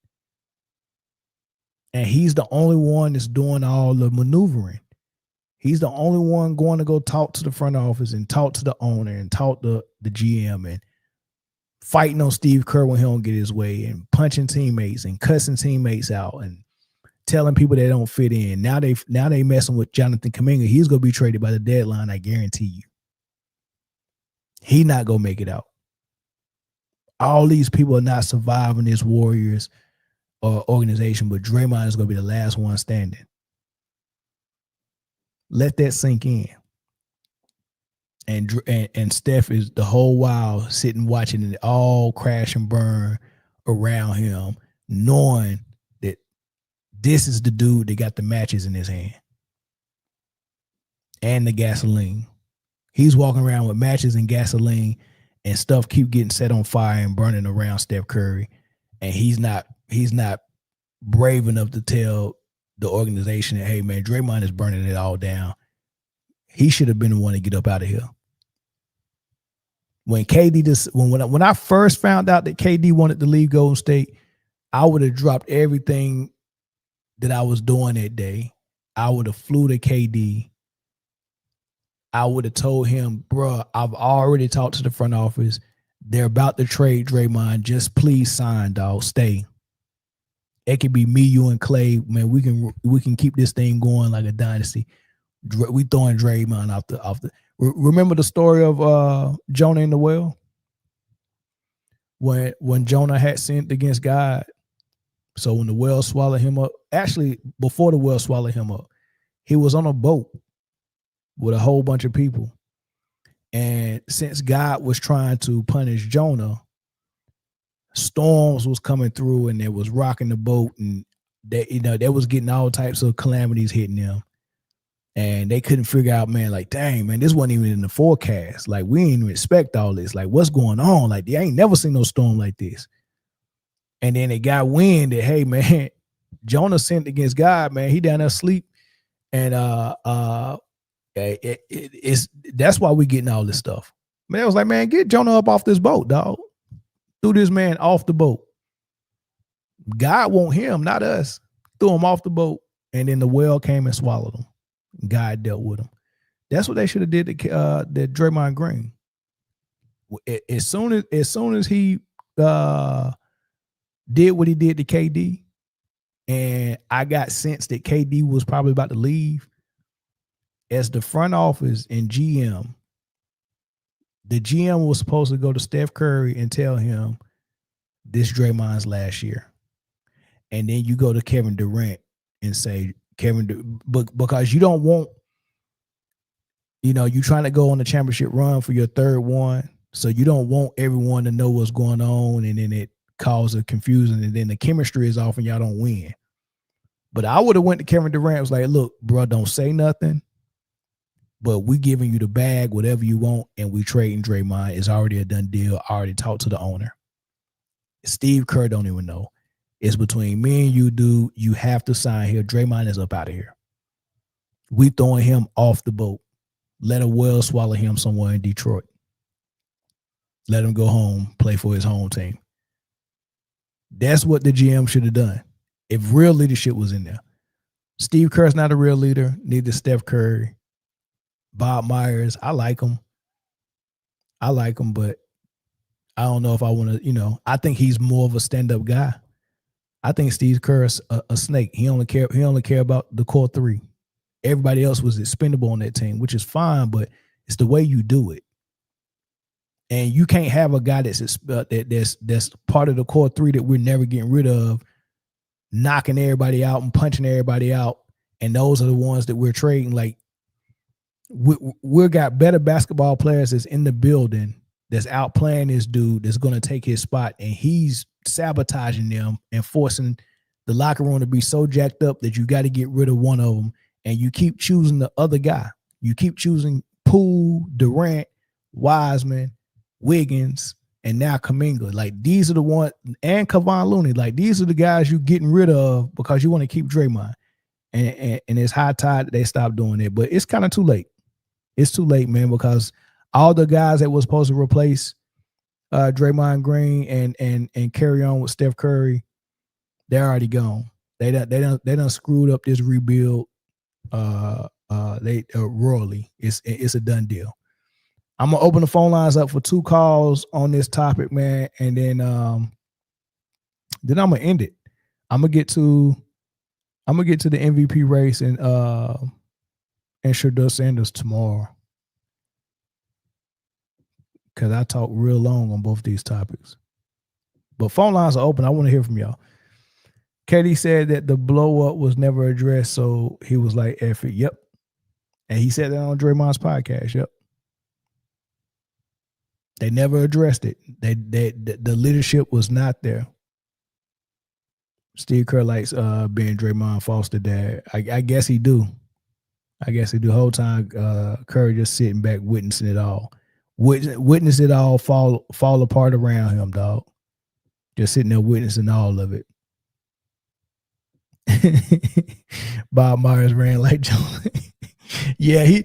And he's the only one that's doing all the maneuvering. He's the only one going to go talk to the front office and talk to the owner and talk to the GM and fighting on Steve Kerr when he don't get his way, and punching teammates and cussing teammates out and telling people they don't fit in. Now they messing with Jonathan Kuminga. He's gonna be traded by the deadline, I guarantee you. He not gonna make it out. All these people are not surviving this Warriors organization, but Draymond is gonna be the last one standing. Let that sink in. And Steph is the whole while sitting watching it all crash and burn around him, knowing that this is the dude that got the matches in his hand and the gasoline. He's walking around with matches and gasoline, and stuff keep getting set on fire and burning around Steph Curry. and he's not brave enough to tell the organization that, hey man, Draymond is burning it all down. He should have been the one to get up out of here. When when I first found out that KD wanted to leave Golden State, I would have dropped everything that I was doing that day. I would have flew to KD. I would have told him, bruh, I've already talked to the front office. They're about to trade Draymond. Just please sign, dog. Stay. It could be me, you, and Clay. Man, we can keep this thing going like a dynasty. We throwing Draymond off the. Remember the story of Jonah in the well? When Jonah had sinned against God. So when the whale swallowed him up, actually before the whale swallowed him up, he was on a boat with a whole bunch of people. And since God was trying to punish Jonah, storms was coming through and it was rocking the boat, and they was getting all types of calamities hitting them. And they couldn't figure out, man, like, dang, man, this wasn't even in the forecast. Like, we didn't even expect all this. Like, what's going on? Like, they ain't never seen no storm like this. And then it got wind that, hey, man, Jonah sinned against God, man. He down there asleep. And that's why we getting all this stuff. Man, I was like, man, get Jonah up off this boat, dog. Threw this man off the boat. God want him, not us. Threw him off the boat. And then the whale came and swallowed him. God dealt with him. That's what they should have did to Draymond Green. As soon as he did what he did to KD, and I got sense that KD was probably about to leave, as the front office and GM, the GM was supposed to go to Steph Curry and tell him this Draymond's last year. And then you go to Kevin Durant and say, because you don't want, you're trying to go on the championship run for your third one. So you don't want everyone to know what's going on, and then it causes confusion, and then the chemistry is off and y'all don't win. But I would have went to Kevin Durant and was like, look, bro, don't say nothing, but we giving you the bag, whatever you want, and we trading Draymond. It's already a done deal. I already talked to the owner. Steve Kerr don't even know. It's between me and you, dude. You have to sign here. Draymond is up out of here. We throwing him off the boat. Let a whale swallow him somewhere in Detroit. Let him go home, play for his home team. That's what the GM should have done if real leadership was in there. Steve Kerr's not a real leader. Neither Steph Curry. Bob Myers, I like him. But I don't know if I want to, I think he's more of a stand-up guy. I think Steve Kerr's a snake. He only care about the core three. Everybody else was expendable on that team, which is fine, but it's the way you do it. And you can't have a guy that's part of the core three that we're never getting rid of, knocking everybody out and punching everybody out, and those are the ones that we're trading. Like, we got better basketball players that's in the building that's outplaying this dude that's going to take his spot, and he's sabotaging them and forcing the locker room to be so jacked up that you got to get rid of one of them, and you keep choosing the other guy. You keep choosing Poole, Durant, Wiseman, Wiggins, and now Kuminga. Like, these are the ones, and Kevon Looney. Like, these are the guys you're getting rid of because you want to keep Draymond. And it's high time that they stop doing it. But it's kind of too late. It's too late, man, because all the guys that were supposed to replace Draymond Green and carry on with Steph Curry, they're already gone. They done screwed up this rebuild royally. It's a done deal. I'm gonna open the phone lines up for 2 calls on this topic, man, and then I'm gonna end it. I'm gonna get to the MVP race and Shador Sanders tomorrow, because I talk real long on both these topics. But phone lines are open. I want to hear from y'all. KD said that the blow up was never addressed, so he was like, F it. Yep. And he said that on Draymond's podcast. Yep. They never addressed it. The leadership was not there. Steve Kerr likes being Draymond Foster dad. I guess he do. The whole time Curry just sitting back witnessing it all. Witness it all fall apart around him, dog. just sitting there witnessing all of it. Bob Myers ran like Joe. Yeah,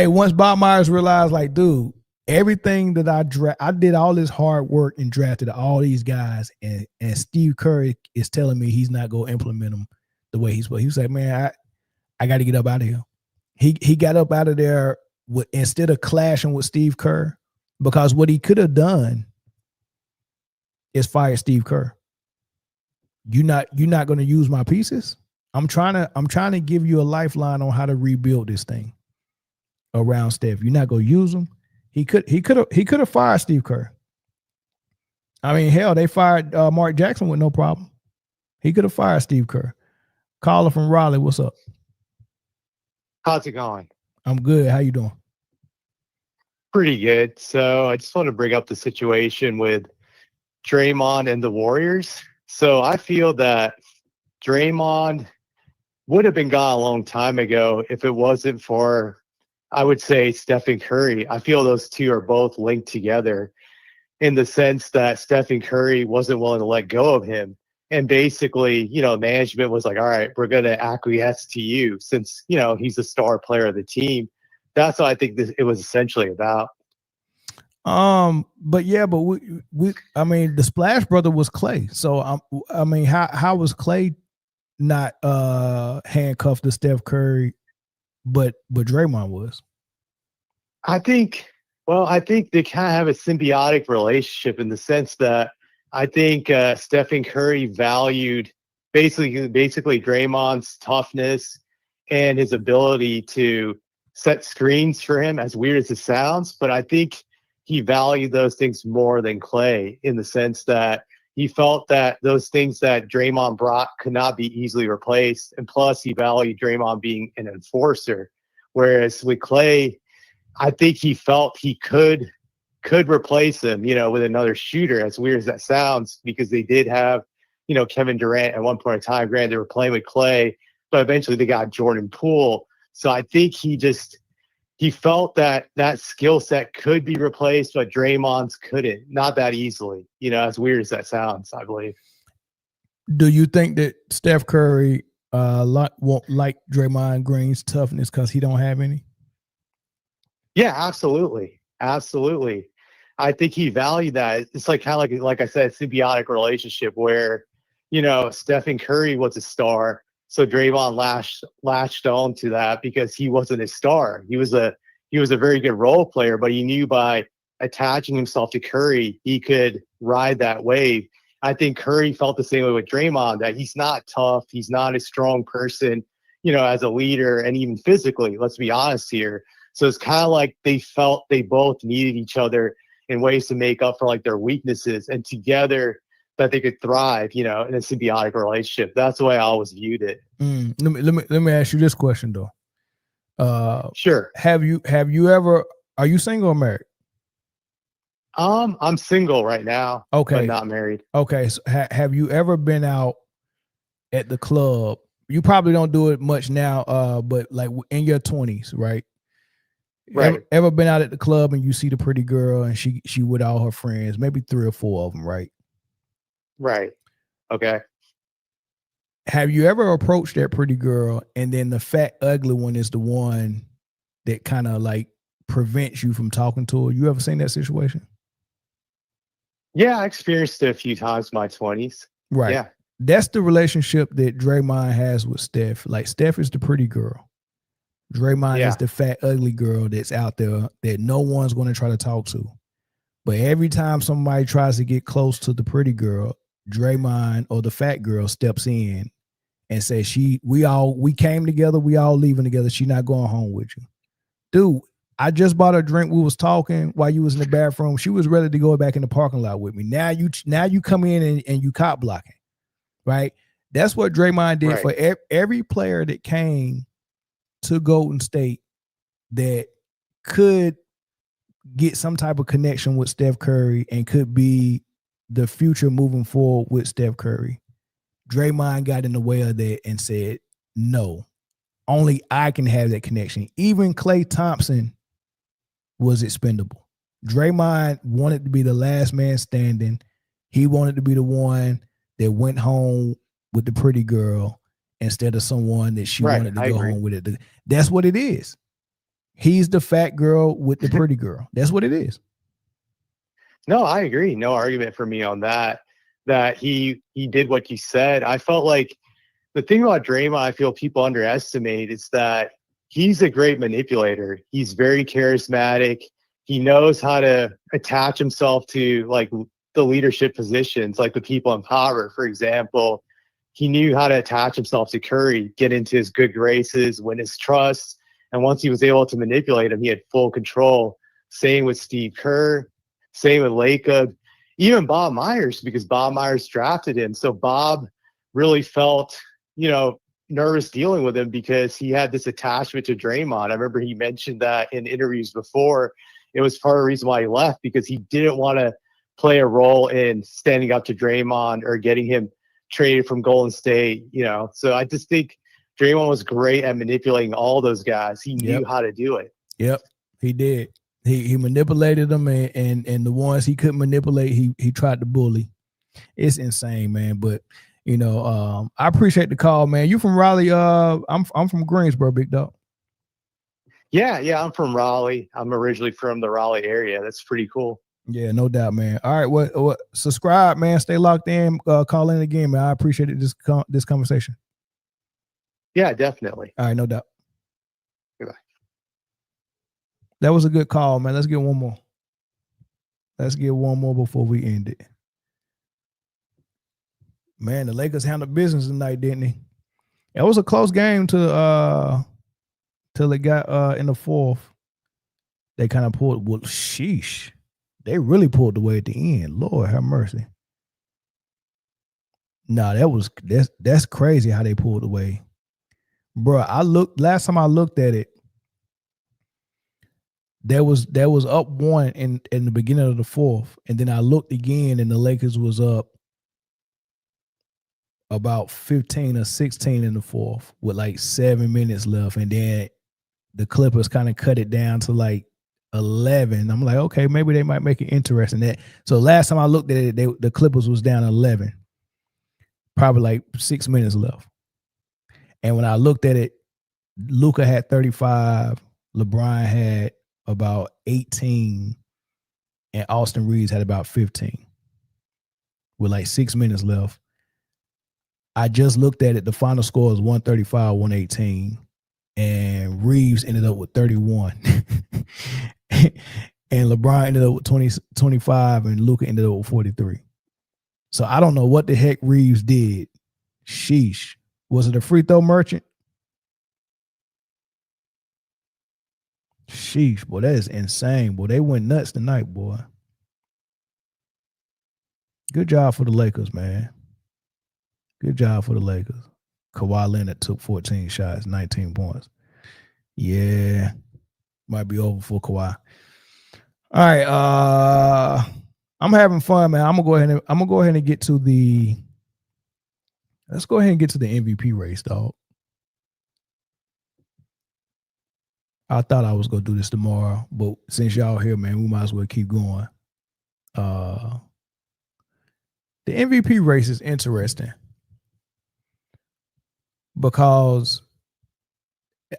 once Bob Myers realized, like, dude, everything that I did all this hard work and drafted all these guys, and Steve Kerr is telling me he's not gonna implement them the way he's supposed. He was like, man, I got to get up out of here. He got up out of there instead of clashing with Steve Kerr, because what he could have done is fire Steve Kerr. You're not going to use my pieces. I'm trying to give you a lifeline on how to rebuild this thing around Steph. You're not going to use them. He could have fired Steve Kerr. I mean, hell, they fired Mark Jackson with no problem. He could have fired Steve Kerr. Caller from Raleigh, what's up? How's it going? I'm good. How you doing? Pretty good. So I just want to bring up the situation with Draymond and the Warriors. So I feel that Draymond would have been gone a long time ago if it wasn't for, I would say, Stephen Curry. I feel those two are both linked together in the sense that Stephen Curry wasn't willing to let go of him. And basically, management was like, all right, we're going to acquiesce to you since, he's a star player of the team. That's what I think it was essentially about. But we I mean, the Splash Brother was Clay. So, how was Clay not handcuffed to Steph Curry, but Draymond was? I think they kind of have a symbiotic relationship in the sense that I think Stephen Curry valued basically Draymond's toughness and his ability to set screens for him, as weird as it sounds. But I think he valued those things more than Clay in the sense that he felt that those things that Draymond brought could not be easily replaced. And plus, he valued Draymond being an enforcer. Whereas with Clay, I think he felt he could replace him, with another shooter, as weird as that sounds, because they did have, Kevin Durant at one point in time. Granted, they were playing with Clay, but eventually they got Jordan Poole. So I think he felt that skill set could be replaced, but Draymond's couldn't, not that easily, as weird as that sounds, I believe. Do you think that Steph Curry won't like Draymond Green's toughness because he don't have any? Yeah, absolutely. Absolutely. I think he valued that. It's like kind of like I said, a symbiotic relationship where, Stephen Curry was a star. So Draymond latched on to that because he wasn't a star. He was a very good role player, but he knew by attaching himself to Curry, he could ride that wave. I think Curry felt the same way with Draymond, that he's not tough. He's not a strong person, as a leader and even physically, let's be honest here. So it's kind of like they felt they both needed each other in ways to make up for like their weaknesses, and together that they could thrive, in a symbiotic relationship. That's the way I always viewed it. Let me ask you this question though. Sure. Have you ever? Are you single or married? I'm single right now. Okay, but not married. Okay, so have you ever been out at the club? You probably don't do it much now, but like in your 20s, right? Right. Ever been out at the club and you see the pretty girl and she with all her friends, maybe 3 or 4 of them, right? Right. Okay. Have you ever approached that pretty girl and then the fat, ugly one is the one that kind of like prevents you from talking to her? You ever seen that situation? Yeah, I experienced it a few times in my 20s. Right. Yeah. That's the relationship that Draymond has with Steph. Like Steph is the pretty girl. Draymond is the fat, ugly girl that's out there that no one's going to try to talk to. But every time somebody tries to get close to the pretty girl, Draymond or the fat girl steps in and says, we came together, we all leaving together. She's not going home with you. Dude, I just bought her a drink. We was talking while you was in the bathroom. She was ready to go back in the parking lot with me. Now you come in and you cop blocking, right? That's what Draymond did for every player that came to Golden State that could get some type of connection with Steph Curry and could be the future moving forward with Steph Curry. Draymond got in the way of that and said, no, only I can have that connection. Even Klay Thompson was expendable. Draymond wanted to be the last man standing. He wanted to be the one that went home with the pretty girl instead of someone that she wanted to go home with it. That's what it is. He's the fat girl with the pretty girl. That's what it is. No, I agree. No argument for me on that. That he did what you said. I felt like the thing about Draymond, I feel people underestimate is that he's a great manipulator. He's very charismatic. He knows how to attach himself to like the leadership positions, like the people in power, for example. He knew how to attach himself to Curry, get into his good graces, win his trust. And once he was able to manipulate him, he had full control. Same with Steve Kerr, same with Lacob, even Bob Myers, because Bob Myers drafted him. So Bob really felt, nervous dealing with him because he had this attachment to Draymond. I remember he mentioned that in interviews before. It was part of the reason why he left, because he didn't want to play a role in standing up to Draymond or getting him traded from Golden State, So I just think Draymond was great at manipulating all those guys. He knew how to do it. Yep, he did. He manipulated them, and the ones he couldn't manipulate, he tried to bully. It's insane, man. But I appreciate the call, man. You from Raleigh? I'm from Greensboro, big dog. Yeah, I'm from Raleigh. I'm originally from the Raleigh area. That's pretty cool. Yeah, no doubt, man. All right, what subscribe, man. Stay locked in. Call in again, man. I appreciate it. This conversation. Yeah, definitely. All right, no doubt. Goodbye. That was a good call, man. Let's get one more. Before we end it. Man, the Lakers handled business tonight, didn't they? It was a close game till it got in the fourth. They kind of pulled. Well, sheesh. They really pulled away at the end. Lord have mercy. Nah, that's crazy how they pulled away. Bro, last time I looked at it, there was up one in the beginning of the fourth, and then I looked again and the Lakers was up about 15 or 16 in the fourth with like 7 minutes left, and then the Clippers kind of cut it down to like 11. I'm like, okay, maybe they might make it interesting. So last time I looked at it, the Clippers was down 11, probably like 6 minutes left. And when I looked at it, Luka had 35, LeBron had about 18, and Austin Reeves had about 15 with like 6 minutes left. I just looked at it. The final score is 135, 118, and Reeves ended up with 31. And LeBron ended up with 25, and Luka ended up with 43. So I don't know what the heck Reeves did. Sheesh. Was it a free throw merchant? Sheesh, boy, that is insane. Boy, they went nuts tonight, boy. Good job for the Lakers, man. Good job for the Lakers. Kawhi Leonard took 14 shots, 19 points. Yeah. Might be over for Kawhi. All right. I'm having fun, man. I'm gonna go ahead and get to the let's go ahead and get to the MVP race, dog. I thought I was gonna do this tomorrow, but since y'all here, man, we might as well keep going. The MVP race is interesting because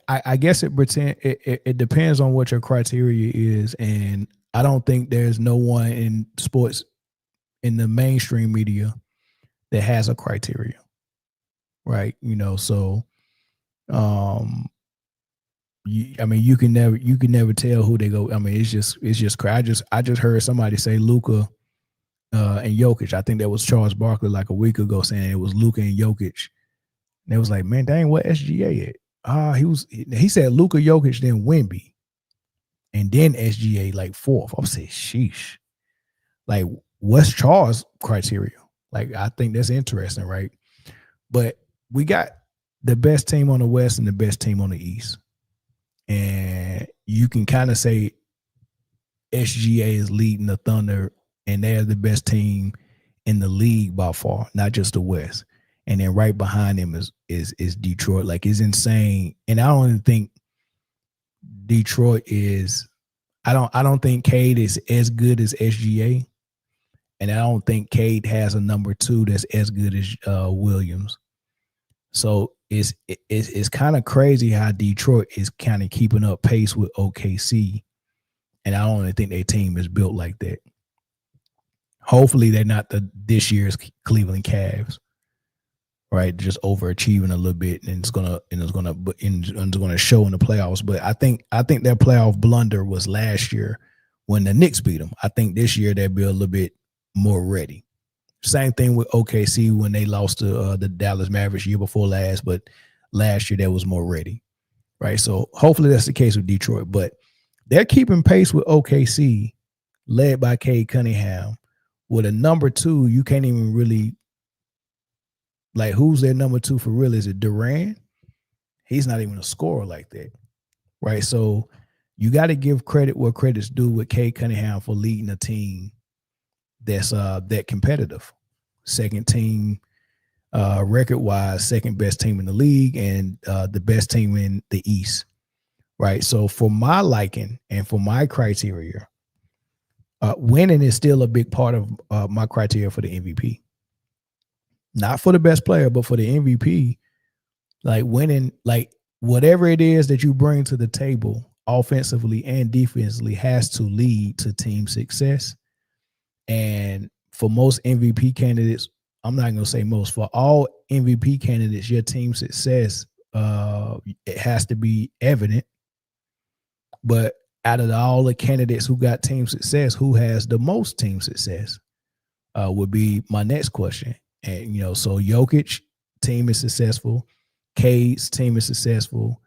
I guess it depends on what your criteria is, and I don't think there's no one in sports in the mainstream media that has a criteria, right? So you can never tell who they go. I mean, it's just crazy. I just heard somebody say Luka and Jokic. I think that was Charles Barkley like a week ago saying it was Luka and Jokic. And it was like, man, dang, what SGA at? He said Luka, Jokic, then Wemby, and then SGA like fourth. I said, sheesh. Like, what's Charles' criteria? Like, I think that's interesting, right? But we got the best team on the West and the best team on the East. And you can kind of say SGA is leading the Thunder, and they're the best team in the league by far, not just the West. And then right behind him is Detroit. Like, it's insane. And I don't even think Detroit is. I don't think Cade is as good as SGA. And I don't think Cade has a number 2 that's as good as Williams. So it's kind of crazy how Detroit is kind of keeping up pace with OKC. And I don't even think their team is built like that. Hopefully they're not this year's Cleveland Cavs, right? Just overachieving a little bit, and it's gonna show in the playoffs. But I think their playoff blunder was last year when the Knicks beat them. I think this year they'll be a little bit more ready. Same thing with OKC when they lost to the Dallas Mavericks year before last, but last year they was more ready, right? So hopefully that's the case with Detroit. But they're keeping pace with OKC, led by Cade Cunningham. With a number 2, you can't even really, like, who's their number 2 for real? Is it Durant? He's not even a scorer like that, right? So you got to give credit where credit's due with Cade Cunningham for leading a team that's that competitive. Second team record-wise, second best team in the league, and the best team in the East, right? So for my liking and for my criteria, winning is still a big part of my criteria for the MVP. Not for the best player, but for the MVP, like winning, like whatever it is that you bring to the table offensively and defensively has to lead to team success. And for most MVP candidates, I'm not going to say most, for all MVP candidates, your team success, it has to be evident. But out of all the candidates who got team success, who has the most team success would be my next question. And, so Jokic team is successful. Cade's team is successful.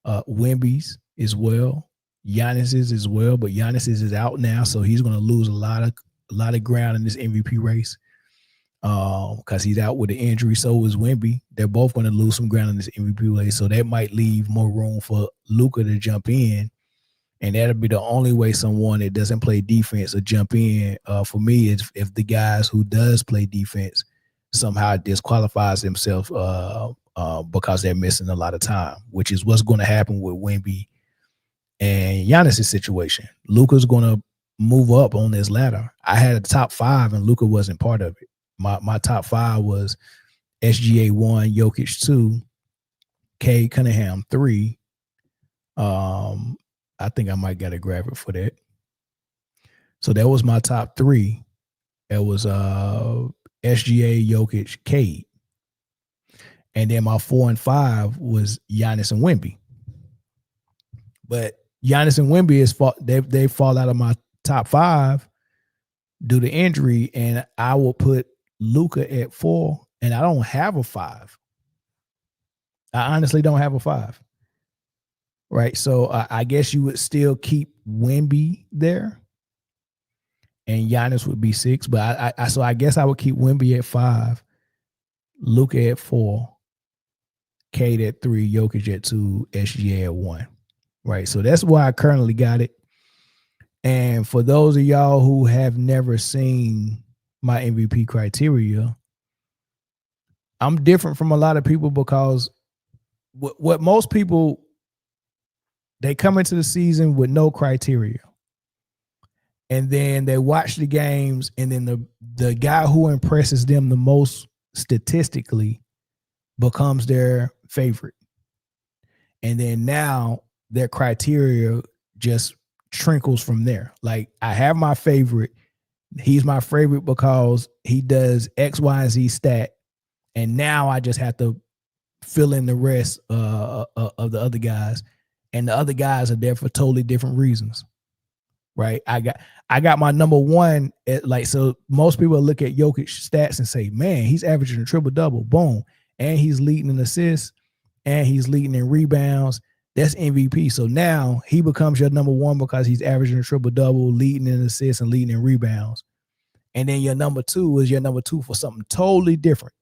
Wemby's as well. Giannis's as well, but Giannis's is out now, so he's going to lose a lot of ground in this MVP race because he's out with the injury. So is Wemby. They're both going to lose some ground in this MVP race, so that might leave more room for Luka to jump in. And that'll be the only way someone that doesn't play defense will jump in. For me, is if the guys who does play defense somehow disqualifies themselves because they're missing a lot of time, which is what's going to happen with Wemby and Giannis' situation. Luka's going to move up on this ladder. I had a top 5, and Luka wasn't part of it. My top 5 was SGA 1, Jokic 2, Cade Cunningham 3. I think I might get a graphic for that. So that was my top 3. It was SGA, Jokic, Cade. And then my 4 and 5 was Giannis and Wemby. But Giannis and Wemby they fall out of my top 5 due to injury, and I will put Luka at 4, and I don't have a 5. I honestly don't have a 5. Right, so I guess you would still keep Wemby there, and Giannis would be 6. But I guess I would keep Wemby at 5, Luka at 4, Cade at 3, Jokic at 2, SGA at 1. Right, so that's why I currently got it. And for those of y'all who have never seen my MVP criteria, I'm different from a lot of people because what most people, they come into the season with no criteria. And then they watch the games, and then the guy who impresses them the most statistically becomes their favorite. And then now their criteria just trickles from there. Like, I have my favorite. He's my favorite because he does X, Y, and Z stat. And now I just have to fill in the rest of the other guys. And the other guys are there for totally different reasons, right? I got my number 1 at, so most people look at Jokic stats and say, man, he's averaging a triple-double, boom. And he's leading in assists, and he's leading in rebounds. That's MVP. So now he becomes your number 1 because he's averaging a triple-double, leading in assists, and leading in rebounds. And then your number 2 is your number 2 for something totally different.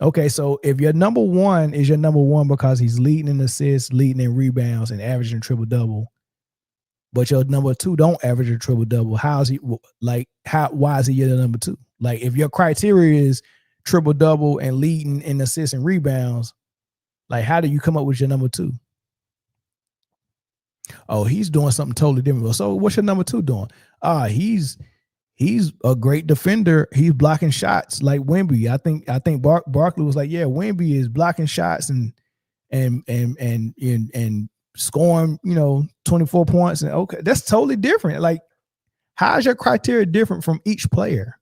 Okay, so if your number 1 is your number 1 because he's leading in assists, leading in rebounds, and averaging triple-double, but your number 2 don't average a triple-double, why is he your number 2? Like, if your criteria is triple-double and leading in assists and rebounds, like, how do you come up with your number 2? Oh, he's doing something totally different. So what's your number 2 doing? He's he's a great defender. He's blocking shots like Wemby. I think Barkley was like, yeah, Wemby is blocking shots and scoring, 24 points. And okay, that's totally different. Like, how is your criteria different from each player?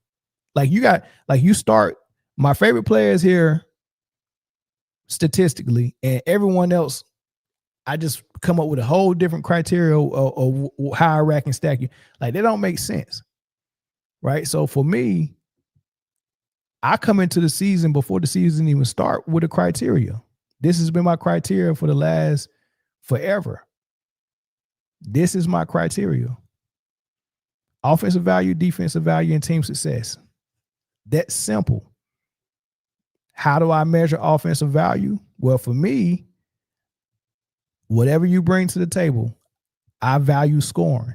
Like you start, my favorite players here statistically, and everyone else, I just come up with a whole different criteria of how I rack and stack you. Like, they don't make sense. Right. So for me, I come into the season before the season even start with a criteria. This has been my criteria for the last forever. This is my criteria. Offensive value, defensive value, and team success. That's simple. How do I measure offensive value? Well, for me, whatever you bring to the table, I value scoring.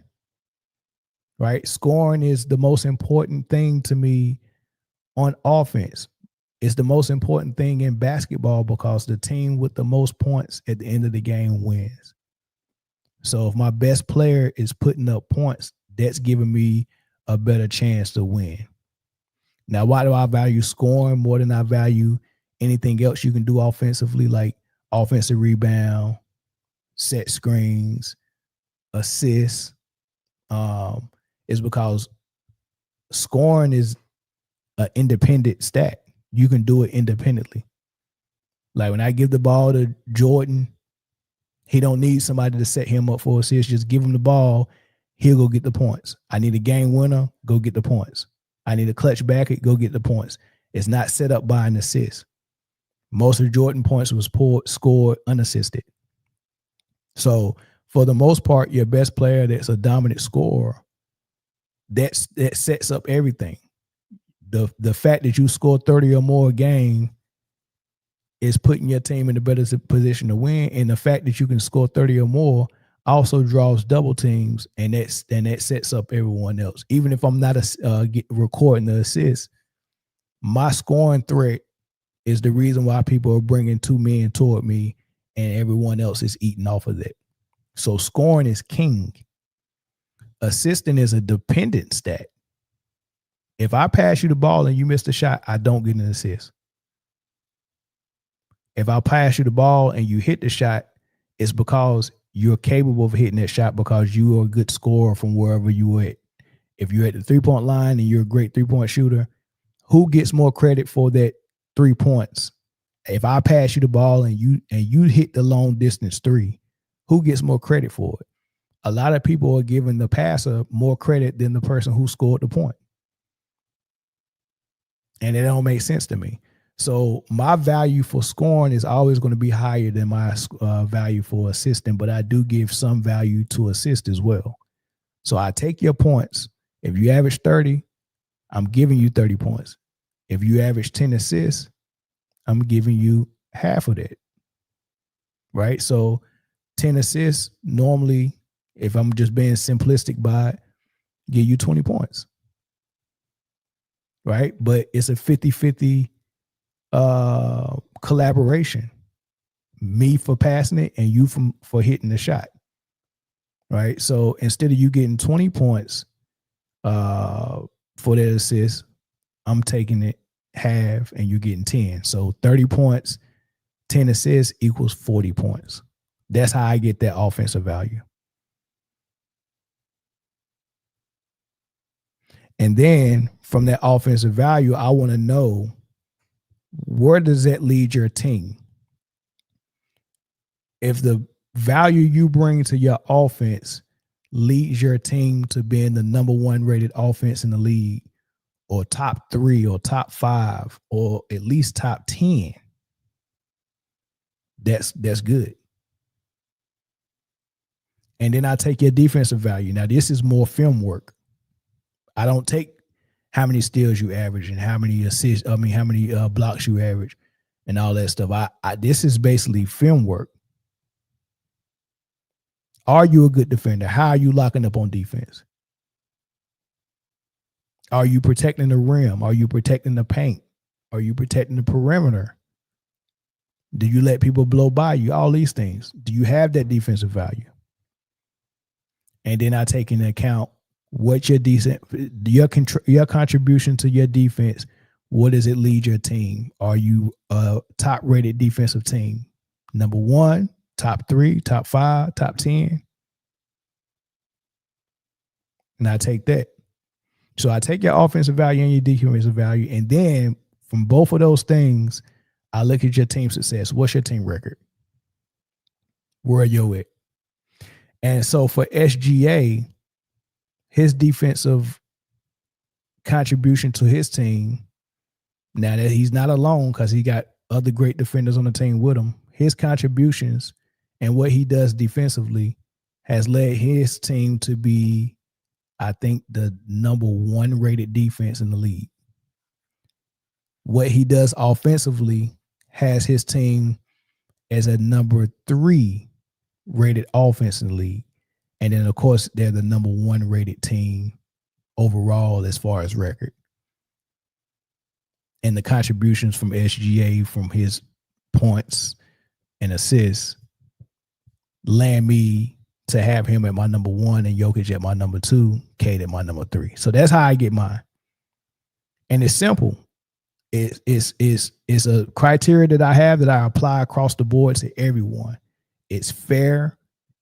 Right? Scoring is the most important thing to me on offense. It's the most important thing in basketball because the team with the most points at the end of the game wins. So if my best player is putting up points, that's giving me a better chance to win. Now, why do I value scoring more than I value anything else you can do offensively, like offensive rebound, set screens, assists? Is because scoring is an independent stat. You can do it independently. Like when I give the ball to Jordan, he don't need somebody to set him up for assists. Just give him the ball, he'll go get the points. I need a game winner, go get the points. I need a clutch backer, go get the points. It's not set up by an assist. Most of Jordan points was scored unassisted. So for the most part, your best player that's a dominant scorer, that sets up everything. The fact that you score 30 or more a game is putting your team in a better position to win, and the fact that you can score 30 or more also draws double teams, and that sets up everyone else. Even if I'm not recording the assist, my scoring threat is the reason why people are bringing two men toward me, and everyone else is eating off of that. So scoring is king. Assisting is a dependent stat. If I pass you the ball and you miss the shot, I don't get an assist. If I pass you the ball and you hit the shot, it's because you're capable of hitting that shot because you are a good scorer from wherever you at. If you're at the 3-point line and you're a great 3-point shooter, who gets more credit for that 3 points? If I pass you the ball and you hit the long distance 3, who gets more credit for it? A lot of people are giving the passer more credit than the person who scored the point. And it don't make sense to me. So my value for scoring is always going to be higher than my value for assisting, but I do give some value to assist as well. So I take your points. If you average 30, I'm giving you 30 points. If you average 10 assists, I'm giving you half of that. Right? So 10 assists, normally, if I'm just being simplistic by it, give you 20 points. Right? But it's a 50-50 collaboration. Me for passing it and you for hitting the shot. Right? So instead of you getting 20 points for that assist, I'm taking it half and you're getting 10. So 30 points, 10 assists equals 40 points. That's how I get that offensive value. And then from that offensive value, I want to know, where does that lead your team? If the value you bring to your offense leads your team to being the number 1 rated offense in the league, or top 3 or top 5 or at least top 10, that's good. And then I take your defensive value. Now, this is more film work. I don't take how many steals you average and how many assists, how many blocks you average and all that stuff. This is basically film work. Are you a good defender? How are you locking up on defense? Are you protecting the rim? Are you protecting the paint? Are you protecting the perimeter? Do you let people blow by you? All these things. Do you have that defensive value? And then I take into account What's your your contribution to your defense? What does it lead your team? Are you a top rated defensive team? Number 1, top 3, top 5, top 10? And I take that. So I take your offensive value and your defensive value. And then from both of those things, I look at your team success. What's your team record? Where are you at? And so for SGA, his defensive contribution to his team, now that he's not alone because he got other great defenders on the team with him, his contributions and what he does defensively has led his team to be, I think, the number 1 rated defense in the league. What he does offensively has his team as a number 3 rated offense in the league. And then, of course, they're the number 1 rated team overall as far as record. And the contributions from SGA from his points and assists land me to have him at my number 1 and Jokic at my number 2, Kate at my number 3. So that's how I get mine. And it's simple. It's a criteria that I have that I apply across the board to everyone. It's fair.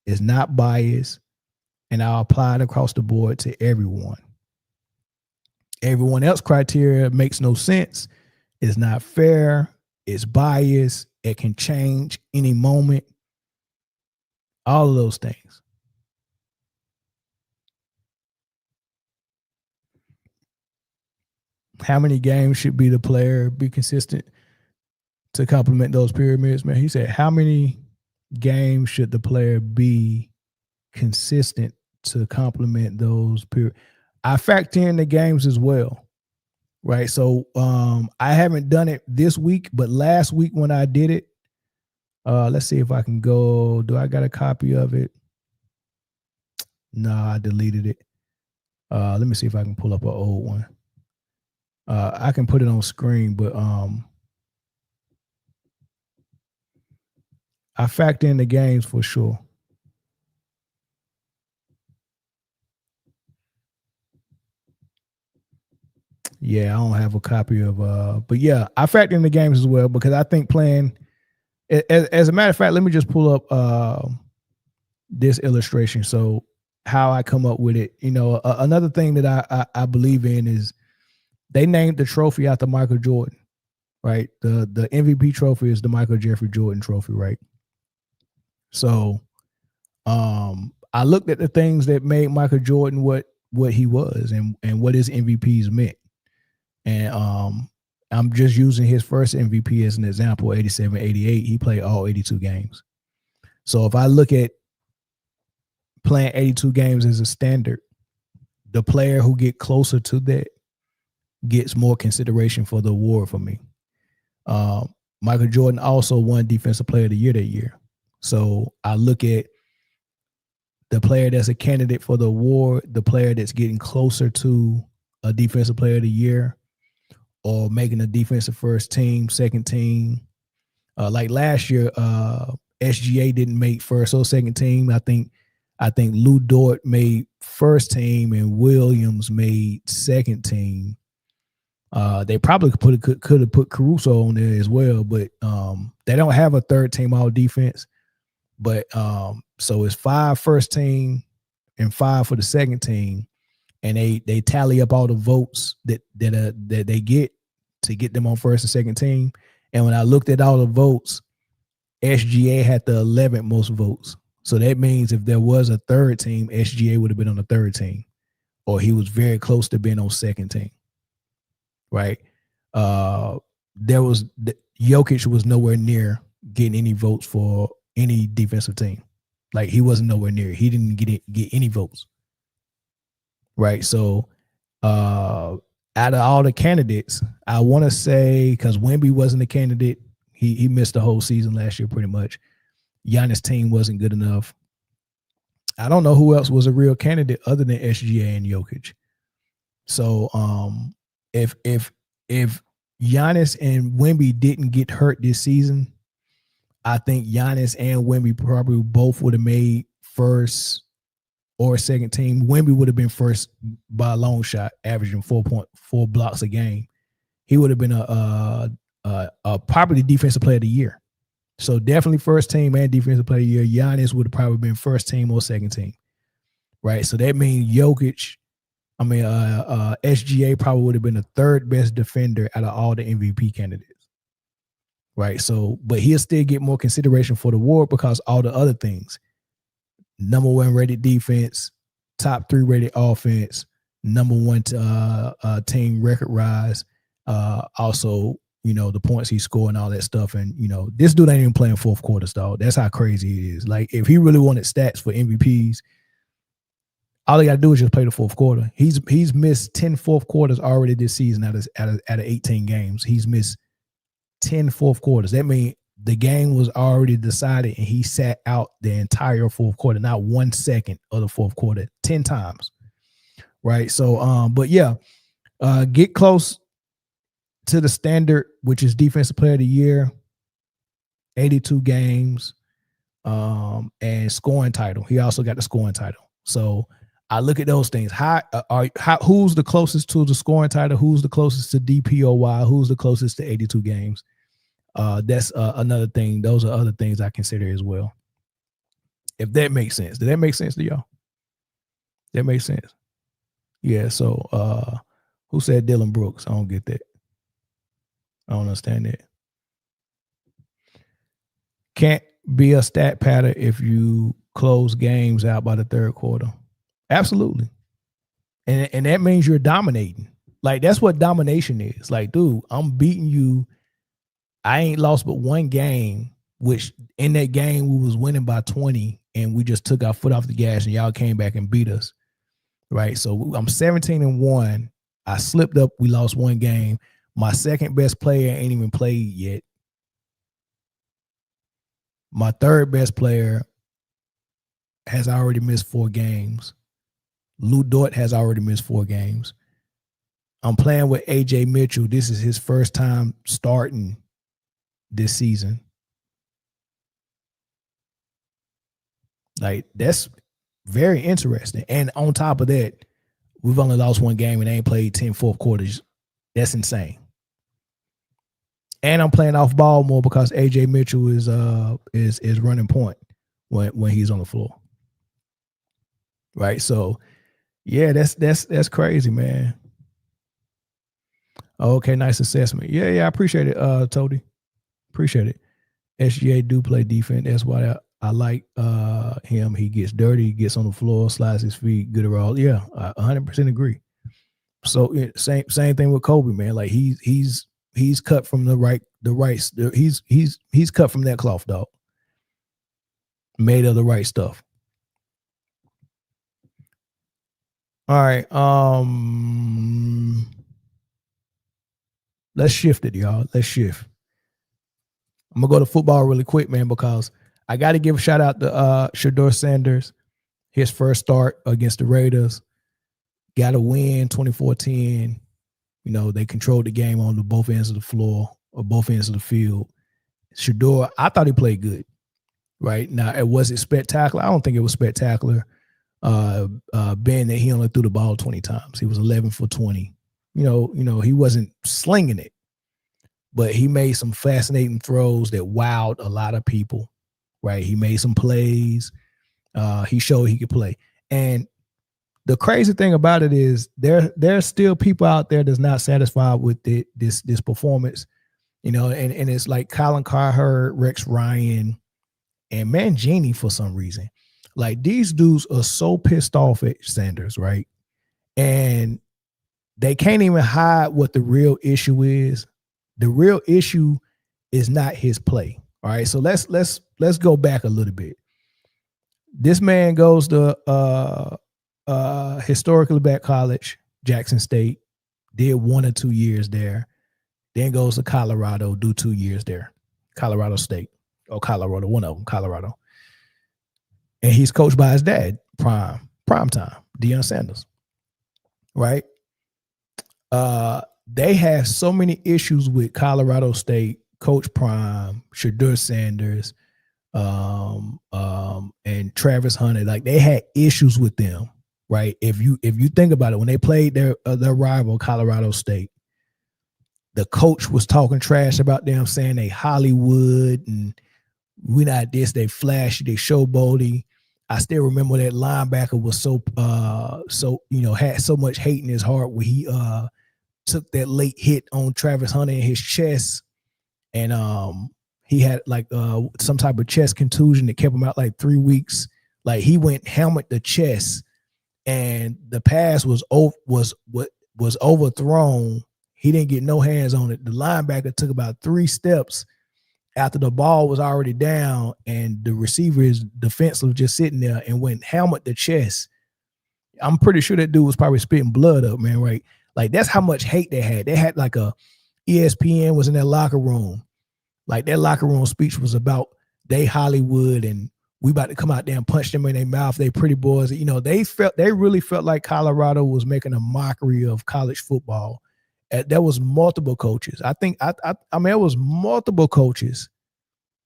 It's not biased. And I'll apply it across the board to everyone. Everyone else criteria makes no sense. It's not fair. It's biased. It can change any moment. All of those things. How many games should be the player be consistent to complement those pyramids, man? He said, how many games should the player be consistent to complement those pyramids? I factor in the games as well, right? So I haven't done it this week, but last week when I did it, let's see if I can go. Do I got a copy of it? No, I deleted it. Let me see if I can pull up an old one. I can put it on screen, but I factor in the games for sure. Yeah, I don't have a copy of but yeah, I factor in the games as well because I think playing as a matter of fact, let me just pull up this illustration. So how I come up with it, another thing that I believe in is they named the trophy after Michael Jordan, right? The MVP trophy is the Michael Jeffrey Jordan trophy, right? So I looked at the things that made Michael Jordan what he was and what his MVPs meant. And I'm just using his first MVP as an example, 87-88. He played all 82 games. So if I look at playing 82 games as a standard, the player who get closer to that gets more consideration for the award for me. Michael Jordan also won Defensive Player of the Year that year. So I look at the player that's a candidate for the award, the player that's getting closer to a Defensive Player of the Year or making a defensive first team, second team. Like last year, SGA didn't make first or second team. I think Lou Dort made first team and Williams made second team. They probably could have put Caruso on there as well, but they don't have a third team all defense. But so it's 5 first team and 5 for the second team, and they tally up all the votes that they get to get them on first and second team. And when I looked at all the votes, SGA had the 11th most votes. So that means if there was a third team, SGA would have been on the third team, or he was very close to being on second team. Right? Jokic was nowhere near getting any votes for any defensive team. Like he wasn't nowhere near. He didn't get any votes. Right? So out of all the candidates, I want to say, because Wemby wasn't a candidate, he missed the whole season last year pretty much. Giannis' team wasn't good enough. I don't know who else was a real candidate other than SGA and Jokic. So if Giannis and Wemby didn't get hurt this season, I think Giannis and Wemby probably both would have made first or second team, Wemby would have been first by a long shot, averaging 4.4 blocks a game. He would have been a probably defensive player of the year. So definitely first team and defensive player of the year. Giannis would have probably been first team or second team, right? So that means SGA probably would have been the third best defender out of all the MVP candidates, right? So, but he'll still get more consideration for the award because all the other things. Number 1 rated defense, top 3 rated offense, number 1 team record rise. Also, the points he scored and all that stuff. And, this dude ain't even playing fourth quarters, dog. That's how crazy it is. Like, if he really wanted stats for MVPs, all he got to do is just play the fourth quarter. He's missed 10 fourth quarters already this season out of 18 games. He's missed 10 fourth quarters. That means the game was already decided and he sat out the entire fourth quarter, not 1 second of the fourth quarter, 10 times. Right. So, but yeah, get close to the standard, which is defensive player of the year, 82 games, and scoring title. He also got the scoring title. So I look at those things. Who's the closest to the scoring title? Who's the closest to DPOY? Who's the closest to 82 games? That's another thing. Those are other things I consider as well. If that makes sense. Did that make sense to y'all? That makes sense. Yeah. So who said Dylan Brooks? I don't get that. I don't understand that. Can't be a stat pattern if you close games out by the third quarter. Absolutely. And that means you're dominating. Like, that's what domination is. Like, dude, I'm beating you. I ain't lost but one game, which in that game we was winning by 20 and we just took our foot off the gas and y'all came back and beat us. Right. So I'm 17-1. I slipped up. We lost one game. My second best player ain't even played yet. My third best player has already missed 4 games. Lou Dort has already missed 4 games. I'm playing with AJ Mitchell. This is his first time starting this season. Like, that's very interesting. And on top of that, we've only lost one game and they ain't played 10 fourth quarters. That's insane. And I'm playing off ball more because AJ Mitchell is running point when he's on the floor. Right. So yeah, that's crazy, man. Okay, nice assessment. Yeah, I appreciate it, Toady. Appreciate it. SGA do play defense. That's why I like him. He gets dirty, he gets on the floor, slides his feet, good or all. Yeah, I 100% agree. So same thing with Kobe, man. Like he's cut from he's cut from that cloth, dog. Made of the right stuff. All right. Let's shift it, y'all. Let's shift. I'm gonna go to football really quick, man, because I got to give a shout out to Shador Sanders. His first start against the Raiders. Got a win, 24-10. They controlled the game on both ends of the floor or both ends of the field. Shador, I thought he played good. Right now, was it spectacular? I don't think it was spectacular. Being that he only threw the ball 20 times, he was 11 for 20. He wasn't slinging it, but he made some fascinating throws that wowed a lot of people. Right, he made some plays. He showed he could play. And the crazy thing about it is there's still people out there that's not satisfied with this performance. And it's like Colin Cowherd, Rex Ryan, and Mangini for some reason. Like, these dudes are so pissed off at Sanders, right? And they can't even hide what the real issue is. The real issue is not his play. All right. So let's go back a little bit. This man goes to historically black college, Jackson State, did 1 or 2 years there, then goes to Colorado, do 2 years there, Colorado State or Colorado, one of them, Colorado. And he's coached by his dad, prime time, Deion Sanders. Right? They have so many issues with Colorado State, Coach Prime, Shador Sanders, and Travis Hunter, like they had issues with them, right? If you think about it, when they played their rival Colorado State, the coach was talking trash about them, saying they Hollywood and we not this, they flashy, they showboaty. I still remember that linebacker was had so much hate in his heart when he took that late hit on Travis Hunter in his chest, and he had like some type of chest contusion that kept him out like 3 weeks. Like he went helmet to chest, and the pass was overthrown. He didn't get no hands on it. The linebacker took about 3 steps after the ball was already down, and the receiver is defensive, just sitting there, and went helmet to chest. I'm pretty sure that dude was probably spitting blood up, man. Right? Like that's how much hate they had. They had like a ESPN was in their locker room. Like their locker room speech was about they Hollywood and we about to come out there and punch them in their mouth. They pretty boys. You know, they really felt like Colorado was making a mockery of college football. There was multiple coaches. I mean, it was multiple coaches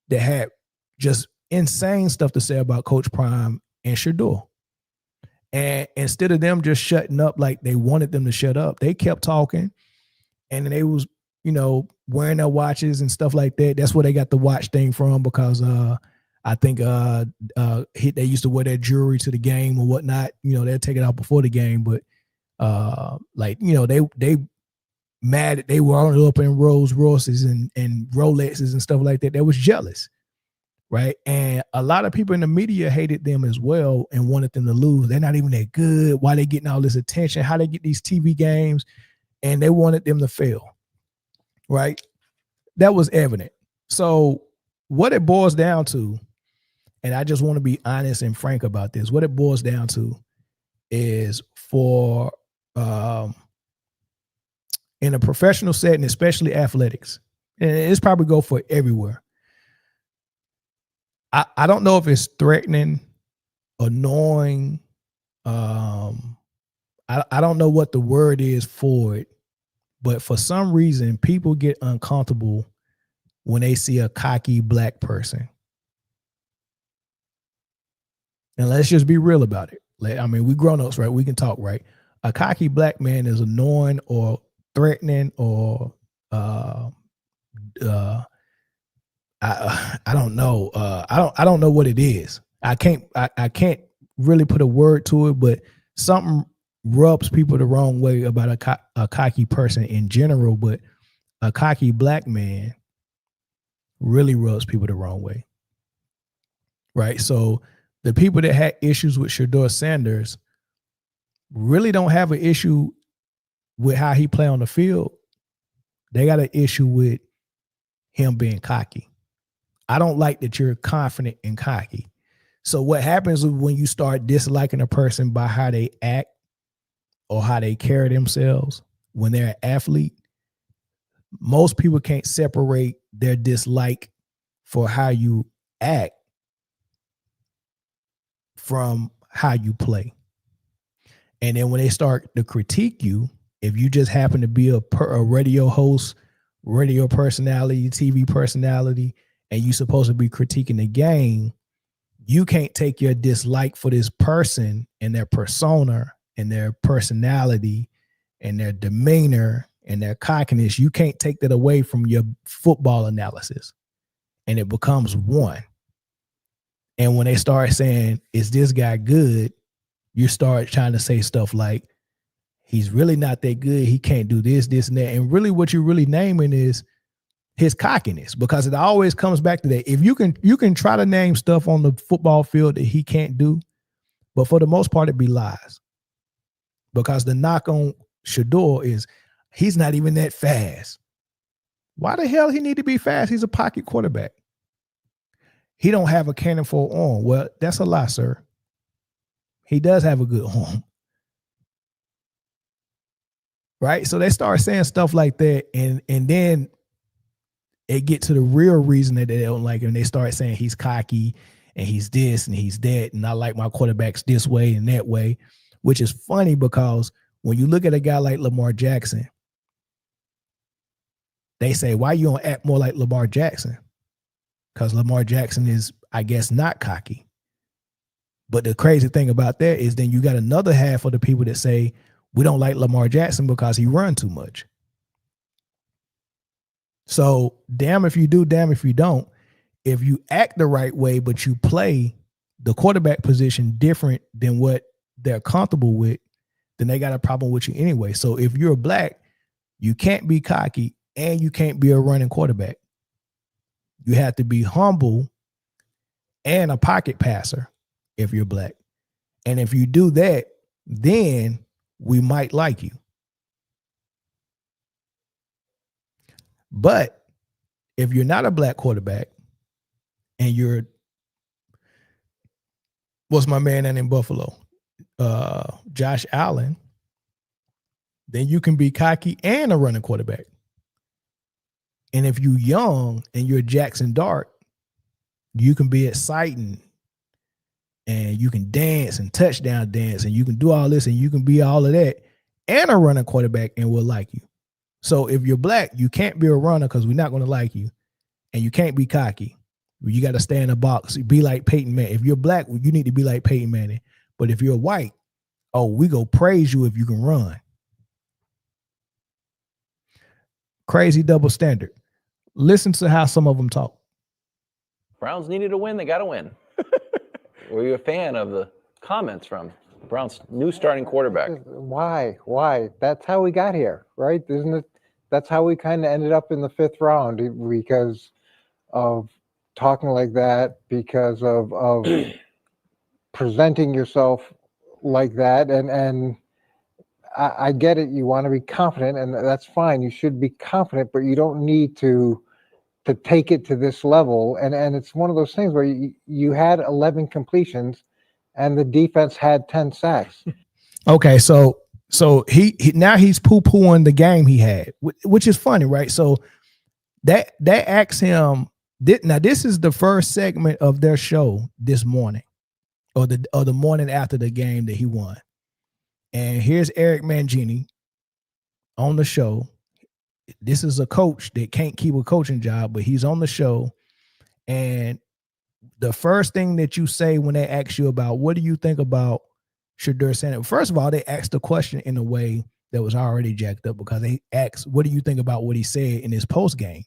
that had just insane stuff to say about Coach Prime and Shador. And instead of them just shutting up like they wanted them to shut up, they kept talking, and then they was, wearing their watches and stuff like that. That's where they got the watch thing from, because I think they used to wear their jewelry to the game or whatnot. They'll take it out before the game, but they mad that they were all up in Rolls Royces and Rolexes and stuff like that. They was jealous, right? And a lot of people in the media hated them as well and wanted them to lose. They're not even that good. Why they getting all this attention? How they get these TV games? And they wanted them to fail, right? That was evident. So what it boils down to, and I just want to be honest and frank about this, what it boils down to is for in a professional setting, especially athletics, and it's probably go for everywhere. I don't know if it's threatening, annoying. I don't know what the word is for it, but for some reason, people get uncomfortable when they see a cocky black person. And let's just be real about it. We grown-ups, right? We can talk, right? A cocky black man is annoying or threatening or I don't know. I don't know what it is. I can't really put a word to it, but something rubs people the wrong way about a cocky person in general, but a cocky black man really rubs people the wrong way. Right? So the people that had issues with Shador Sanders really don't have an issue with how he play on the field. They got an issue with him being cocky. I don't like that you're confident and cocky. So what happens when you start disliking a person by how they act or how they carry themselves when they're an athlete, most people can't separate their dislike for how you act from how you play. And then when they start to critique you, if you just happen to be a radio host, radio personality, TV personality, and you're supposed to be critiquing the game, you can't take your dislike for this person and their persona and their personality and their demeanor and their cockiness. You can't take that away from your football analysis. And it becomes one. And when they start saying, is this guy good? You start trying to say stuff like, he's really not that good. He can't do this, this, and that. And really what you're really naming is his cockiness, because it always comes back to that. If you can try to name stuff on the football field that he can't do, but for the most part, it be lies. Because the knock on Shador is he's not even that fast. Why the hell he need to be fast? He's a pocket quarterback. He don't have a cannon for an arm. Well, that's a lie, sir. He does have a good arm. Right? So they start saying stuff like that, and then it get to the real reason that they don't like him. They start saying he's cocky and he's this and he's that, and I like my quarterbacks this way and that way, which is funny because when you look at a guy like Lamar Jackson, they say, why you don't act more like Lamar Jackson? because Lamar Jackson is, I guess, not cocky. But the crazy thing about that is then you got another half of the people that say we don't like Lamar Jackson because he run too much. So damn if you do, damn if you don't. If you act the right way, but you play the quarterback position different than what they're comfortable with, then they got a problem with you anyway. So if you're black, you can't be cocky and you can't be a running quarterback. You have to be humble and a pocket passer if you're black. And if you do that, then we might like you. But if you're not a black quarterback and you're, what's my man in Buffalo? Josh Allen, then you can be cocky and a running quarterback. And if you're young and you're Jackson Dart, you can be exciting and you can dance and touchdown dance and you can do all this and you can be all of that and a running quarterback and we'll like you. So if you're black, you can't be a runner because we're not going to like you, and you can't be cocky. You got to stay in the box. Be like Peyton Manning. If you're black, you need to be like Peyton Manning. But if you're white, oh, we go praise you if you can run. Crazy double standard. Listen to how some of them talk. Browns needed a win. They got to win. Were you a fan of the comments from Browns' new starting quarterback? Why? That's how we got here, right? Isn't it? That's how we kind of ended up in the 5th round, because of talking like that, because of presenting yourself like that. And I get it. You want to be confident, and that's fine. You should be confident, but you don't need to take it to this level. And it's one of those things where you had 11 completions and the defense had 10 sacks. Okay, so he now he's poo-pooing the game he had, which is funny, right? So that asks him. Now this is the first segment of their show this morning, or the morning after the game that he won. And here's Eric Mangini on the show. This is a coach that can't keep a coaching job, but he's on the show. And the first thing that you say when they ask you about what do you think about Shador Sanders, first of all, they asked the question in a way that was already jacked up, because they asked, what do you think about what he said in his post game?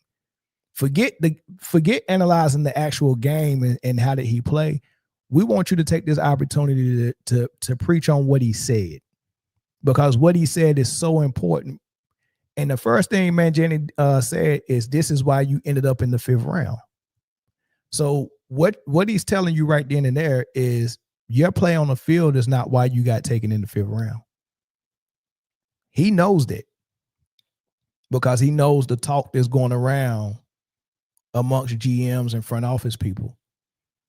Forget analyzing the actual game and how did he play. We want you to take this opportunity to preach on what he said, because what he said is so important. And the first thing Mangini said is, this is why you ended up in the 5th round. So what he's telling you right then and there is your play on the field is not why you got taken in the 5th round. He knows that, because he knows the talk that's going around amongst GMs and front office people.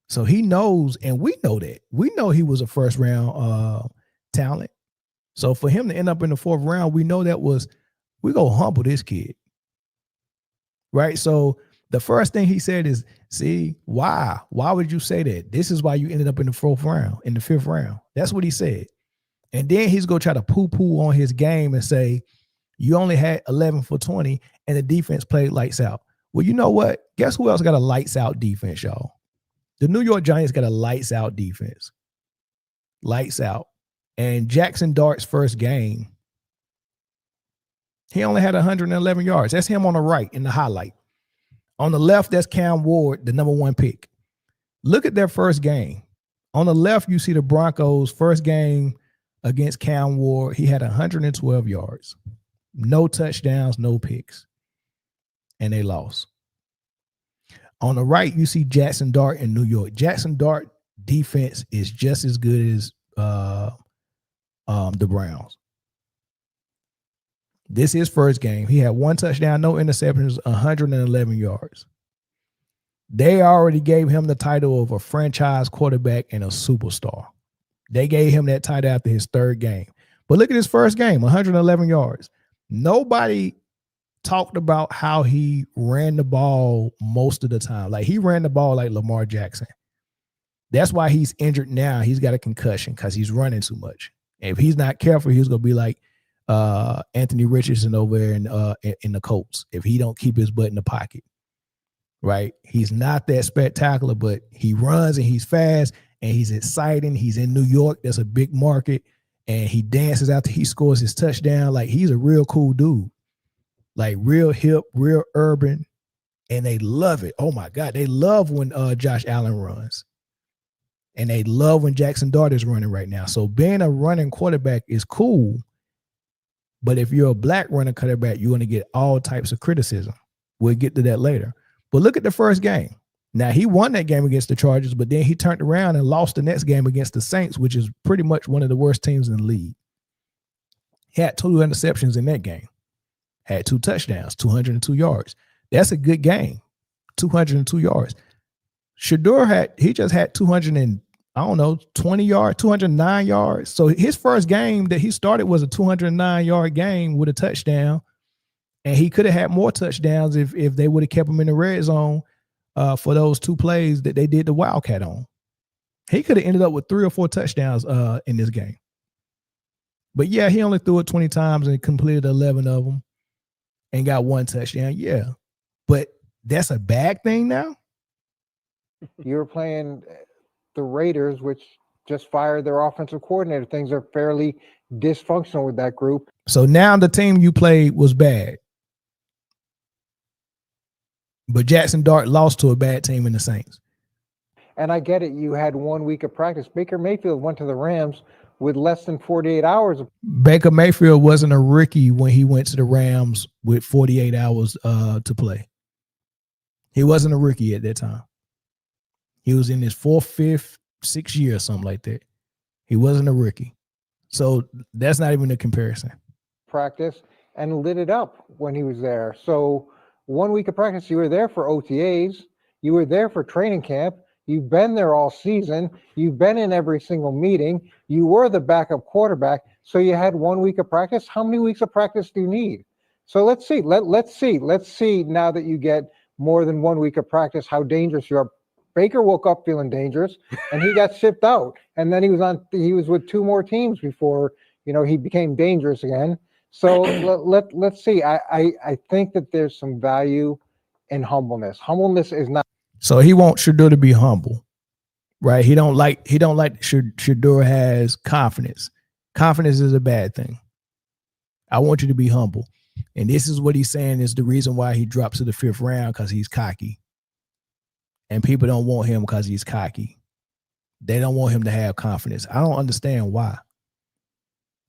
So he knows, and we know that. We know he was a 1st round talent. So for him to end up in the 4th round, we know that was, we go humble this kid. Right? So the first thing he said is, see, why? Why would you say that? This is why you ended up in the 4th round, in the 5th round. That's what he said. And then he's going to try to poo-poo on his game and say, you only had 11 for 20 and the defense played lights out. Well, you know what? Guess who else got a lights out defense, y'all? The New York Giants got a lights out defense. Lights out. And Jackson Dart's first game, he only had 111 yards. That's him on the right in the highlight. On the left, that's Cam Ward, the number 1 pick. Look at their first game. On the left, you see the Broncos' first game against Cam Ward. He had 112 yards. No touchdowns, no picks. And they lost. On the right, you see Jackson Dart in New York. Jackson Dart defense is just as good as the Browns. This is his first game. He had 1 touchdown, no interceptions, 111 yards. They already gave him the title of a franchise quarterback and a superstar. They gave him that title after his 3rd game. But look at his first game, 111 yards. Nobody talked about how he ran the ball most of the time. Like, he ran the ball like Lamar Jackson. That's why he's injured now. He's got a concussion because he's running too much. And if he's not careful, he's going to be like Anthony Richardson over there in the Colts if he don't keep his butt in the pocket. right? He's not that spectacular, but he runs and he's fast and he's exciting. He's in New York. That's a big market. And he dances after he scores his touchdown. Like, he's a real cool dude. Like, real hip, real urban. And they love it. Oh, my God. They love when Josh Allen runs. And they love when Jackson Dart is running right now. So being a running quarterback is cool. But if you're a black running quarterback, you're going to get all types of criticism. We'll get to that later. But look at the first game. Now, he won that game against the Chargers, but then he turned around and lost the next game against the Saints, which is pretty much one of the worst teams in the league. He had 2 interceptions in that game. Had 2 touchdowns, 202 yards. That's a good game. 202 yards. Shador just had 20 yards, 209 yards. So his first game that he started was a 209-yard game with a touchdown. And he could have had more touchdowns if they would have kept him in the red zone for those 2 plays that they did the Wildcat on. He could have ended up with 3 or 4 touchdowns in this game. But yeah, he only threw it 20 times and completed 11 of them and got 1 touchdown. Yeah. But that's a bad thing now? You were playing the Raiders, which just fired their offensive coordinator. Things are fairly dysfunctional with that group. So now the team you played was bad. But Jackson Dart lost to a bad team in the Saints. And I get it. You had 1 week of practice. Baker Mayfield went to the Rams with less than 48 hours. Baker Mayfield wasn't a rookie when he went to the Rams with 48 hours to play. He wasn't a rookie at that time. He was in his 4th, 5th, 6th year or something like that. He wasn't a rookie. So that's not even a comparison. Practice and lit it up when he was there. So 1 week of practice, you were there for OTAs. You were there for training camp. You've been there all season. You've been in every single meeting. You were the backup quarterback. So you had 1 week of practice. How many weeks of practice do you need? So let's see. Let's see now that you get more than 1 week of practice, how dangerous you are. Baker woke up feeling dangerous and he got shipped out. And then he was with 2 more teams before, he became dangerous again. So let's see. I think that there's some value in humbleness. Humbleness is not. So he wants Shador to be humble, right? He don't like Shador has confidence. Confidence is a bad thing. I want you to be humble. And this is what he's saying is the reason why he drops to the 5th round, because he's cocky. And people don't want him because he's cocky. They don't want him to have confidence. I don't understand why.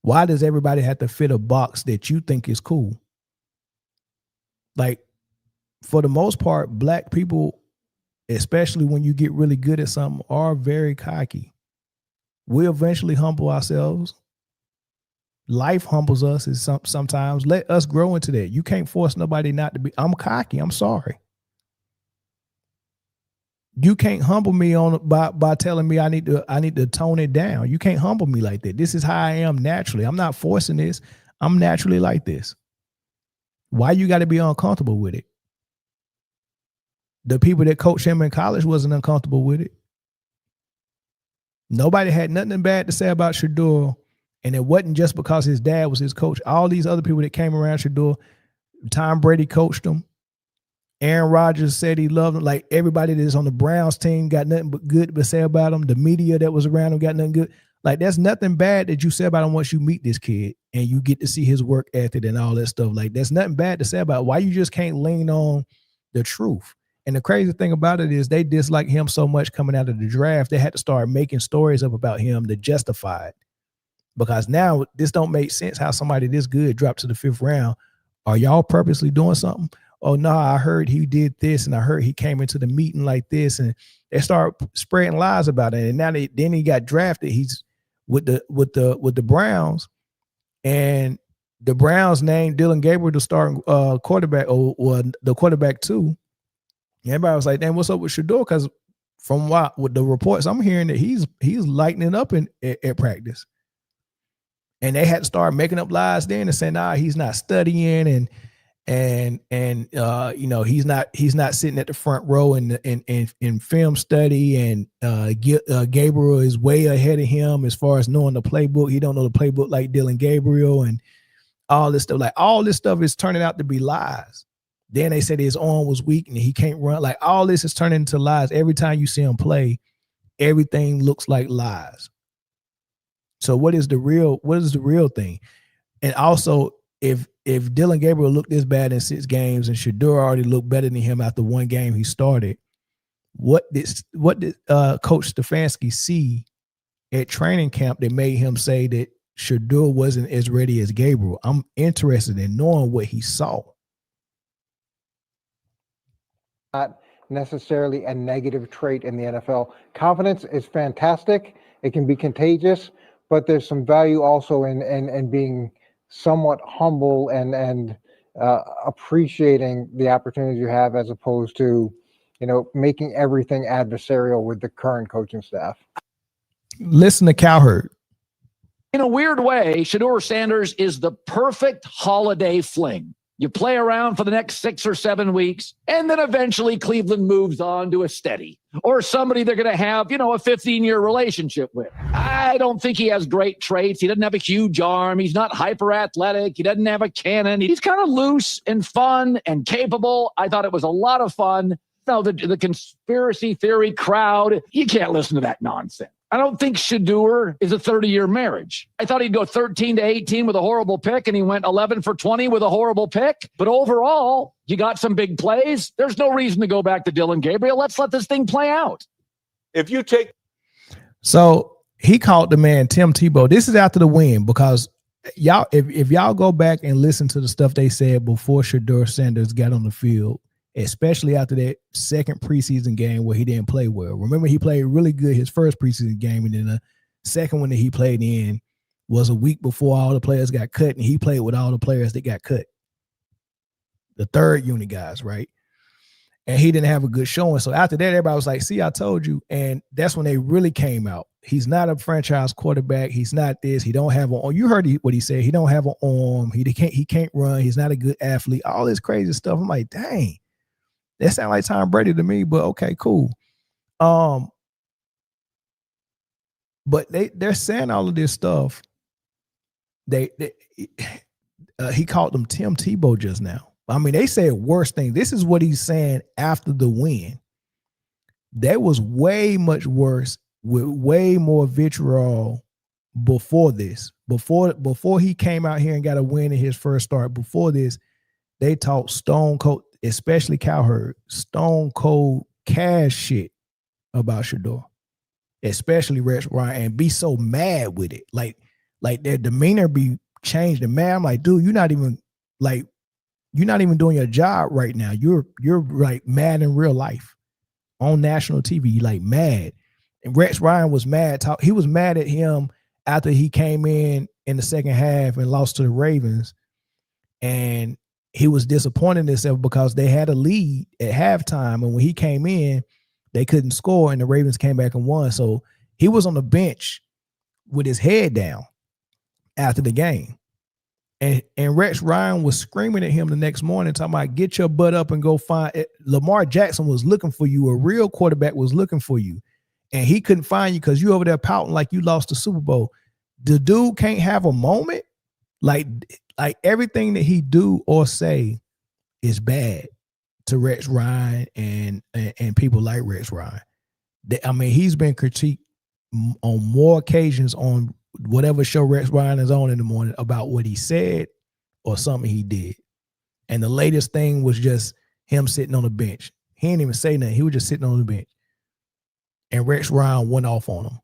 Why does everybody have to fit a box that you think is cool? Like, for the most part, black people, especially when you get really good at something, are very cocky. We eventually humble ourselves. Life humbles us sometimes. Let us grow into that. You can't force nobody not to be. I'm cocky. I'm sorry. You can't humble me by telling me I need to tone it down. You can't humble me like that. This is how I am naturally. I'm not forcing this. I'm naturally like this. Why you got to be uncomfortable with it? The people that coached him in college wasn't uncomfortable with it. Nobody had nothing bad to say about Shador, and it wasn't just because his dad was his coach. All these other people that came around Shador, Tom Brady coached him. Aaron Rodgers said he loved him. Like, everybody that's on the Browns team got nothing but good to say about him. The media that was around him got nothing good. Like, there's nothing bad that you say about him once you meet this kid and you get to see his work ethic and all that stuff. Like, there's nothing bad to say about it. Why you just can't lean on the truth? And the crazy thing about it is they dislike him so much coming out of the draft, they had to start making stories up about him to justify it. Because now this don't make sense how somebody this good dropped to the 5th round. Are y'all purposely doing something? Oh, no, I heard he did this, and I heard he came into the meeting like this, and they start spreading lies about it. And now then he got drafted. He's with the Browns, and the Browns named Dylan Gabriel the starting quarterback or the quarterback too. Everybody was like, "Damn, what's up with Shador?" Because from with the reports I'm hearing that he's lightening up at practice, and they had to start making up lies then and saying, "Nah, he's not studying and he's not sitting at the front row in film study, and Gabriel is way ahead of him as far as knowing the playbook. He don't know the playbook like Dylan Gabriel, and all this stuff. Like, all this stuff is turning out to be lies. Then they said his arm was weak and he can't run. Like all this is turning into lies. Every time you see him play, everything looks like lies. So what is the real thing? And also, if Dillon Gabriel looked this bad in 6 games and Shador already looked better than him after 1 game he started, what did Coach Stefanski see at training camp that made him say that Shador wasn't as ready as Gabriel? I'm interested in knowing what he saw. Not necessarily a negative trait in the NFL. Confidence is fantastic. It can be contagious, but there's some value also in being somewhat humble and appreciating the opportunities you have, as opposed to, making everything adversarial with the current coaching staff. Listen to Cowherd. In a weird way, Shador Sanders is the perfect holiday fling. You play around for the next 6 or 7 weeks, and then eventually Cleveland moves on to a steady or somebody they're going to have, a 15-year relationship with. I don't think he has great traits. He doesn't have a huge arm. He's not hyper athletic. He doesn't have a cannon. He's kind of loose and fun and capable. I thought it was a lot of fun. No, the conspiracy theory crowd, you can't listen to that nonsense. I don't think Shador is a 30-year marriage. I thought he'd go 13-18 with a horrible pick, and he went 11 for 20 with a horrible pick. But overall, you got some big plays. There's no reason to go back to Dillon Gabriel. Let's let this thing play out. So he called the man Tim Tebow. This is after the win, because y'all, if y'all go back and listen to the stuff they said before Shador Sanders got on the field, especially after that second preseason game where he didn't play well. Remember, he played really good his first preseason game, and then the second one that he played in was a week before all the players got cut, and he played with all the players that got cut. The third unit guys, right? And he didn't have a good showing. So after that, everybody was like, see, I told you. And that's when they really came out. He's not a franchise quarterback. He's not this. He don't have an arm. You heard what he said. He don't have an arm. He can't run. He's not a good athlete. All this crazy stuff. I'm like, dang. That sounds like Tom Brady to me, but okay, cool. But they're saying all of this stuff. He called them Tim Tebow just now. I mean, they said worse things. This is what he's saying after the win. That was way much worse with way more vitriol before this. Before he came out here and got a win in his first start. Before this, they talked stone cold, especially Cowherd, stone cold cash shit about Shador, especially Rex Ryan, and be so mad with it. Like their demeanor be changed. And man, I'm like, dude, you're not even doing your job right now. You're like mad in real life on national TV, like mad. And Rex Ryan was mad. He was mad at him after he came in the second half and lost to the Ravens. And he was disappointed in himself because they had a lead at halftime. And when he came in, they couldn't score and the Ravens came back and won. So he was on the bench with his head down after the game. And Rex Ryan was screaming at him the next morning, talking about, get your butt up and go find it. Lamar Jackson was looking for you. A real quarterback was looking for you. And he couldn't find you because you over there pouting like you lost the Super Bowl. The dude can't have a moment. Like everything that he do or say is bad to Rex Ryan and people like Rex Ryan. I mean, he's been critiqued on more occasions on whatever show Rex Ryan is on in the morning about what he said or something he did. And the latest thing was just him sitting on the bench. He didn't even say nothing. He was just sitting on the bench. And Rex Ryan went off on him.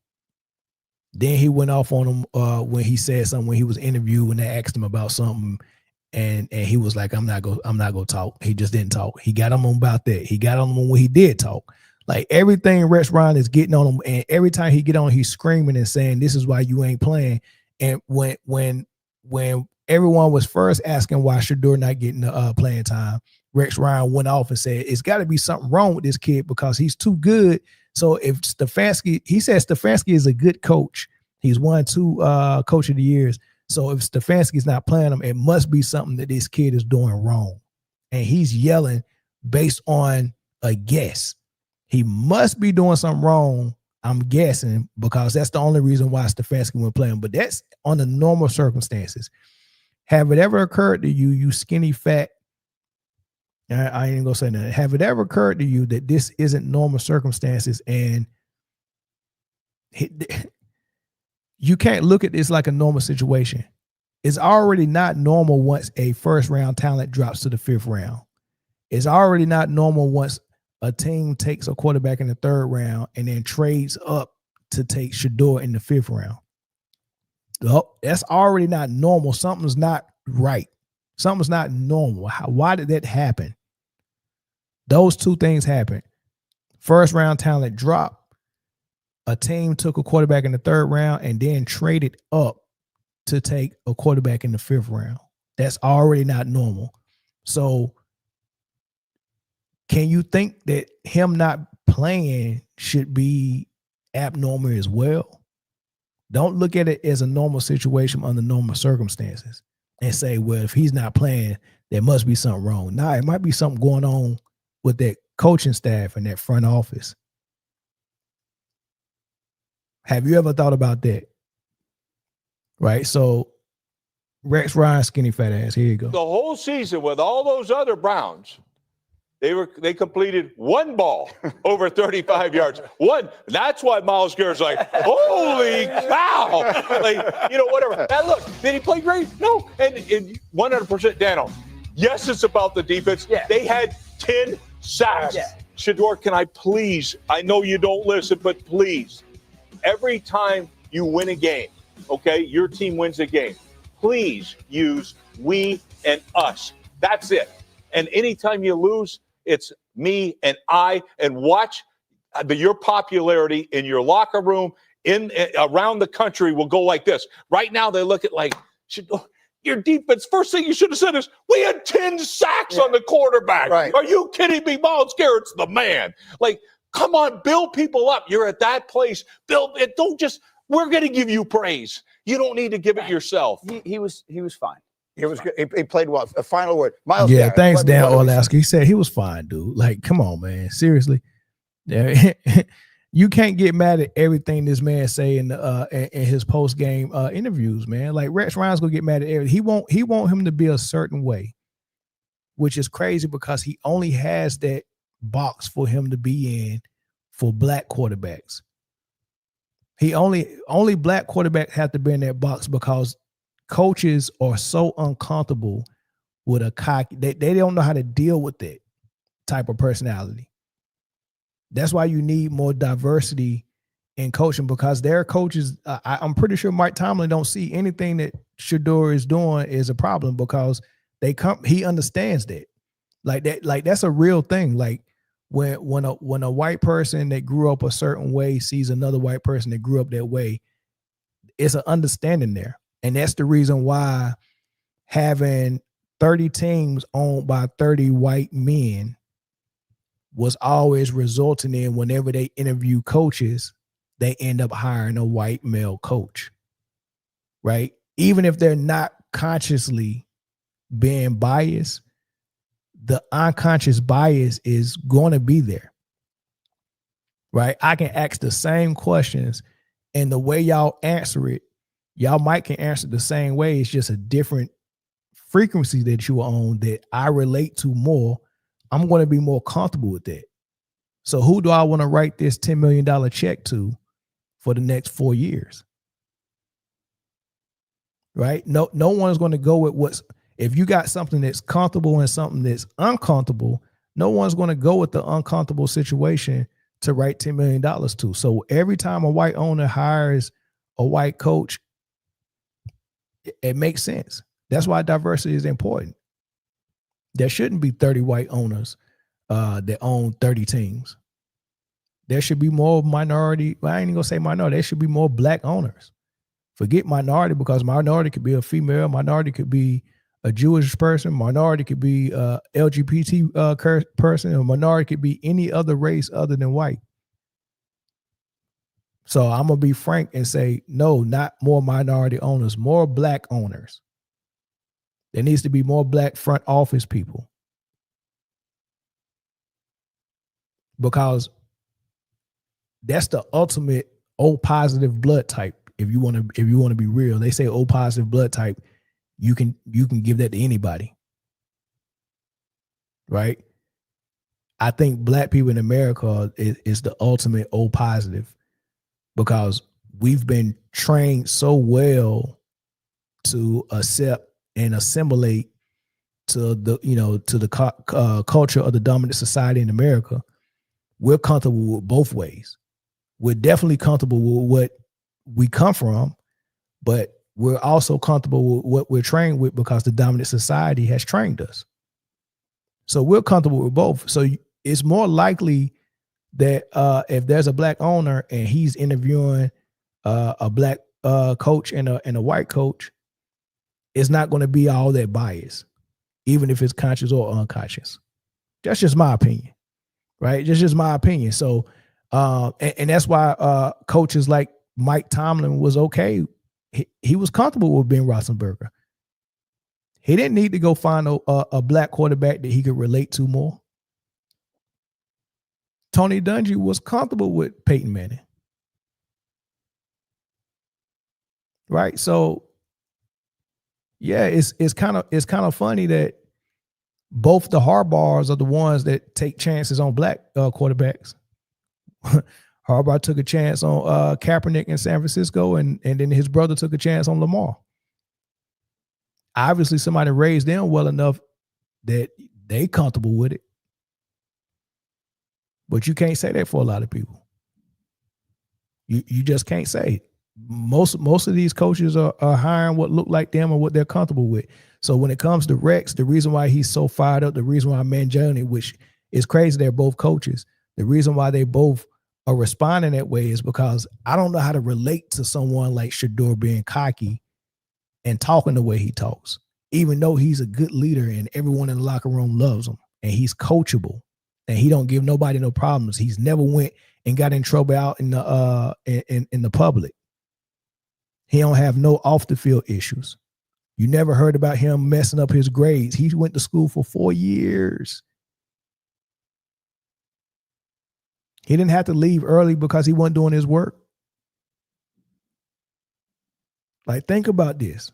Then he went off on him when he said something, when he was interviewed, when they asked him about something, and he was like, I'm not gonna talk. He just didn't talk. He got on him about that. He got on him when he did talk. Like everything Rex Ryan is getting on him, and every time he get on, he's screaming and saying, this is why you ain't playing. And when everyone was first asking why Shador not getting the playing time, Rex Ryan went off and said, it's got to be something wrong with this kid because he's too good. So if Stefanski, he says Stefanski is a good coach. He's won 2 coach of the years. So if Stefanski's not playing him, it must be something that this kid is doing wrong. And he's yelling based on a guess. He must be doing something wrong, I'm guessing, because that's the only reason why Stefanski went play him. But that's on the normal circumstances. Have it ever occurred to you, you skinny, fat, I ain't gonna say that. Have it ever occurred to you that this isn't normal circumstances and you can't look at this like a normal situation? It's already not normal once a first round talent drops to the 5th round. It's already not normal once a team takes a quarterback in the 3rd round and then trades up to take Shador in the 5th round. Oh, that's already not normal. Something's not right. Something's not normal. Why did that happen? Those two things happened. First round talent drop. A team took a quarterback in the 3rd round and then traded up to take a quarterback in the 5th round. That's already not normal. So can you think that him not playing should be abnormal as well? Don't look at it as a normal situation under normal circumstances and say, well, if he's not playing, there must be something wrong. Nah, it might be something going on with that coaching staff and that front office. Have you ever thought about that? Right? So Rex Ryan, skinny fat ass. Here you go. The whole season with all those other Browns, they completed one ball over 35 yards. One. That's why Myles Garrett's like, holy cow. Like, whatever. Now look, did he play great? No. And 100% Dano. Yes, it's about the defense. Yeah. They had 10 sacks. Yeah. Shador, can I please? I know you don't listen, but please. Every time you win a game, okay, your team wins a game, please use we and us. That's it. And anytime you lose, it's me and I. And watch your popularity in your locker room, around the country will go like this. Right now, they look at like, your defense, first thing you should have said is, we had 10 sacks on the quarterback. Right. Are you kidding me? Myles Garrett's the man. Like, come on, build people up. You're at that place. Build it. Don't just, we're going to give you praise. You don't need to give it yourself. He was fine. He was good. He played well. A final word. Myles Yeah, Garrett, thanks, Dan Orlowski. He said he was fine, dude. Like, come on, man. Seriously. Yeah. You can't get mad at everything this man say in his post-game interviews, man. Like Rex Ryan's gonna get mad at everything. He want him to be a certain way, which is crazy because he only has that box for him to be in for black quarterbacks. He only black quarterbacks have to be in that box because coaches are so uncomfortable with a cocky. They don't know how to deal with that type of personality. That's why you need more diversity in coaching because their coaches, I'm pretty sure Mike Tomlin don't see anything that Shador is doing is a problem because he understands that. Like that's a real thing. Like when a white person that grew up a certain way sees another white person that grew up that way, it's an understanding there. And that's the reason why having 30 teams owned by 30 white men was always resulting in whenever they interview coaches, they end up hiring a white male coach, right? Even if they're not consciously being biased, the unconscious bias is going to be there, right? I can ask the same questions and the way y'all answer it, y'all might can answer the same way. It's just a different frequency that you are on that I relate to more. I'm going to be more comfortable with that. So who do I want to write this $10 million check to for the next 4 years? Right? No one's going to go with if you got something that's comfortable and something that's uncomfortable, no one's going to go with the uncomfortable situation to write $10 million to. So every time a white owner hires a white coach, it makes sense. That's why diversity is important. There shouldn't be 30 white owners that own 30 teams. There should be more minority. Well, I ain't even gonna say minority. There should be more black owners. Forget minority because minority could be a female. Minority could be a Jewish person. Minority could be a LGBT person. Or minority could be any other race other than white. So I'm gonna be frank and say, no, not more minority owners, more black owners. There needs to be more black front office people. Because that's the ultimate O positive blood type. If you want to be real, they say O positive blood type, you can give that to anybody. right? I think black people in America is the ultimate O positive because we've been trained so well to accept and assimilate to the culture of the dominant society in America. We're comfortable with both ways. We're definitely comfortable with what we come from, but we're also comfortable with what we're trained with because the dominant society has trained us. So we're comfortable with both. So it's more likely that if there's a black owner and he's interviewing a black coach and a white coach, it's not going to be all that biased, even if it's conscious or unconscious. That's just my opinion, right? That's just my opinion. So, and that's why coaches like Mike Tomlin was okay. He was comfortable with Ben Roethlisberger. He didn't need to go find a black quarterback that he could relate to more. Tony Dungy was comfortable with Peyton Manning. Right? So yeah, it's kind of funny that both the Harbaughs are the ones that take chances on black quarterbacks. Harbaugh took a chance on Kaepernick in San Francisco, and then his brother took a chance on Lamar. Obviously, somebody raised them well enough that they comfortable with it. But you can't say that for a lot of people. You just can't say it. Most of these coaches are hiring what look like them or what they're comfortable with. So when it comes to Rex, the reason why he's so fired up, the reason why Mangione, which is crazy, they're both coaches. The reason why they both are responding that way is because I don't know how to relate to someone like Shador being cocky and talking the way he talks, even though he's a good leader and everyone in the locker room loves him and he's coachable and he don't give nobody no problems. He's never went and got in trouble out in the public. He don't have no off the field issues. You never heard about him messing up his grades. He went to school for 4 years. He didn't have to leave early because he wasn't doing his work. Like, think about this.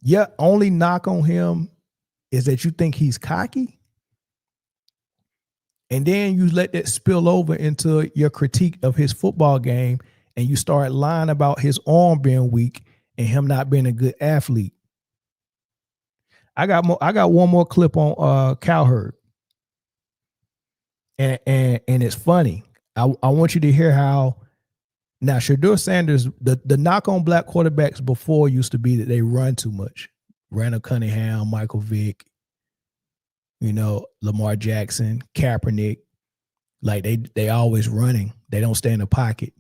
Yeah, only knock on him is that you think he's cocky. And then you let that spill over into your critique of his football game and you start lying about his arm being weak and him not being a good athlete. I got one more clip on Cowherd. And it's funny. I want you to hear how now Shador Sanders, the knock on black quarterbacks before used to be that they run too much. Randall Cunningham, Michael Vick, Lamar Jackson, Kaepernick. Like they always running. They don't stay in the pocket.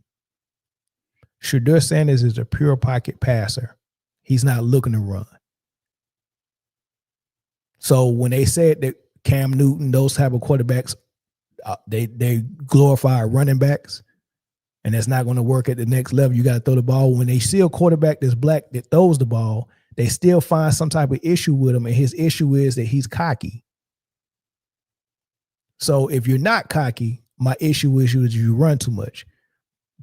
Shador Sanders is a pure pocket passer. He's not looking to run. So when they said that Cam Newton, those type of quarterbacks, they glorify running backs, and that's not going to work at the next level. You got to throw the ball. When they see a quarterback that's black that throws the ball, they still find some type of issue with him, and his issue is that he's cocky. So if you're not cocky, my issue is you run too much.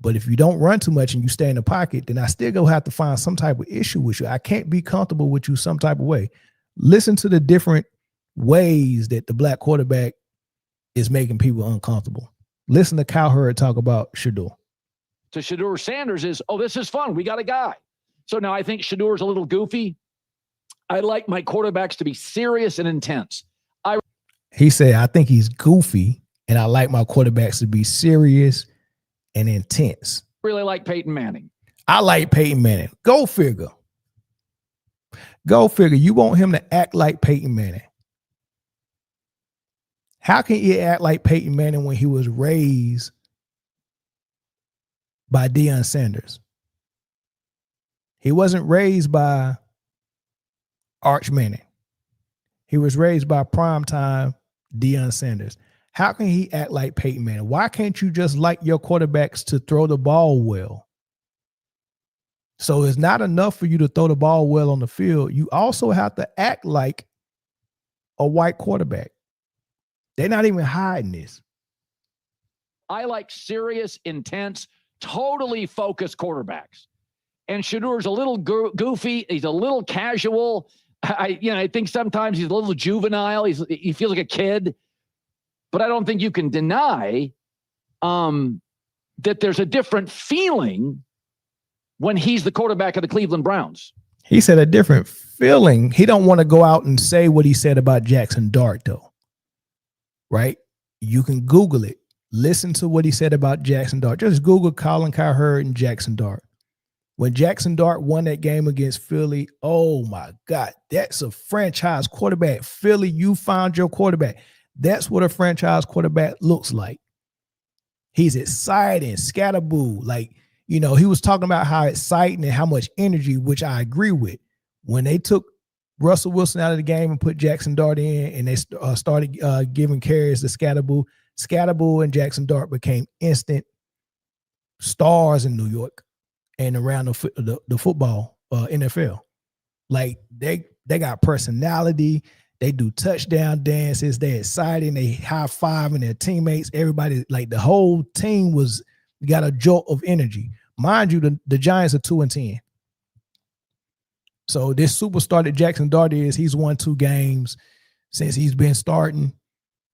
But if you don't run too much and you stay in the pocket, then I still gonna have to find some type of issue with you. I can't be comfortable with you some type of way. Listen to the different ways that the black quarterback is making people uncomfortable. Listen to Cowherd talk about Shador. To Shador Sanders is, oh, this is fun. We got a guy. So now I think Shador's a little goofy. I like my quarterbacks to be serious and intense. He said, I think he's goofy, and I like my quarterbacks to be serious and intense. Really like Peyton Manning. I like Peyton Manning. Go figure. Go figure. You want him to act like Peyton Manning. How can he act like Peyton Manning when he was raised by Deion Sanders? He wasn't raised by Arch Manning. He was raised by primetime Deion Sanders. How can he act like Peyton Manning? Why can't you just like your quarterbacks to throw the ball well? So it's not enough for you to throw the ball well on the field. You also have to act like a white quarterback. They're not even hiding this. I like serious, intense, totally focused quarterbacks. And Shador's a little goofy. He's a little casual. I think sometimes he's a little juvenile. He feels like a kid, but I don't think you can deny that there's a different feeling when he's the quarterback of the Cleveland Browns. He said a different feeling. He don't want to go out and say what he said about Jackson Dart, though. Right? You can Google it. Listen to what he said about Jackson Dart. Just Google Colin Cowherd and Jackson Dart. When Jackson Dart won that game against Philly, oh my God, that's a franchise quarterback. Philly, you found your quarterback. That's what a franchise quarterback looks like. He's exciting, scatterboo. Like, he was talking about how exciting and how much energy, which I agree with. When they took Russell Wilson out of the game and put Jackson Dart in, and they started giving carries to Scatterboo and Jackson Dart became instant stars in New York and around the football NFL. Like they got personality. They do touchdown dances. They're exciting. They high-fiving their teammates. Everybody, like the whole team got a jolt of energy. Mind you, the Giants are 2-10. So this superstar that Jackson Dart is, he's won 2 games since he's been starting.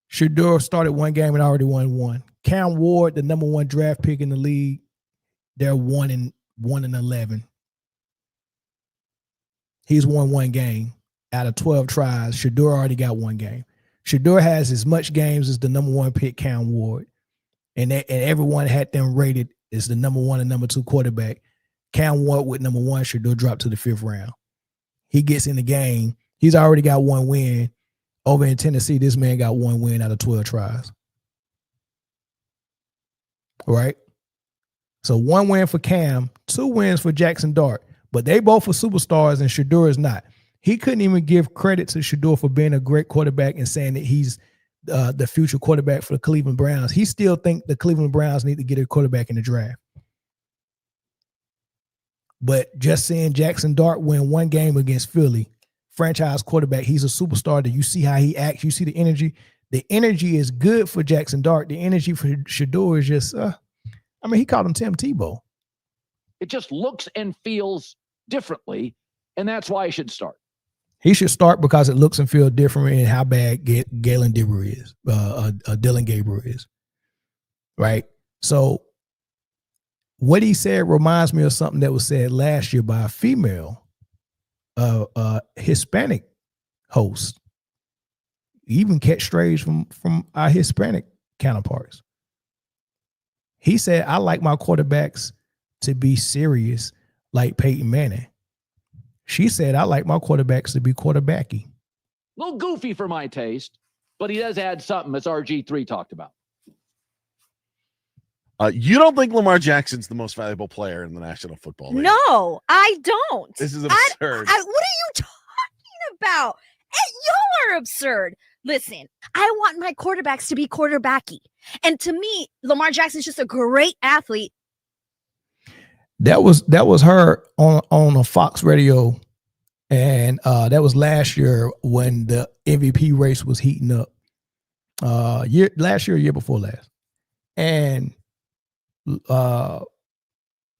Shador started 1 game and already won 1. Cam Ward, the number 1 draft pick in the league, they're 1-11. He's won 1 game out of 12 tries. Shador already got 1 game. Shador has as much games as the number 1 pick, Cam Ward. And everyone had them rated as the number 1 and number 2 quarterback. Cam Ward with number 1, Shador dropped to the 5th round. He gets in the game. He's already got 1 win. Over in Tennessee, this man got 1 win out of 12 tries. Right? So 1 win for Cam, 2 wins for Jackson Dart. But they both are superstars and Shador is not. He couldn't even give credit to Shador for being a great quarterback and saying that he's the future quarterback for the Cleveland Browns. He still think the Cleveland Browns need to get a quarterback in the draft. But just seeing Jackson Dart win 1 game against Philly, franchise quarterback, he's a superstar. That you see how he acts, you see the energy. The energy is good for Jackson Dart. The energy for Shador is just, he called him Tim Tebow. It just looks and feels differently, and that's why he should start. He should start because it looks and feels different in how bad Galen Dibber is, Dylan Gabriel is. Right? So what he said reminds me of something that was said last year by a female Hispanic host. Even catch strays from our Hispanic counterparts. He said, I like my quarterbacks to be serious like Peyton Manning. She said, I like my quarterbacks to be quarterbacky. A little goofy for my taste, but he does add something, as RG3 talked about. You don't think Lamar Jackson's the most valuable player in the National Football League? No, I don't. This is absurd. What are you talking about? Y'all are absurd. Listen, I want my quarterbacks to be quarterbacky. And to me, Lamar Jackson's just a great athlete. That was her on a Fox Radio, and that was last year when the MVP race was heating up. Year before last, and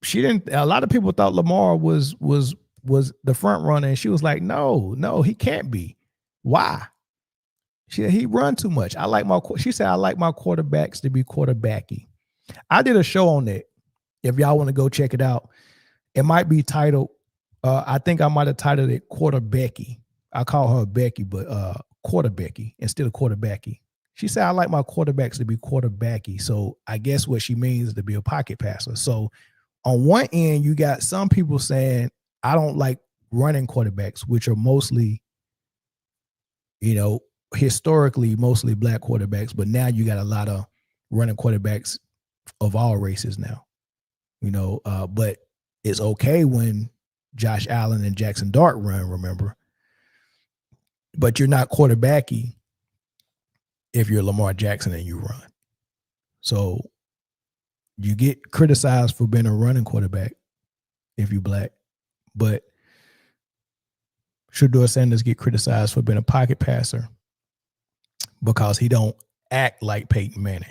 she didn't. A lot of people thought Lamar was the front runner, and she was like, "No, he can't be. Why?" She said he run too much. She said I like my quarterbacks to be quarterbacky. I did a show on that. If y'all want to go check it out, it might be titled, I think I might have titled it Quarterbacky. I call her Becky, but Quarterbacky instead of quarterbacky. She said, I like my quarterbacks to be quarterbacky. So I guess what she means is to be a pocket passer. So on one end, you got some people saying, I don't like running quarterbacks, which are mostly, historically, mostly black quarterbacks. But now you got a lot of running quarterbacks of all races now. But it's okay when Josh Allen and Jackson Dart run, remember. But you're not quarterbacky if you're Lamar Jackson and you run. So you get criticized for being a running quarterback if you're black. But Shador Sanders get criticized for being a pocket passer because he don't act like Peyton Manning.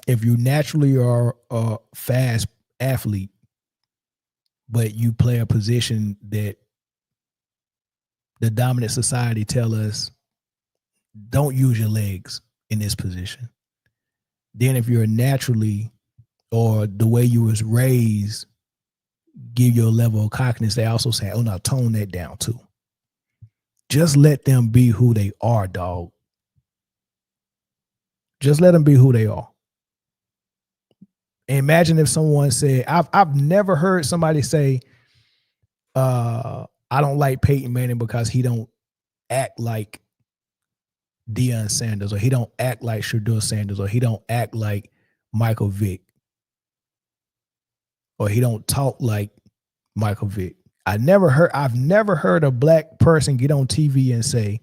If you naturally are a fast athlete, but you play a position that the dominant society tell us don't use your legs in this position. Then if you're naturally or the way you was raised give you a level of cockiness, they also say, oh, now tone that down too. Just let them be who they are, dog. Just let them be who they are. Imagine if someone said, I've never heard somebody say, I don't like Peyton Manning because he don't act like Deion Sanders, or he don't act like Shador Sanders, or he don't act like Michael Vick, or he don't talk like Michael Vick. I've never heard a black person get on TV and say,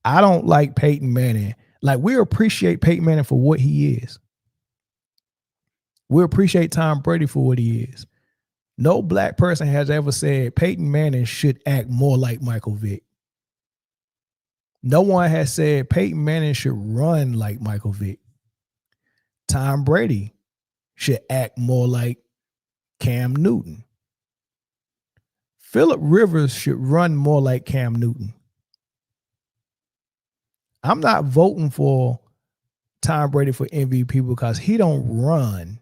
I don't like Peyton Manning. Like, we appreciate Peyton Manning for what he is. We appreciate Tom Brady for what he is. No black person has ever said Peyton Manning should act more like Michael Vick. No one has said Peyton Manning should run like Michael Vick. Tom Brady should act more like Cam Newton. Phillip Rivers should run more like Cam Newton. I'm not voting for Tom Brady for MVP because he don't run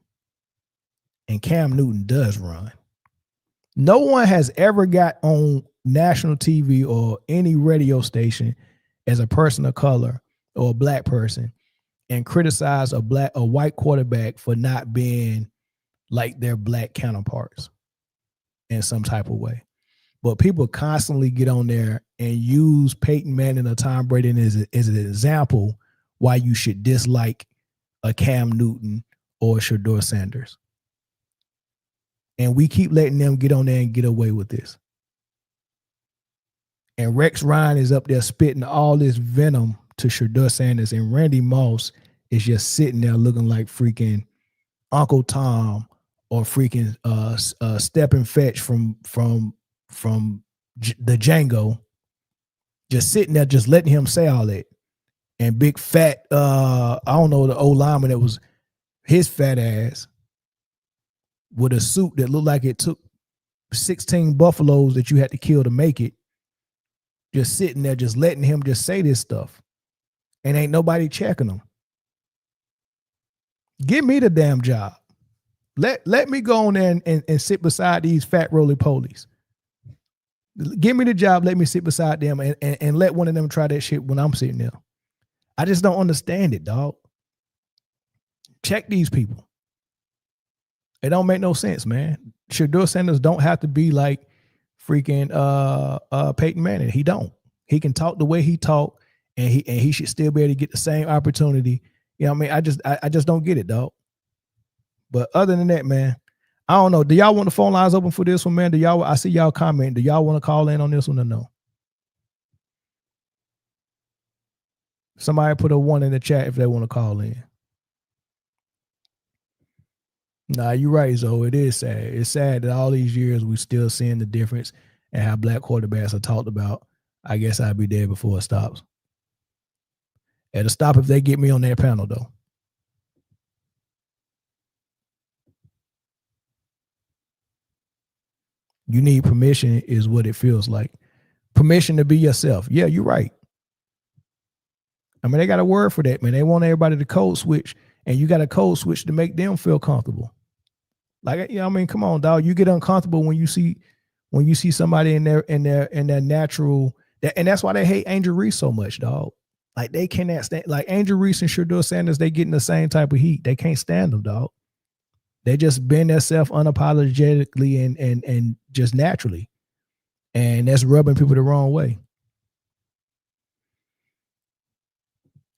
and Cam Newton does run. No one has ever got on national TV or any radio station as a person of color or a black person and criticize a white quarterback for not being like their black counterparts in some type of way. But people constantly get on there and use Peyton Manning or Tom Brady as an example why you should dislike a Cam Newton or Shador Sanders. And we keep letting them get on there and get away with this. And Rex Ryan is up there spitting all this venom to Shador Sanders, and Randy Moss is just sitting there looking like freaking Uncle Tom or freaking Step and Fetch from the Django, just sitting there, just letting him say all that. And big fat, I don't know, the old lineman that was his fat ass with a suit that looked like it took 16 buffaloes that you had to kill to make it, just sitting there, just letting him just say this stuff. And ain't nobody checking him. Give me the damn job. Let me go on there and sit beside these fat roly-polies. Give me the job, let me sit beside them and let one of them try that shit when I'm sitting there. I just don't understand it, dog. Check these people. It don't make no sense, man. Shador Sanders don't have to be like freaking Peyton Manning. He don't. He can talk the way he talk, and he should still be able to get the same opportunity. You know what I mean? I just don't get it, dog. But other than that, man, I don't know. Do y'all want the phone lines open for this one, man? I see y'all comment. Do y'all want to call in on this one or no? Somebody put a 1 in the chat if they want to call in. Nah, you're right, Zoe. It is sad. It's sad that all these years we still seeing the difference and how black quarterbacks are talked about. I guess I'd be dead before it stops. It'll stop if they get me on their panel, though. You need permission is what it feels like. Permission to be yourself. Yeah, you're right. I mean, they got a word for that, man. They want everybody to code switch, and you got a code switch to make them feel comfortable. Like, you know, I mean, come on, dog. You get uncomfortable when you see somebody in their natural, and that's why they hate Angel Reese so much, dog. Like, they cannot stand, like Angel Reese and Shador Sanders, they getting the same type of heat. They can't stand them, dog. They just bend themselves unapologetically and just naturally. And that's rubbing people the wrong way.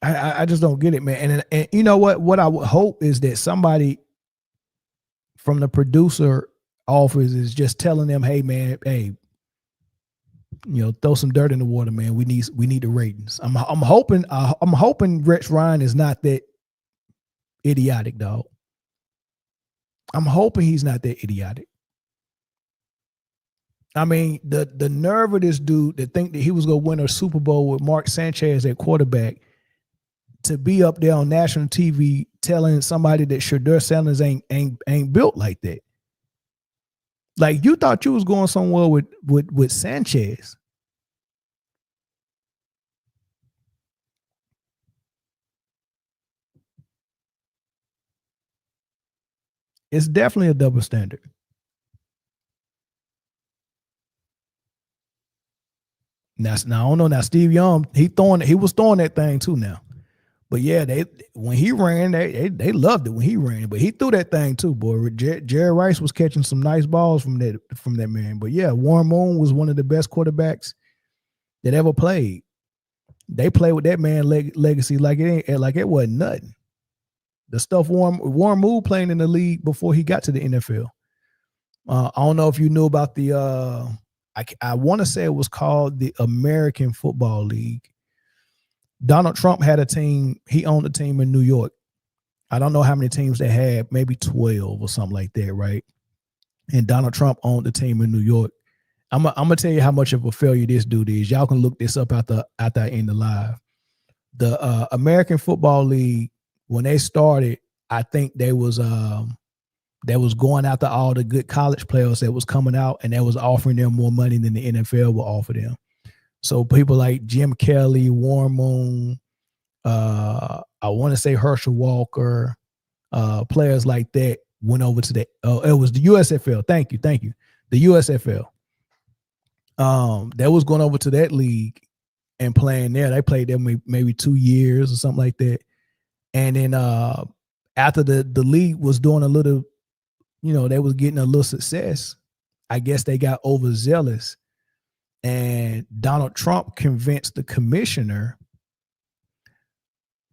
I just don't get it, man. And you know what? What I would hope is that somebody from the producer office is just telling them, hey, man, hey, you know, throw some dirt in the water, man. We need the ratings. I'm hoping Rex Ryan is not that idiotic, dog. I'm hoping he's not that idiotic. I mean, the nerve of this dude to think that he was going to win a Super Bowl with Mark Sanchez at quarterback, to be up there on national TV telling somebody that Shador Sanders ain't built like that. Like you thought you was going somewhere with Sanchez. It's definitely a double standard. Now I don't know. Now Steve Young, he was throwing that thing too now. But yeah, when he ran, they loved it when he ran. But he threw that thing too, boy. Jerry Rice was catching some nice balls from that man. But yeah, Warren Moon was one of the best quarterbacks that ever played. They played with that man legacy like it wasn't nothing. The stuff Warren Moon playing in the league before he got to the NFL. I don't know if you knew about the I want to say it was called the American Football League. Donald Trump had a team. He owned a team in New York. I don't know how many teams they had, maybe 12 or something like that, right? And Donald Trump owned the team in New York. I'm gonna tell you how much of a failure this dude is. Y'all can look this up after I end the live. The American Football League, when they started, I think they was going after all the good college players that was coming out, and that was offering them more money than the NFL would offer them. So people like Jim Kelly, Warren Moon, I want to say Herschel Walker, players like that went over to it was the USFL. Thank you. The USFL. That was going over to that league and playing there. They played there maybe 2 years or something like that. And then after the league was doing a little, they was getting a little success, I guess they got overzealous. And Donald Trump convinced the commissioner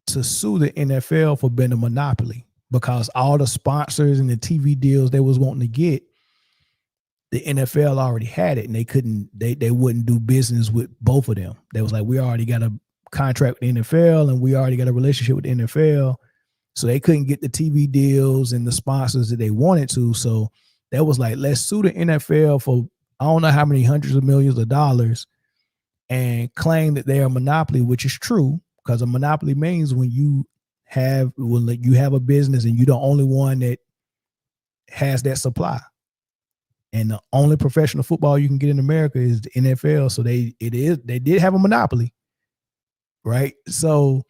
to sue the NFL for being a monopoly, because all the sponsors and the TV deals they was wanting to get, the NFL already had it, and they wouldn't do business with both of them. They was like, we already got a contract with the NFL and we already got a relationship with the NFL. So they couldn't get the TV deals and the sponsors that they wanted to. So that was like, let's sue the NFL for I don't know how many hundreds of millions of dollars and claim that they're a monopoly, which is true, because a monopoly means when you have a business and you're the only one that has that supply. And the only professional football you can get in America is the NFL. So they did have a monopoly, right? So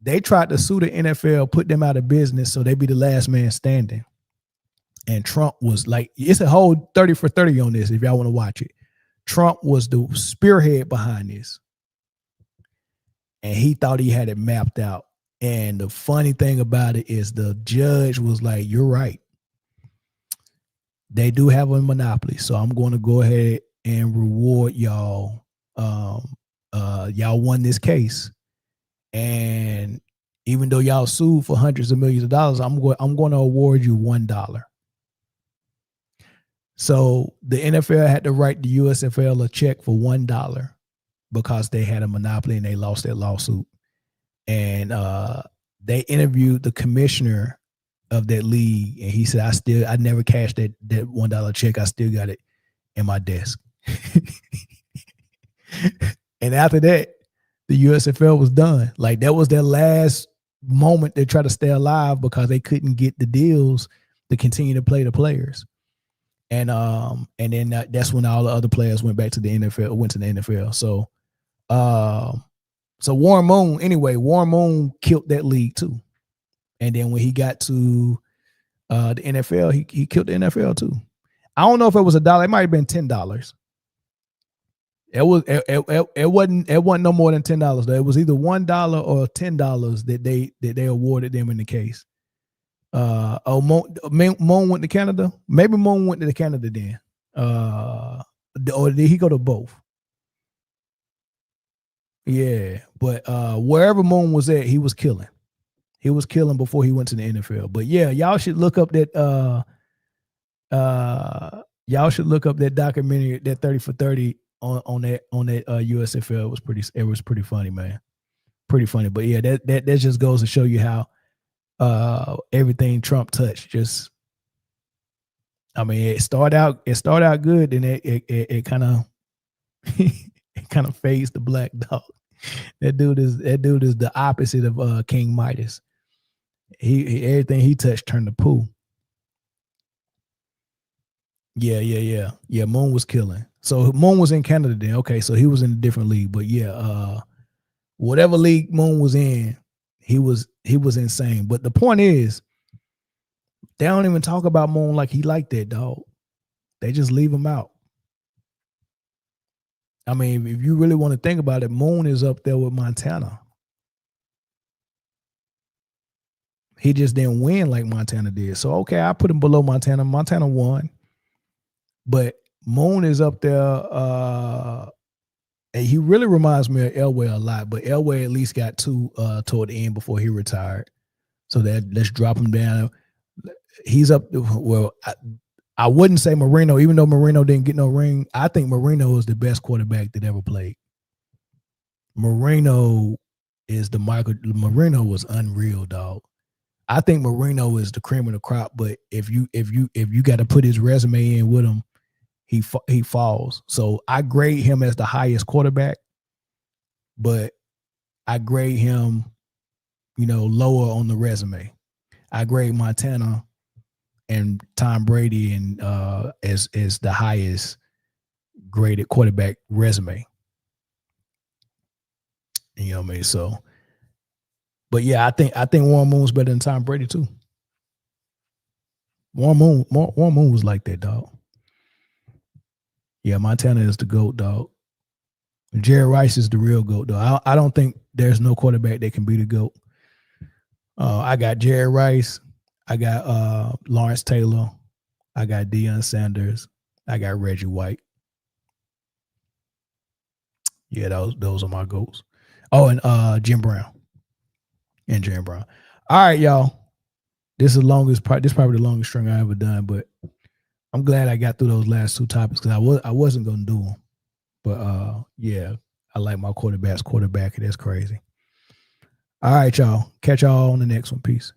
they tried to sue the NFL, put them out of business so they be the last man standing. And Trump was like, it's a whole 30 for 30 on this if y'all want to watch it. Trump was the spearhead behind this. And he thought he had it mapped out. And the funny thing about it is the judge was like, you're right. They do have a monopoly. So I'm going to go ahead and reward y'all. Y'all won this case. And even though y'all sued for hundreds of millions of dollars, I'm going to award you $1. So the NFL had to write the USFL a check for $1 because they had a monopoly and they lost that lawsuit. And they interviewed the commissioner of that league, and he said, I never cashed that $1 check. I still got it in my desk. And after that, the USFL was done. Like that was their last moment they tried to stay alive because they couldn't get the deals to continue to play the players. And then that's when all the other players went to the NFL. So Warren Moon killed that league too. And then when he got to the NFL, he killed the NFL too. I don't know if it was $1. It might have been $10. It wasn't no more than $10 though. It was either $1 or $10 that they awarded them in the case. Moon went to Canada. Maybe Moon went to Canada then. Or did he go to both? Yeah, but wherever Moon was at, he was killing. He was killing before he went to the NFL. But yeah, y'all should look up that documentary, that 30 for 30 on that USFL. It was pretty funny, man. Pretty funny. But yeah, that just goes to show you how everything Trump touched it started out good, and it kind of fades the black dog. That dude is the opposite of King Midas. He everything he touched turned to poo. Yeah, Moon was killing. So Moon was in Canada then. Okay, so he was in a different league. But yeah, whatever league Moon was in, he was insane. But the point is, they don't even talk about Moon like he liked that, dog. They just leave him out. I mean, if you really want to think about it, Moon is up there with Montana. He just didn't win like Montana did. So, okay, I put him below Montana. Montana won. But Moon is up there. And he really reminds me of Elway a lot. But Elway at least got 2 toward the end before he retired. So let's drop him down. He's up. Well, I wouldn't say Marino, even though Marino didn't get no ring. I think Marino is the best quarterback that ever played. Marino was unreal, dog. I think Marino is the cream of the crop, but if you got to put his resume in with him, he falls. So I grade him as the highest quarterback, but I grade him, lower on the resume. I grade Montana and Tom Brady and as the highest graded quarterback resume. You know what I mean? So, but yeah, I think Warren Moon's better than Tom Brady too. Warren Moon was like that, dog. Yeah, Montana is the GOAT, dog. Jerry Rice is the real GOAT, dog. I don't think there's no quarterback that can be the GOAT. I got Jerry Rice. I got Lawrence Taylor. I got Deion Sanders. I got Reggie White. Yeah, those are my GOATs. Oh, and Jim Brown. And Jim Brown. All right, y'all. This is the longest part. This is probably the longest string I ever done, but I'm glad I got through those last 2 topics because I wasn't gonna do them. But yeah, I like my quarterback. That's crazy. All right, y'all. Catch y'all on the next one. Peace.